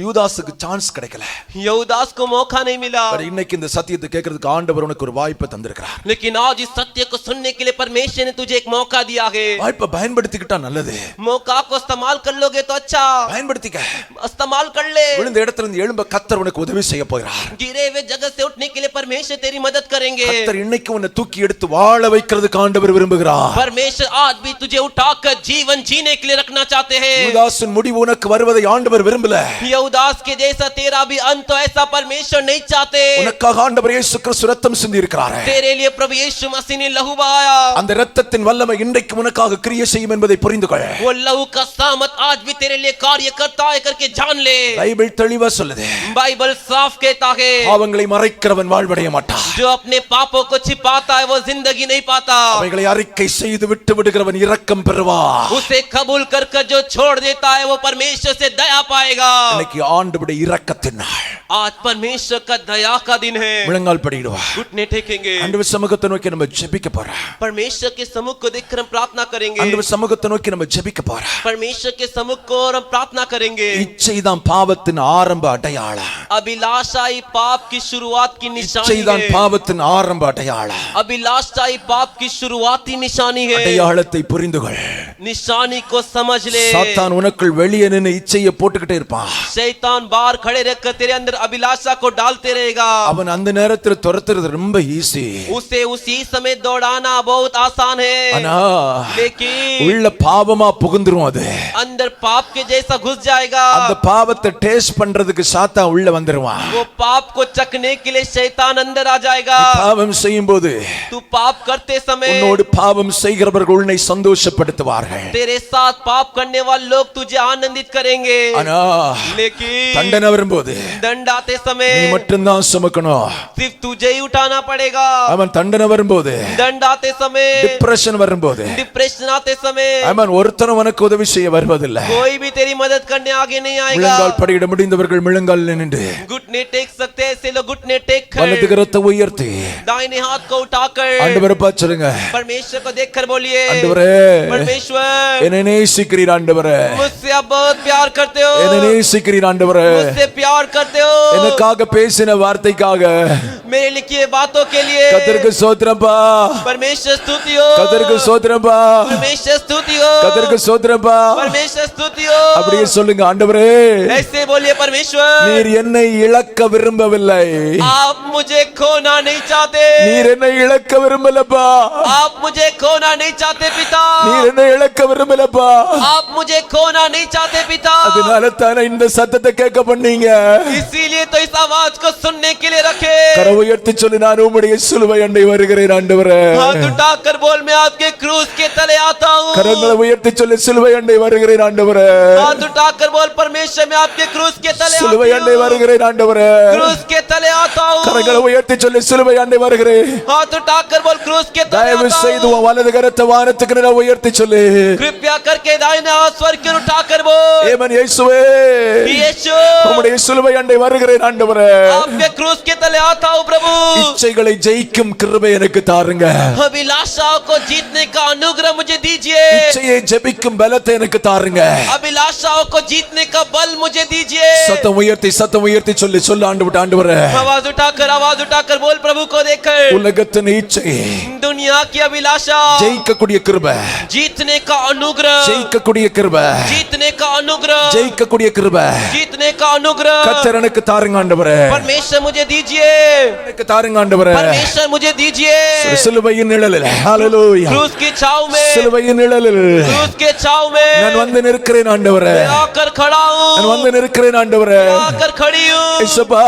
Speaker 3: யூதாஸுக்கு சான்ஸ் கிடைக்கல.
Speaker 4: यहूदास को मौका नहीं मिला,
Speaker 3: இன்னைக்கு இந்த சத்தியத்தை கேட்கிறதுக்கு ஆண்டவர் உனக்கு ஒரு வாய்ப்பை தந்திருக்கிறார்.
Speaker 4: लेकिन आज इस सत्य को सुनने के लिए परमेश्वर ने तुझे एक मौका दिया है।
Speaker 3: வாய்ப்பை பயன்படுத்திக்கிட்டா நல்லது.
Speaker 4: मौका को इस्तेमाल कर लोगे तो अच्छा,
Speaker 3: பயன்படுத்திக்க.
Speaker 4: इस्तेमाल कर ले।
Speaker 3: விழுந்த இடத்துல இருந்து எழும்ப கர்த்தர் உனக்கு உதவி செய்ய போகிறார்.
Speaker 4: गिरे हुए जगह से उठने के लिए परमेश्वर तेरी मदद करेंगे।
Speaker 3: கர்த்தர் இன்னைக்கு உன்னை தூக்கி எடுத்து வாழ வைக்கிறதுக்கு ஆண்டவர் விரும்புகிறார்.
Speaker 4: परमेश्वर आज भी तुझे उठाकर जीवन जीने के लिए रखना चाहते हैं।
Speaker 3: யூதாஸின் முடிவு உனக்கு வருவதை ஆண்டவர் விரும்பல.
Speaker 4: यहूदास के जैसा तेरा भी अंत हो ऐसा परमेश्वर नहीं चाहते।
Speaker 3: உனக்காக ஆண்டவர் இயேசு கிறிஸ்து ரத்தம் சிந்தி இருக்கிறார்.
Speaker 4: तेरे लिए प्रभु यीशु मसीह ने लहू बहाया।
Speaker 3: அந்த ரத்தத்தின் வல்லமை இன்றைக்கு உனக்காக கிரியை செய்யும் என்பதை புரிந்து கொள்.
Speaker 4: वो लहू का सामत आज भी तेरे लिए कार्य करता है करके जान ले।
Speaker 3: பைபிள் தெளிவா சொல்லுது,
Speaker 4: बाइबल साफ कहता है,
Speaker 3: பாவங்களை மறைக்கிறவன் வாழ்வடைய மாட்டான்.
Speaker 4: जो अपने पापों को छिपाता है वो जिंदगी नहीं पाता।
Speaker 3: அவைகளை அறிக்கை செய்து விட்டு விடுகிறவன் இரக்கம் பெறுவான்.
Speaker 4: उसे कबूल कर जो छोड़ देता है वो परमेश्वर से दया पाएगा।
Speaker 3: இன்னைக்கு ஆண்டவருடைய இரக்கத்தின் நாள்.
Speaker 4: आज परमेश्वर का दया का दिन है।
Speaker 3: முழங்கால் படிடுவா.
Speaker 4: घुटने टेकेंगे,
Speaker 3: ஆண்டவர் சமூகத்தை நோக்கி நம்ம ஜெபிக்க போறோம்.
Speaker 4: परमेश्वर के सम्मुख को देखकर हम प्रार्थना करेंगे।
Speaker 3: ஆண்டவர் சமூகத்தை நோக்கி நம்ம ஜெபிக்க போறோம்.
Speaker 4: परमेश्वर के सम्मुख को और हम प्रार्थना करेंगे।
Speaker 3: இச்சைதான் பாவத்தின் ஆரம்ப அடையாளம்.
Speaker 4: अभिलाषा ही पाप की शुरुआत की निशानी
Speaker 3: இச்சைதான்
Speaker 4: है।
Speaker 3: பாவத்தின் ஆரம்ப அடையாளம்.
Speaker 4: अभिलाषा ही पाप की शुरुआती निशानी है।
Speaker 3: அடையாளத்தை புரிந்து கொள்.
Speaker 4: निशानी को समझ ले।
Speaker 3: சாத்தான் உனக்குள் வெளியே நின்னு இச்சையை போட்டுக்கிட்டே இருப்பான்.
Speaker 4: शैतान बाहर खड़े रहकर तेरे अंदर अभिलाषा को डालते रहेगा।
Speaker 3: அவன் அந்த நேரத்தில் துரத்துறது ரொம்ப ஈஸி.
Speaker 4: उसे उसी समय दौड़ाना बहुत आसान है,
Speaker 3: ஆனா
Speaker 4: लेकिन
Speaker 3: உள்ள பாவமா புகுந்துரும். அது
Speaker 4: अंदर पाप के जैसा घुस जाएगा।
Speaker 3: அந்த பாவத்தை டேஸ்ட் பண்றதுக்கு சாத்தான் உள்ள வந்துருவான்.
Speaker 4: वो पाप को चखने के लिए शैतान अंदर आ जाएगा।
Speaker 3: பாவம் செய்யும் போது
Speaker 4: तू पाप करते समय
Speaker 3: உன்னோடு பாவம் செய்கிறவர்கள் உன்னை சந்தோஷப்படுத்துவார்கள்.
Speaker 4: तेरे साथ पाप करने वाले लोग तुझे आनंदित करेंगे।
Speaker 3: ஆனா
Speaker 4: लेकिन
Speaker 3: தண்டனை வரும்போது
Speaker 4: दंड आते
Speaker 3: நீ
Speaker 4: समय
Speaker 3: மட்டும்தான் சுமக்கணும்.
Speaker 4: सिर्फ तुझे ही उठाना पड़ेगा।
Speaker 3: அவன் தண்டனை வரும்போது,
Speaker 4: दंड आते समय,
Speaker 3: டிப்ரெஷன் வரும்போது,
Speaker 4: डिप्रेशन आते समय
Speaker 3: அவன் ஒருத்தனும் உனக்கு உதவி செய்ய வருவதில்லை.
Speaker 4: कोई भी तेरी मदद करने आगे नहीं आएगा।
Speaker 3: முழங்கால் படியிட முடிந்தவர்கள் முழங்கால் நின்று
Speaker 4: घुटने टेक सकते हैं ऐसे लोग घुटने टेक
Speaker 3: வலது
Speaker 4: कर,
Speaker 3: கரத்தை உயர்த்தி
Speaker 4: दाहिने हाथ को उठाकर
Speaker 3: ஆண்டவரை பார்த்து சொல்லுங்க,
Speaker 4: परमेश्वर को देखकर बोलिए,
Speaker 3: ஆண்டவரே
Speaker 4: परमेश्वर
Speaker 3: என்னை நேசிக்கிறீர் ஆண்டவரே,
Speaker 4: मुझसे आप बहुत प्यार करते हो,
Speaker 3: என்னை நேசிக்கிறீர் ஆண்டவரே,
Speaker 4: मुझसे प्यार करते हो,
Speaker 3: எனக்காக பேசின வார்த்தைக்காக
Speaker 4: मेरे लिखिए बातों के लिए
Speaker 3: கர்த்தருக்கு ஸ்தோத்திரப்பா,
Speaker 4: परमेश्वर स्तुति हो,
Speaker 3: கர்த்தருக்கு ஸ்தோத்திரப்பா,
Speaker 4: परमेश्वर स्तुति हो,
Speaker 3: கர்த்தருக்கு ஸ்தோத்திரப்பா.
Speaker 4: परमेश्वर स्तुति हो।
Speaker 3: அப்படியே சொல்லுங்க, ஆண்டவரே
Speaker 4: ऐसे बोलिए, परमेश्वर
Speaker 3: நீர் என்னை இழக்க விரும்பவில்லை,
Speaker 4: आप मुझे खोना नहीं चाहते,
Speaker 3: நீர் என்னை இழக்க விரும்பலப்பா,
Speaker 4: आप मुझे खोना नहीं चाहते पिता,
Speaker 3: நீர் என்னை இழக்க விரும்பலப்பா.
Speaker 4: आप मुझे खोना नहीं चाहते पिता।
Speaker 3: அதனால தானே இந்த சத்தத்தை கேட்க பண்ணீங்க.
Speaker 4: इसीलिए तो इस आवाज को सुनने के लिए रखे।
Speaker 3: கர உயர்த்தி சொல்லி, நான் உம்முடைய சிலுவை அண்டை வருகிறேன் ஆண்டவரே.
Speaker 4: हाथ उठाकर बोल, मैं आपके क्रूस के तले आता हूँ।
Speaker 3: கரங்களை உயர்த்தி சொல்லி, சிலுவை அண்டை வருகிறேன் ஆண்டவரே.
Speaker 4: हाथ उठाकर बोल, परमेश्वर मैं आपके क्रूस के तले
Speaker 3: சிலுவை
Speaker 4: आता
Speaker 3: அண்டை
Speaker 4: हूँ।
Speaker 3: வருகிறேன் ஆண்டவரே.
Speaker 4: क्रूस के तले आता हूँ।
Speaker 3: கரங்களை உயர்த்தி சொல்லி, சிலுவை அண்டை வருகிறேன்.
Speaker 4: हाथ उठाकर बोल, क्रूस के तले
Speaker 3: தயவு
Speaker 4: आता
Speaker 3: செய்து
Speaker 4: हूँ।
Speaker 3: உன் வலது கரத்தை வானத்துக்கு நேரா உயர்த்தி சொல்லு,
Speaker 4: कृपया करके दाहिने हाथ स्वर की ओर उठाकर बोल,
Speaker 3: ஏமன் இயேசுவே,
Speaker 4: यीशु
Speaker 3: உம்முடைய சிலுவை அண்டை வருகிறேன் ஆண்டவரே.
Speaker 4: आपके क्रूस के तले आता हूं प्रभु,
Speaker 3: இச்சைகளை ஜெயிக்கும் கிருபை எனக்கு தாருங்க.
Speaker 4: अभिलाषाओं को जीतने का अनुग्रह मुझे दीजिए,
Speaker 3: இச்சையை ஜெபிக்கும் பலத்தை எனக்கு தாருங்க.
Speaker 4: अभिलाषाओं को जीतने का बल मुझे दीजिए।
Speaker 3: சத்தம் உயர்த்தி சொல்லி சொல்ல ஆண்டவரே.
Speaker 4: आवाज उठाकर बोल प्रभु को देखकर,
Speaker 3: உலகத்தின் இச்சை,
Speaker 4: दुनिया की अभिलाषा,
Speaker 3: ஜெயிக்கக்கூடிய கிருபை,
Speaker 4: जीतने का अनुग्रह,
Speaker 3: ஜெயிக்கக்கூடிய கிருபை,
Speaker 4: जीतने का अनुग्रह,
Speaker 3: ஜெயிக்கக்கூடிய கிருபை
Speaker 4: जीतने का अनुग्रह
Speaker 3: கர்த்தர் எனக்கு தாருங்க ஆண்டவரே.
Speaker 4: परमेश्वर मुझे दीजिए,
Speaker 3: எனக்கு தாருங்க ஆண்டவரே.
Speaker 4: परमेश्वर मुझे दीजिए।
Speaker 3: சிலுவையின் நிழலில், ஹalleluya,
Speaker 4: क्रूस की छाव में,
Speaker 3: சிலுவையின் நிழலில்
Speaker 4: क्रूस के छाव में
Speaker 3: நான் வந்து நிற்கிறேன் ஆண்டவரே.
Speaker 4: मैं आकर खड़ा
Speaker 3: நான்
Speaker 4: हूँ,
Speaker 3: வந்து நிற்கிறேன் ஆண்டவரே.
Speaker 4: आकर खड़ी हूँ।
Speaker 3: இயேசுப்பா,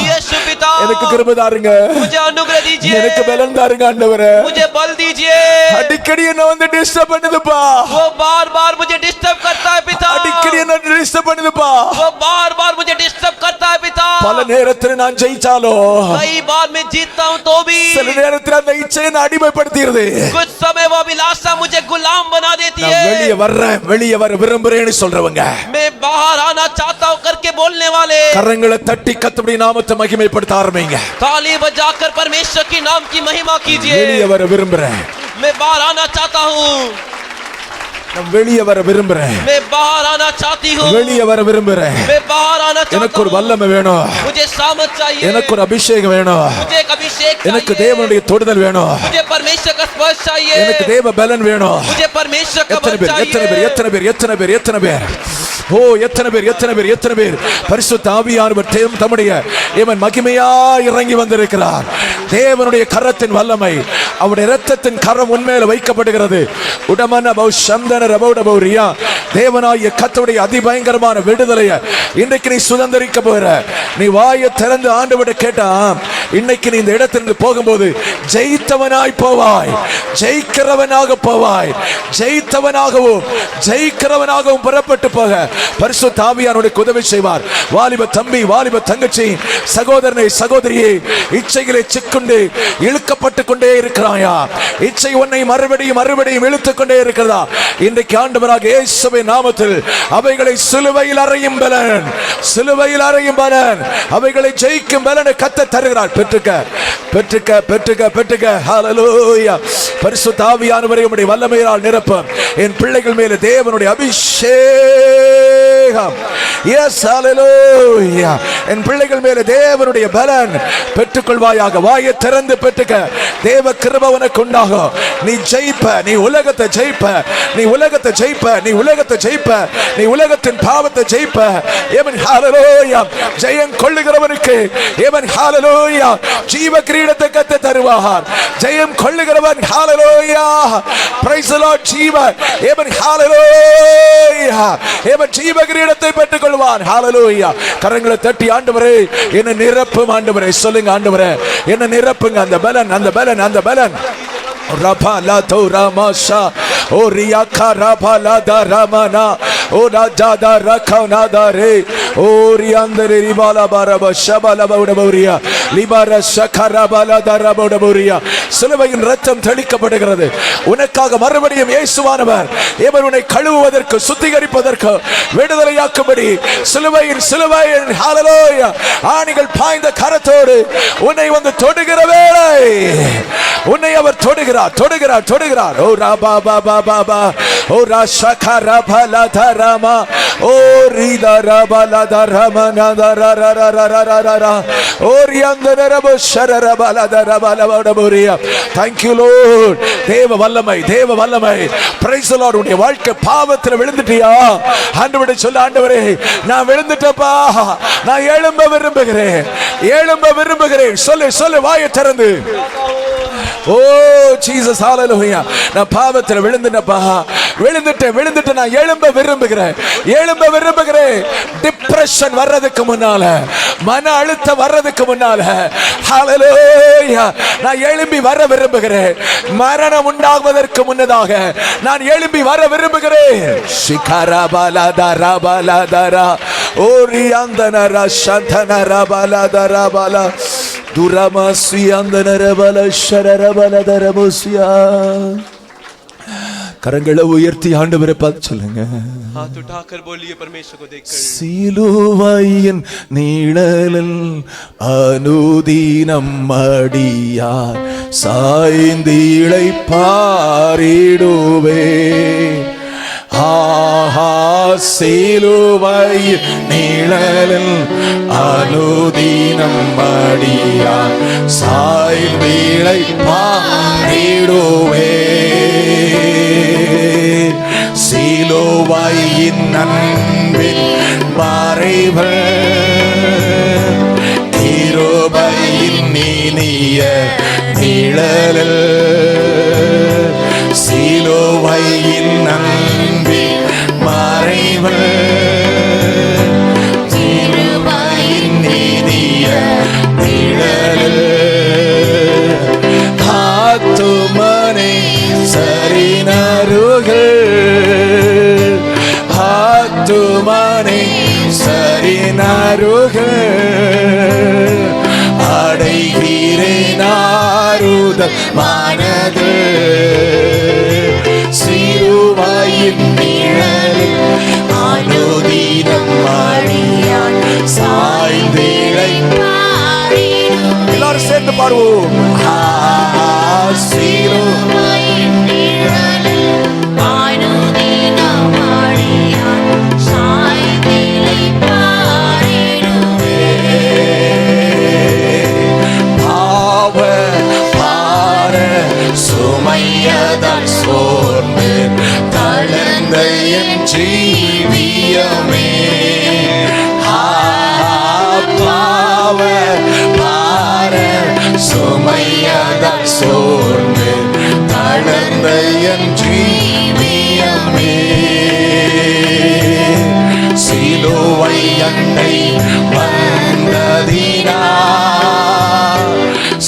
Speaker 4: यीशु पिता
Speaker 3: எனக்கு கிருபை தாருங்க,
Speaker 4: मुझे अनुग्रह दीजिए,
Speaker 3: எனக்கு பலன் தாருங்க ஆண்டவரே.
Speaker 4: मुझे बल दीजिए।
Speaker 3: அடிக்கடி என்ன வந்து டிஸ்டர்ப் பண்ணுதுப்பா,
Speaker 4: वो बार बार मुझे डिस्टर्ब करता है पिता,
Speaker 3: அடிக்கடி என்ன டிஸ்டர்ப் பண்ணுதுப்பா.
Speaker 4: वो बार बार मुझे डिस्टर्ब करता है पिता।
Speaker 3: பல நேரத்தில் நான் ஜெயிச்சாலும்
Speaker 4: कई बार मैं जीतता हूँ तो भी
Speaker 3: சில நேரத்தில் அந்த இச்சையை நான் அடிமைப்படுத்திடுது.
Speaker 4: कुछ समय वो अभिलाषा मुझे गुलाम बना देती
Speaker 3: நான் வெளியே
Speaker 4: है।
Speaker 3: வர்றேன், வெளியே வர விரும்புறேன்னு சொல்றவங்க
Speaker 4: मैं बाहर आना चाहता हूँ करके बोलने वाले
Speaker 3: கரங்களை தட்டி கர்த்தருடைய நாமத்தை மகிமைப்படுத்த ஆரம்பிங்க.
Speaker 4: ताली बजाकर परमेश्वर की नाम की महिमा कीजिए।
Speaker 3: வெளியே வர விரும்புறேன்,
Speaker 4: मैं बाहर आना चाहता हूँ,
Speaker 3: நான் வெளியே வர விரும்புறேன்,
Speaker 4: मैं बाहर आना चाहती हूँ,
Speaker 3: வெளியே வர விரும்புறேன்.
Speaker 4: मैं बाहर आना
Speaker 3: எனக்கு
Speaker 4: चाहता
Speaker 3: ஒரு
Speaker 4: हूँ।
Speaker 3: வல்லமை வேணும்,
Speaker 4: मुझे सामर्थ चाहिए,
Speaker 3: எனக்கு ஒரு அபிஷேகம் வேணும்,
Speaker 4: मुझे एक अभिषेक
Speaker 3: எனக்கு
Speaker 4: चाहिए,
Speaker 3: தேவனுடைய தொடுதல் வேணும்,
Speaker 4: मुझे परमेश्वर का स्पर्श चाहिए,
Speaker 3: எனக்கு தேவ பலன் வேணும்.
Speaker 4: मुझे परमेश्वर का
Speaker 3: எத்தனை
Speaker 4: बल
Speaker 3: பேர் எத்தனை பேர்
Speaker 4: चाहिए।
Speaker 3: எத்தனை பேர் எத்தனை பேர் எத்தனை பேர் ஓ எத்தனை பேர் எத்தனை பேர் எத்தனை பேர் பரிசுத்த ஆவியானவர் தம்முடைய இவன் மகிமையா இறங்கி வந்திருக்கிறார். தேவனுடைய கரத்தின் வல்லமை, அவருடைய இரத்தத்தின் கரம் உண்மையில வைக்கப்படுகிறது. உடமன பௌ சந்தன ரபௌட பௌரியா, தேவனாகிய கர்த்தருடைய அதிபயங்கரமான விடுதலையை இன்றைக்கு நீ சுதந்திரிக்க போகிற. நீ வாயை திறந்து ஆண்டவரை கேட்டா, இன்னைக்கு நீ இந்த இடத்திலிருந்து போகும்போது ஜெயித்தவனாய் போவாய், ஜெயிக்கிறவனாக போவாய், ஜெயித்தவனாகவும் ஜெயிக்கிறவனாகவும் புறப்பட்டு போக பரிசுத்த ஆவியானவருடைய உதவி செய்வார். வாலிப தம்பி, வாலிப தங்கச்சி, சகோதரனை சகோதரியே, இச்சைகளை சிக்குண்டு இழுக்கப்பட்டு கொண்டே இருக்கிறாயா? இச்சை உன்னை மறுபடியும் மறுபடியும் இழுத்துக் கொண்டே இருக்கிறதா? இன்றைக்கு ஆண்டவராக இயேசுவின் நாமத்தில் அவைகளை சிலுவையில் அறையும் பலன், சிலுவையில் அறையும் பலன், அவைகளை ஜெயிக்கும் பலனை கர்த்தர் தருகிறார். பெற்றுக்க பெற்றுக்க பெற்றுக்க பெற்றுக்க. ஹல்லேலூயா. பரிசுத்த ஆவியானவரை உம்முடைய வல்லமையால் நிரப்பும். என் பிள்ளைகள் மேலே தேவனுடைய அபிஷேகம். எஸ், ஹல்லேலூயா. என் பிள்ளைகள் மேலே தேவனுடைய பலன் பெற்றுக்கொள்வாயாக. வாயை திறந்து பெற்றுக்க. தேவ கிருபை உனக்கு உண்டாகும். நீ ஜெயிப்ப, நீ உலகத்தை ஜெயிப்ப, நீ உலகத்தை ஜெயிப்ப, நீ உலகத்தை ஜெயிப்ப, நீ உலகத்தின் பாவத்தை ஜெயிப்ப. ஏமன் ஹல்லேலூயா. ஜெயம் கொள்ளுகிறவனுக்கு ஏமன் ஹல்லேலூயா ஜீவ கிரீடத்தை கர்த்தர் தருவார். ஜெயம் கொள்ளுகிறவன் ஹல்லேலூயா பிரைஸ் தி லார்ட் ஜீவ ஏமன் ஹல்லேலூயா ஏமன் ஜீவ கிரீடத்தை பெற்றுக் கொள்வான். ஹல்லேலூயா. கரங்களை தட்டி ஆண்டவரே என்னை நிரப்பும் ஆண்டவரே சொல்லுங்க. ஆண்டவரே என்னை நிரப்புங்க. அந்த பலன், அந்த பலன், அந்த பலன். ரபாலா தௌராமாஷா ஓரியா கரபாலா தரமனா ஓராஜாதா ரகனாதாரே ஓரியாந்தரே ரிபாலா பரப ஷபாலா பௌடபௌரியா லிபார ஷகரபாலா தரபௌடபௌரியா. சிலுவையின் இரத்தம் தெளிக்கப்படுகிறது. உனக்காக மறுபடியும் இயேசுவானவர் உன்னை கழுவுவதற்கு, சுத்திகரிப்பதற்கு, விடுதலையாக்கும்படி சிலுவையின் சிலுவையின் ஹல்லேலூயா ஆணிகள் பாய்ந்த கரத்தோடு உன்னை வந்து தொடுகிற வேளை உன்னை அவர் தொடுகிறார், தொடுகிறார், தொடுகிறார். ஓ ராபா பாபா பாபா ஓ ராஷகரா பலா தரமா ஓ ரிதா ரபலா தரமா நதரரரரரரரரரா ஓ ரியந்தரப ஷரரபலா தரபலவடபுரியா. Thank you Lord. தேவ வல்லமை, தேவ வல்லமை. Praise the Lord. உன்னுடைய வாழ்க்கை பாவத்தில் விழுந்துட்டியா? ஆண்டவரே சொல்ல, ஆண்டவரே நான் விழுந்துட்டப்பா, நான் எழும்ப விரும்புகிறேன், எழும்ப விரும்புகிறேன். சொல்லு சொல்லு, வாயை திறந்து. ஓ ஜீசஸ் ஹல்லேலூயா. நான் பாவத்தில் விழுந்துட்டப்பா, விழுந்துட்டேன், நான் எழும்ப விரும்புகிறேன், எழும்ப விரும்புகிறேன். டிப்ரெஷன் வர்றதுக்கு முன்னால, மன அழுத்தம் வர்றதுக்கு முன்னால ஹல்லேலூயா நான் எழும்பி வர விரும்புகிறேன். மரணம் உண்டாகுவதற்கு முன்னதாக நான் எழும்பி வர விரும்புகிறேன். ஷிகரபலதரா பலதரா ஓரியாந்தனரா சந்தனரா பலதரா கரங்களை உயர்த்தி ஆண்டவரை பார்த்து சொல்லுங்க.
Speaker 4: हाथ उठाकर बोलिए परमेश्वर को देखकर.
Speaker 3: சிலுவையின் நிழலில் அனுதினம் அடியார் சாய்ந்திழை பாரிடுவே. ஆஹா சிலுவையின் நிழலில் அனுதினம் அடியார் சாய்ந்திழை பாரிடுவே. சிலுவையின் அன்பின் மறைவு கிருபையின் இனிய நிழலில். சிலுவையின் அன்பின் மறைவு கிருபையின் இனிய நிழலில். ஆத்துமனே சரினருகள் ஆத்துமனே சரினருகள் அடைகிறேன் ஆறுதல் மனது. சிலுவையின் நிழலில் அனுதினம் அடியார் சாய்ந்திழை. எல்லாரும் சேர்ந்து பாடுவோம். சிலுவையின் நிழலில் அனுதினம் அடியார் சாய்ந்திழை பாரிடுவே. பாவ பார சுமையதால் சோர்ந்து தளர்ந்த என் ஜீவியமே. பாவ பார சுமையதால் சோர்ந்து தளர்ந்த என் ஜீவியமே. சிலுவை அண்டை வந்ததினால்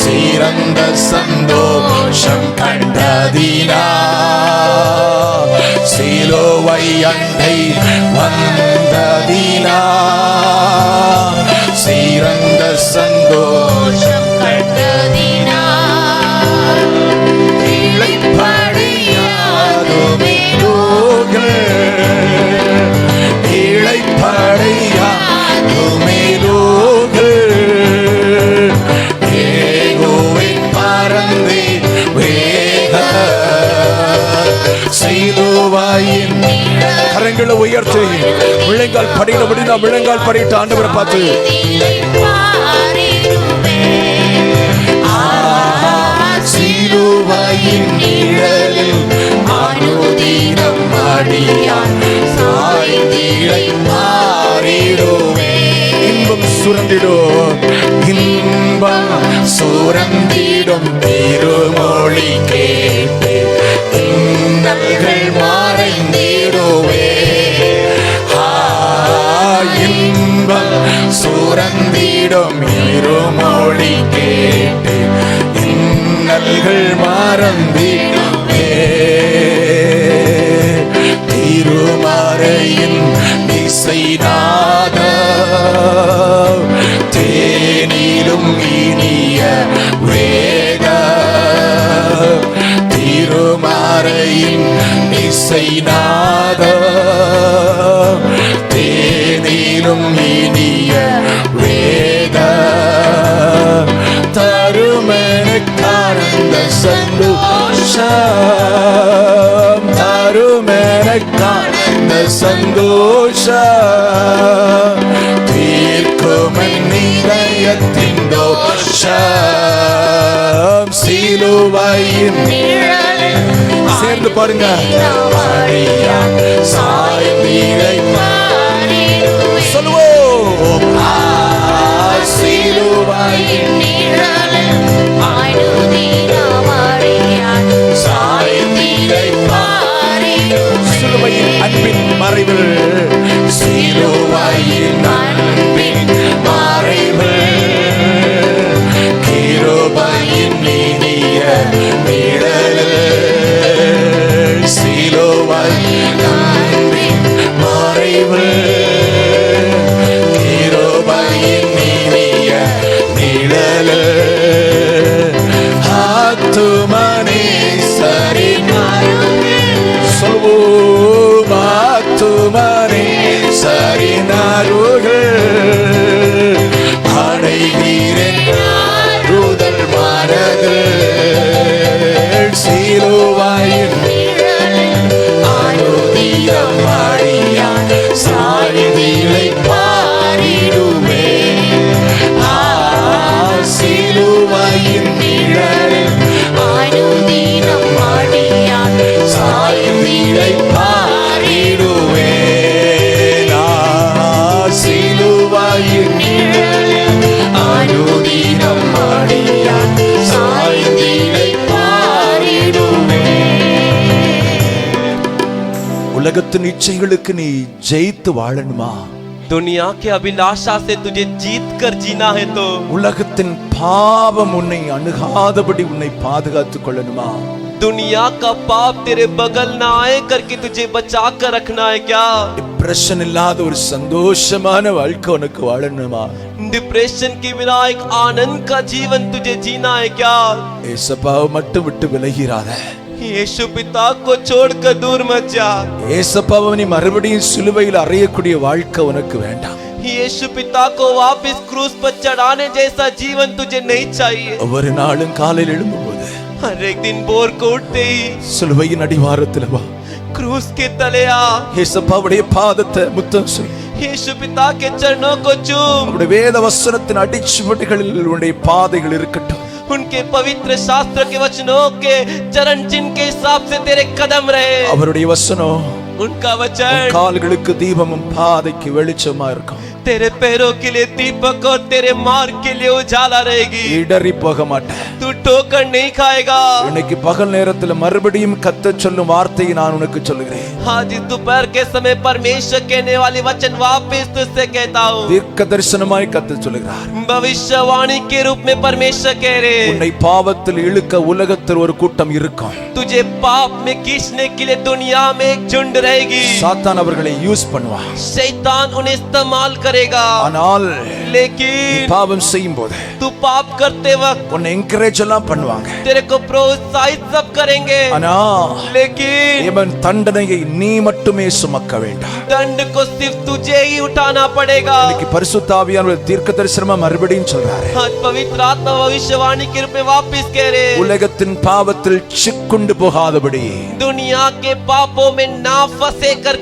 Speaker 3: சிறந்த சந்தோஷம் கண்டதினால். சிலுவை அண்டை வந்ததினால் சிறந்த சந்தோஷம் கண்டதினால். இளைப்படையாதுமே இளைப்படையாதுமே ஏகோவை பறந்தே வேக. சிலுவையின் கரங்களை உயர்த்தி விளைங்கால் படிட முடிந்தா விளைங்கால் படிட்டு ஆண்டவரை பார்த்து சிலுவையின் நிழலில் அனுதினம் அடியார் சாய்ந்திழை பாரிடுவே. இன்பம் சுரந்திடும் இன்பம் சுரந்திடும் திருமொழி கேட்டு இன்னல்கள் மறைந்திடுவே. இன்பம் சுரந்திடும் இருமொழி கேட்டு இன்னல்கள் மறந்திடுவே. திருமறையின் இசைநாத தேனிலும் இனிய வேத. திருமறையின் இசைநாத தேனிலும் இனிய வேத. தருமெனக்கானந்த சந்தோஷம் தருமெனக்கானந்த சந்தோஷம் தீர்க்கும் என் இதயத்தின் தோஷம். சிலுவையின் சேர்ந்து பாருங்க. சாய்ந்திழை சொல்லுவோம். சிலுவையின் சிலுவையின் அன்பின் மறைவு சிலுவையின் அன்பின் மறைவு கிருபையின் இனிய நிழல். சிலுவையின் அன்பின் மறைவு கிருபையின் இனிய நிழல். ஆத்துமனே சரி நேசரின் அருகில் அடைவீரன் ஆறுதல் மனதில் சிலுவையின் அனுதினம் அடியான் சாய்ந்திலை பாரிடுமே சிலுவையின் நிழலில்
Speaker 5: அனுதினம் அடியான்
Speaker 3: சாய்ந்திலை பாரிடுவே சிலுவையின் நிழலில் அனுதினம் அடியான் சாய்ந்திலை பாரிடுவே. உலகத்தின் இச்சைகளுக்கு நீ ஜெயித்து வாழணுமா?
Speaker 4: दुनिया के अभिलाषा से तुझे जीत कर जीना है तो
Speaker 3: உலகத்தின் பாவம் உன்னை அணுகாதபடி உன்னை பாதுகாத்துக் கொள்ளணுமா?
Speaker 4: दुनिया का पाप तेरे बगल ना आए करके तुझे बचा कर रखना है क्या?
Speaker 3: டிப்ரெஷன் இல்லாத ஒரு சந்தோஷமான வாழ்க்கை உனக்கு வாழணுமா?
Speaker 4: डिप्रेशन के बिना एक आनंद का जीवन तुझे जीना है क्या?
Speaker 3: ஏசப்பாவை மட்டும் விட்டு விலகிறாத.
Speaker 4: यीशु पिता को छोड़कर दूर मत जा.
Speaker 3: ஏசப்பாவை நீ மறுபடியும் சிலுவையில் அறையக்கூடிய வாழ்க்கை உனக்கு வேண்டாம்.
Speaker 4: यीशु पिता को वापस क्रूस पर चढ़ाने जैसा जीवन तुझे नहीं चाहिए.
Speaker 3: ஒவ்வொரு நாளும் காலையில் எழும்பும்போது
Speaker 4: हर एक दिन भोर को उठते ही
Speaker 3: சிலுவையின் அடிவாரத்தில் வா.
Speaker 4: क्रूस के तले आ.
Speaker 3: ஏசப்பாவுடைய பாதத்தை முத்தம் செய்.
Speaker 4: यीशु पिता के चरणों को चूम.
Speaker 3: அவருடைய வேத வசனத்தின் அடிச்சுவடுகளில் உன்னுடைய பாதைகள் இருக்கட்டும்.
Speaker 4: उनके पवित्र शास्त्र के वचनों के चरण चिन्ह के हिसाब से तेरे कदम रहे.
Speaker 3: அவருடைய வசனம்
Speaker 4: उनका
Speaker 3: உன்
Speaker 4: वचन
Speaker 3: கால்களுக்கு தீபமும் பாதைக்கு வெளிச்சமா இருக்கும்.
Speaker 4: तेरे पैरों के लिए दीपक और तेरे मार्ग के लिए उजाला रहेगी.
Speaker 3: இடறி போக மாட்டேன்.
Speaker 4: तू ठोकर नहीं खाएगा.
Speaker 3: இன்னைக்கு பகல் நேரத்துல மறுபடியும் கத்தச் சொல்லும் வார்த்தையை நான் உனக்கு சொல்லுகிறேன்.
Speaker 4: आज इस दोपहर के समय परमेश्वर कहने वाली वचन वापस तुझसे कहता हूँ.
Speaker 3: தீர்க்க தரிசனமாய் கத்தச் சொல்லுகிறார்.
Speaker 4: भविष्यवाणी के रूप में परमेश्वर कह रहे
Speaker 3: உன்னை பாவத்தில் இழுக்க உலகத்தில் ஒரு கூட்டம் இருக்கும்.
Speaker 4: तुझे पाप में खींचने के लिए दुनिया में एक झुंड रहेगी.
Speaker 3: சாத்தான் அவர்களை யூஸ் பண்ணுவான்.
Speaker 4: शैतान उन्हें इस्तेमाल करेगा.
Speaker 3: ஆனால்
Speaker 4: लेकिन
Speaker 3: பாவம் செய்யும் போது
Speaker 4: तू पाप करते वक्त
Speaker 3: உன்னை என்கரேஜ் எல்லாம் பண்ணுவாங்க.
Speaker 4: तेरे को प्रोत्साहित सब करेंगे.
Speaker 3: ஆனா
Speaker 4: लेकिन
Speaker 3: இவன் தண்டனையை நீ மட்டுமே சுமக்க வேண்டாம்.
Speaker 4: दंड को सिर्फ तुझे ही उठाना पड़ेगा.
Speaker 3: இன்னைக்கு பரிசுத்த ஆவியானவர் தீர்க்க தரிசனமா மறுபடியும் சொல்றாரு.
Speaker 4: आज पवित्र आत्मा भविष्यवाणी के रूप में वापस कह रहे
Speaker 3: உலகத்தின் பாவத்தில் சிக்குண்டு போகாதபடி
Speaker 4: दुनिया के पापों में ना फंसे कर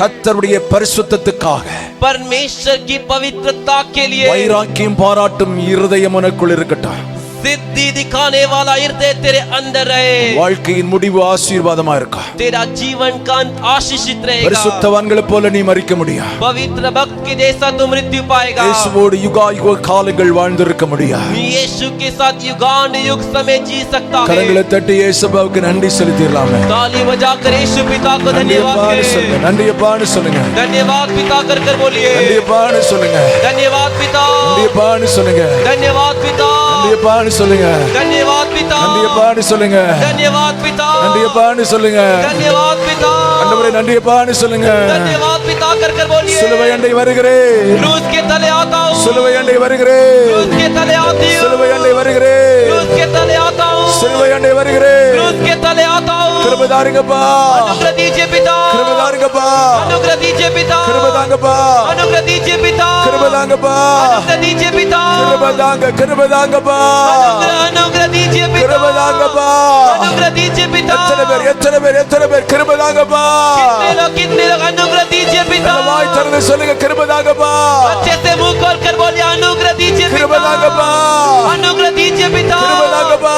Speaker 3: கர்த்தருடைய பரிசுத்தத்துக்காக
Speaker 4: परमेश्वर की पवित्रता के लिए
Speaker 3: வைராக்கியம் பாராட்டும் இருதயம் உனக்குள் இருக்கட்டும்.
Speaker 4: सिद्धि दिखाने वाला हृदय तेरे अंदर रहे.
Speaker 3: வாழ்க்கையின் முடிவு ஆசீர்வாதமா இருக்கும்.
Speaker 4: तेरा जीवन का अंत आशीषित रहेगा.
Speaker 3: பரிசுத்தவான்களை போல நீ மரிக்க முடியும்.
Speaker 4: पवित्र भक्त के जैसा तू मृत्यु पाएगा.
Speaker 3: இயேசுவோடு யுகாயுக காலங்கள் வாழ்ந்திருக்க முடியும்.
Speaker 4: यीशु के साथ युगान युग समय जी सकता है.
Speaker 3: கரங்களை தட்டி இயேசுவுக்கு நன்றி செலுத்திடலாமே.
Speaker 4: ताली बजाकर यीशु पिता को धन्यवाद करें.
Speaker 3: நன்றியப்பான்னு சொல்லுங்க.
Speaker 4: धन्यवाद पिता कर कर बोलिए.
Speaker 3: நன்றியப்பான்னு சொல்லுங்க.
Speaker 4: धन्यवाद पिता.
Speaker 3: நன்றியப்பான்னு சொல்லுங்க.
Speaker 4: धन्यवाद पिता.
Speaker 3: நன்றியப்பான்னு சொல்லுங்க.
Speaker 4: धन्यवाद पिता.
Speaker 3: நன்றியப்பான்னு சொல்லுங்க.
Speaker 4: धन्यवाद पिता.
Speaker 3: நன்றியப்பான்னு சொல்லுங்க.
Speaker 4: धन्यवाद पिता.
Speaker 3: ஆண்டவரே நன்றியப்பான்னு சொல்லுங்க.
Speaker 4: धन्यवाद पिता कर कर बोलिए.
Speaker 3: சிலுவை அண்டை வருகிறேன்.
Speaker 4: क्रूस के तले आता हूँ.
Speaker 3: சிலுவை அண்டை வருகிறேன்.
Speaker 4: क्रूस के तले आती हूँ.
Speaker 3: சிலுவை அண்டை வருகிறேன்.
Speaker 4: क्रूस के तले आता हूँ.
Speaker 3: சிலுவை அண்டை வருகிறேன்.
Speaker 4: क्रूस के तले आता हूँ.
Speaker 3: கிருபை தாருங்கப்பா.
Speaker 4: अनुग्रह दीजिए पिता.
Speaker 3: கிருபை தாருங்கப்பா.
Speaker 4: अनुग्रह दीजिए पिता.
Speaker 3: கிருபை தாங்கப்பா.
Speaker 4: अनुग्रह दीजिए पिता.
Speaker 3: கிருபை தாங்கப்பா.
Speaker 4: अनुग्रह दीजिए पिता.
Speaker 3: கிருபை தாங்க. கிருபை தாங்கப்பா.
Speaker 4: अनुग्रह दीजिए पिता.
Speaker 3: கிருபை தாங்கப்பா.
Speaker 4: अनुग्रह दीजिए पिता.
Speaker 3: எத்தனை பேர் கிருபை தாங்கப்பா.
Speaker 4: कितने लोग अनुग्रह दीजिए पिता.
Speaker 3: வாய் திறந்து சொல்லுங்க கிருபை தாங்கப்பா.
Speaker 4: अच्छे से मुंह खोल कर बोलिए अनुग्रह दीजिए
Speaker 3: கிருபை
Speaker 4: पिता.
Speaker 3: தாங்கப்பா.
Speaker 4: अनुग्रह दीजिए पिता.
Speaker 3: கிருபை தாங்கப்பா.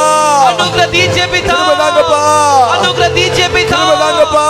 Speaker 4: अनुग्रह दीजिए पिता.
Speaker 3: கிருபை தாங்கப்பா.
Speaker 4: अनुग्रह दीजिए पिता.
Speaker 3: கிருபை தாங்கப்பா.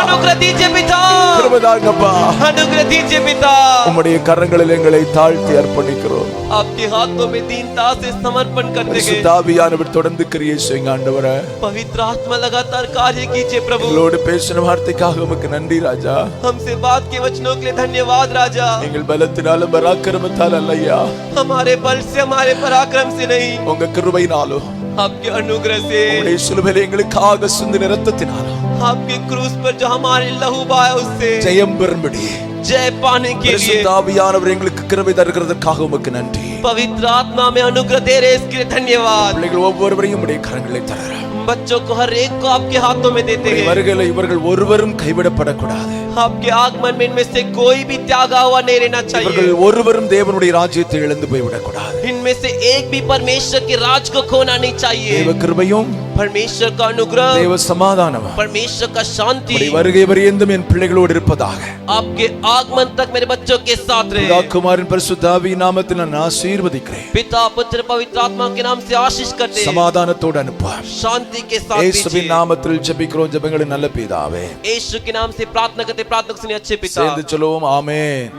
Speaker 4: अनुग्रह दीजिए पिता.
Speaker 3: கிருபை தாங்கப்பா.
Speaker 4: अनुग्रह दीजिए पिता.
Speaker 3: உம்முடைய கரங்களில் எங்களை தாழ்த்தி அர்ப்பணிக்கிறோம்.
Speaker 4: आपके हाथों में दीनता से समर्पण करते गए.
Speaker 3: பரிசுத்த ஆவியானவர் தொடர்ந்து கிரியை செய்யுங்க ஆண்டவரே.
Speaker 4: पवित्र आत्मा लगातार कार्य कीजिए प्रभु.
Speaker 3: எங்களோடு பேசின வார்த்தைக்காக உமக்கு நன்றி ராஜா.
Speaker 4: हमसे बात के वचनों के लिए धन्यवाद राजा.
Speaker 3: எங்கள் பலத்தினாலும் பராக்கிரமத்தால் அல்லையா,
Speaker 4: हमारे बल से हमारे पराक्रम से नहीं,
Speaker 3: உங்க கிருபையினாலும்
Speaker 4: आपके अनुग्रह से,
Speaker 3: உம்முடைய சிலுவையில் எங்களுக்காக சிந்தின இரத்தத்தினாலும்
Speaker 4: आपके क्रूस पर जो हमारे लहू बहाया उससे
Speaker 3: ஜெயம் பெறும்படி
Speaker 4: जय पाने के लिए
Speaker 3: பரிசுத்த ஆவியானவர் எங்களுக்கு கிருபை தருகிறதற்காக உமக்கு நன்றி.
Speaker 4: पवित्र आत्मा में अनुग्रह दे रहे इसके लिए धन्यवाद.
Speaker 3: பிள்ளைகள் ஒவ்வொருவரையும் உம்முடைய கரங்களை தரறோம்.
Speaker 4: बच्चों को हर एक को आपके हाथों में देते हैं.
Speaker 3: வருகையில் இவர்கள் ஒருவரும் கைவிடப்படக்கூடாது.
Speaker 4: आपके आगमन में इनमें से कोई भी त्यागा हुआ नहीं रहना
Speaker 3: இவர்கள்
Speaker 4: चाहिए।
Speaker 3: ஒருவரும் தேவனுடைய ராஜ்யத்தை இழந்து போய்விடக் கூடாது.
Speaker 4: इनमें से एक भी परमेश्वर के राज को खोना नहीं चाहिए।
Speaker 3: தேவ கிருபையும்
Speaker 4: परमेश्वर का अनुग्रह,
Speaker 3: தேவ சமாதானமும்
Speaker 4: परमेश्वर का शांति
Speaker 3: உம்முடைய வருகை பரியந்தம் என் பிள்ளைகளோடு இருப்பதாக.
Speaker 4: आपके आगमन तक मेरे बच्चों के साथ
Speaker 3: பிதா
Speaker 4: रहे।
Speaker 3: குமாரன் பரிசுத்த ஆவியின் நாமத்தில் நான் ஆசீர்வதிக்கிறேன்.
Speaker 4: पिता पुत्र पवित्र आत्मा के नाम से आशीष करते हैं,
Speaker 3: சமாதானத்தோடு அனுப்புவார்.
Speaker 4: शांति के साथ
Speaker 3: இயேசுவின்
Speaker 4: दीजिए।
Speaker 3: நாமத்தில் ஜெபிக்கிறோம் ஜெபங்களின் நல்ல பிதாவே.
Speaker 4: यीशु के नाम से प्रार्थना करते, प्रार्थना सुनिए अच्छे पिता।
Speaker 3: சேர்ந்து சொல்லுவோம் ஆமென்.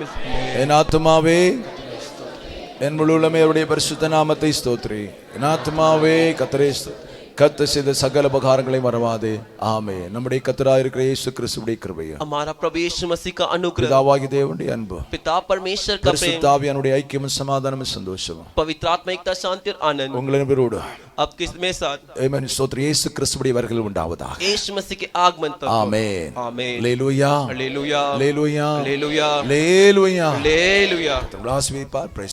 Speaker 3: என் ஆத்துமாவே என் முழு உள்ளமே அவருடைய பரிசுத்த நாமத்தை ஸ்தோத்திரி. என் ஆத்துமாவே கர்த்தரை கர்த்தர் செய்த சகல உபகாரங்களை மறவாதே. ஆமென். நம்முடைய கர்த்தராய் இருக்கிற இயேசு கிறிஸ்துவின் கிருபையும்
Speaker 4: हमारा प्रभु यीशु मसीह का अनुग्रह,
Speaker 3: பிதாவாகிய தேவனுடைய அன்பு
Speaker 4: पिता परमेश्वर का प्रेम,
Speaker 3: பரிசுத்த ஆவியானுடைய ஐக்கியமும் சமாதானமும் சந்தோஷமும்
Speaker 4: पवित्र आत्मा एकता शांति और आनंद
Speaker 3: உங்களோடு
Speaker 4: आपके में साथ
Speaker 3: ஆமென். ஸ்தோத்திரம். இயேசு கிறிஸ்துவின் வருகையில் உண்டாவதாக.
Speaker 4: यीशु मसीह के आगमन तक।
Speaker 3: ஆமென்.
Speaker 4: आमेन।
Speaker 3: அல்லேலூயா
Speaker 4: हालेलुया
Speaker 3: அல்லேலூயா
Speaker 4: हालेलुया
Speaker 3: அல்லேலூயா.
Speaker 4: हालेलुया।
Speaker 3: ஆசீர்வதிப்பார்.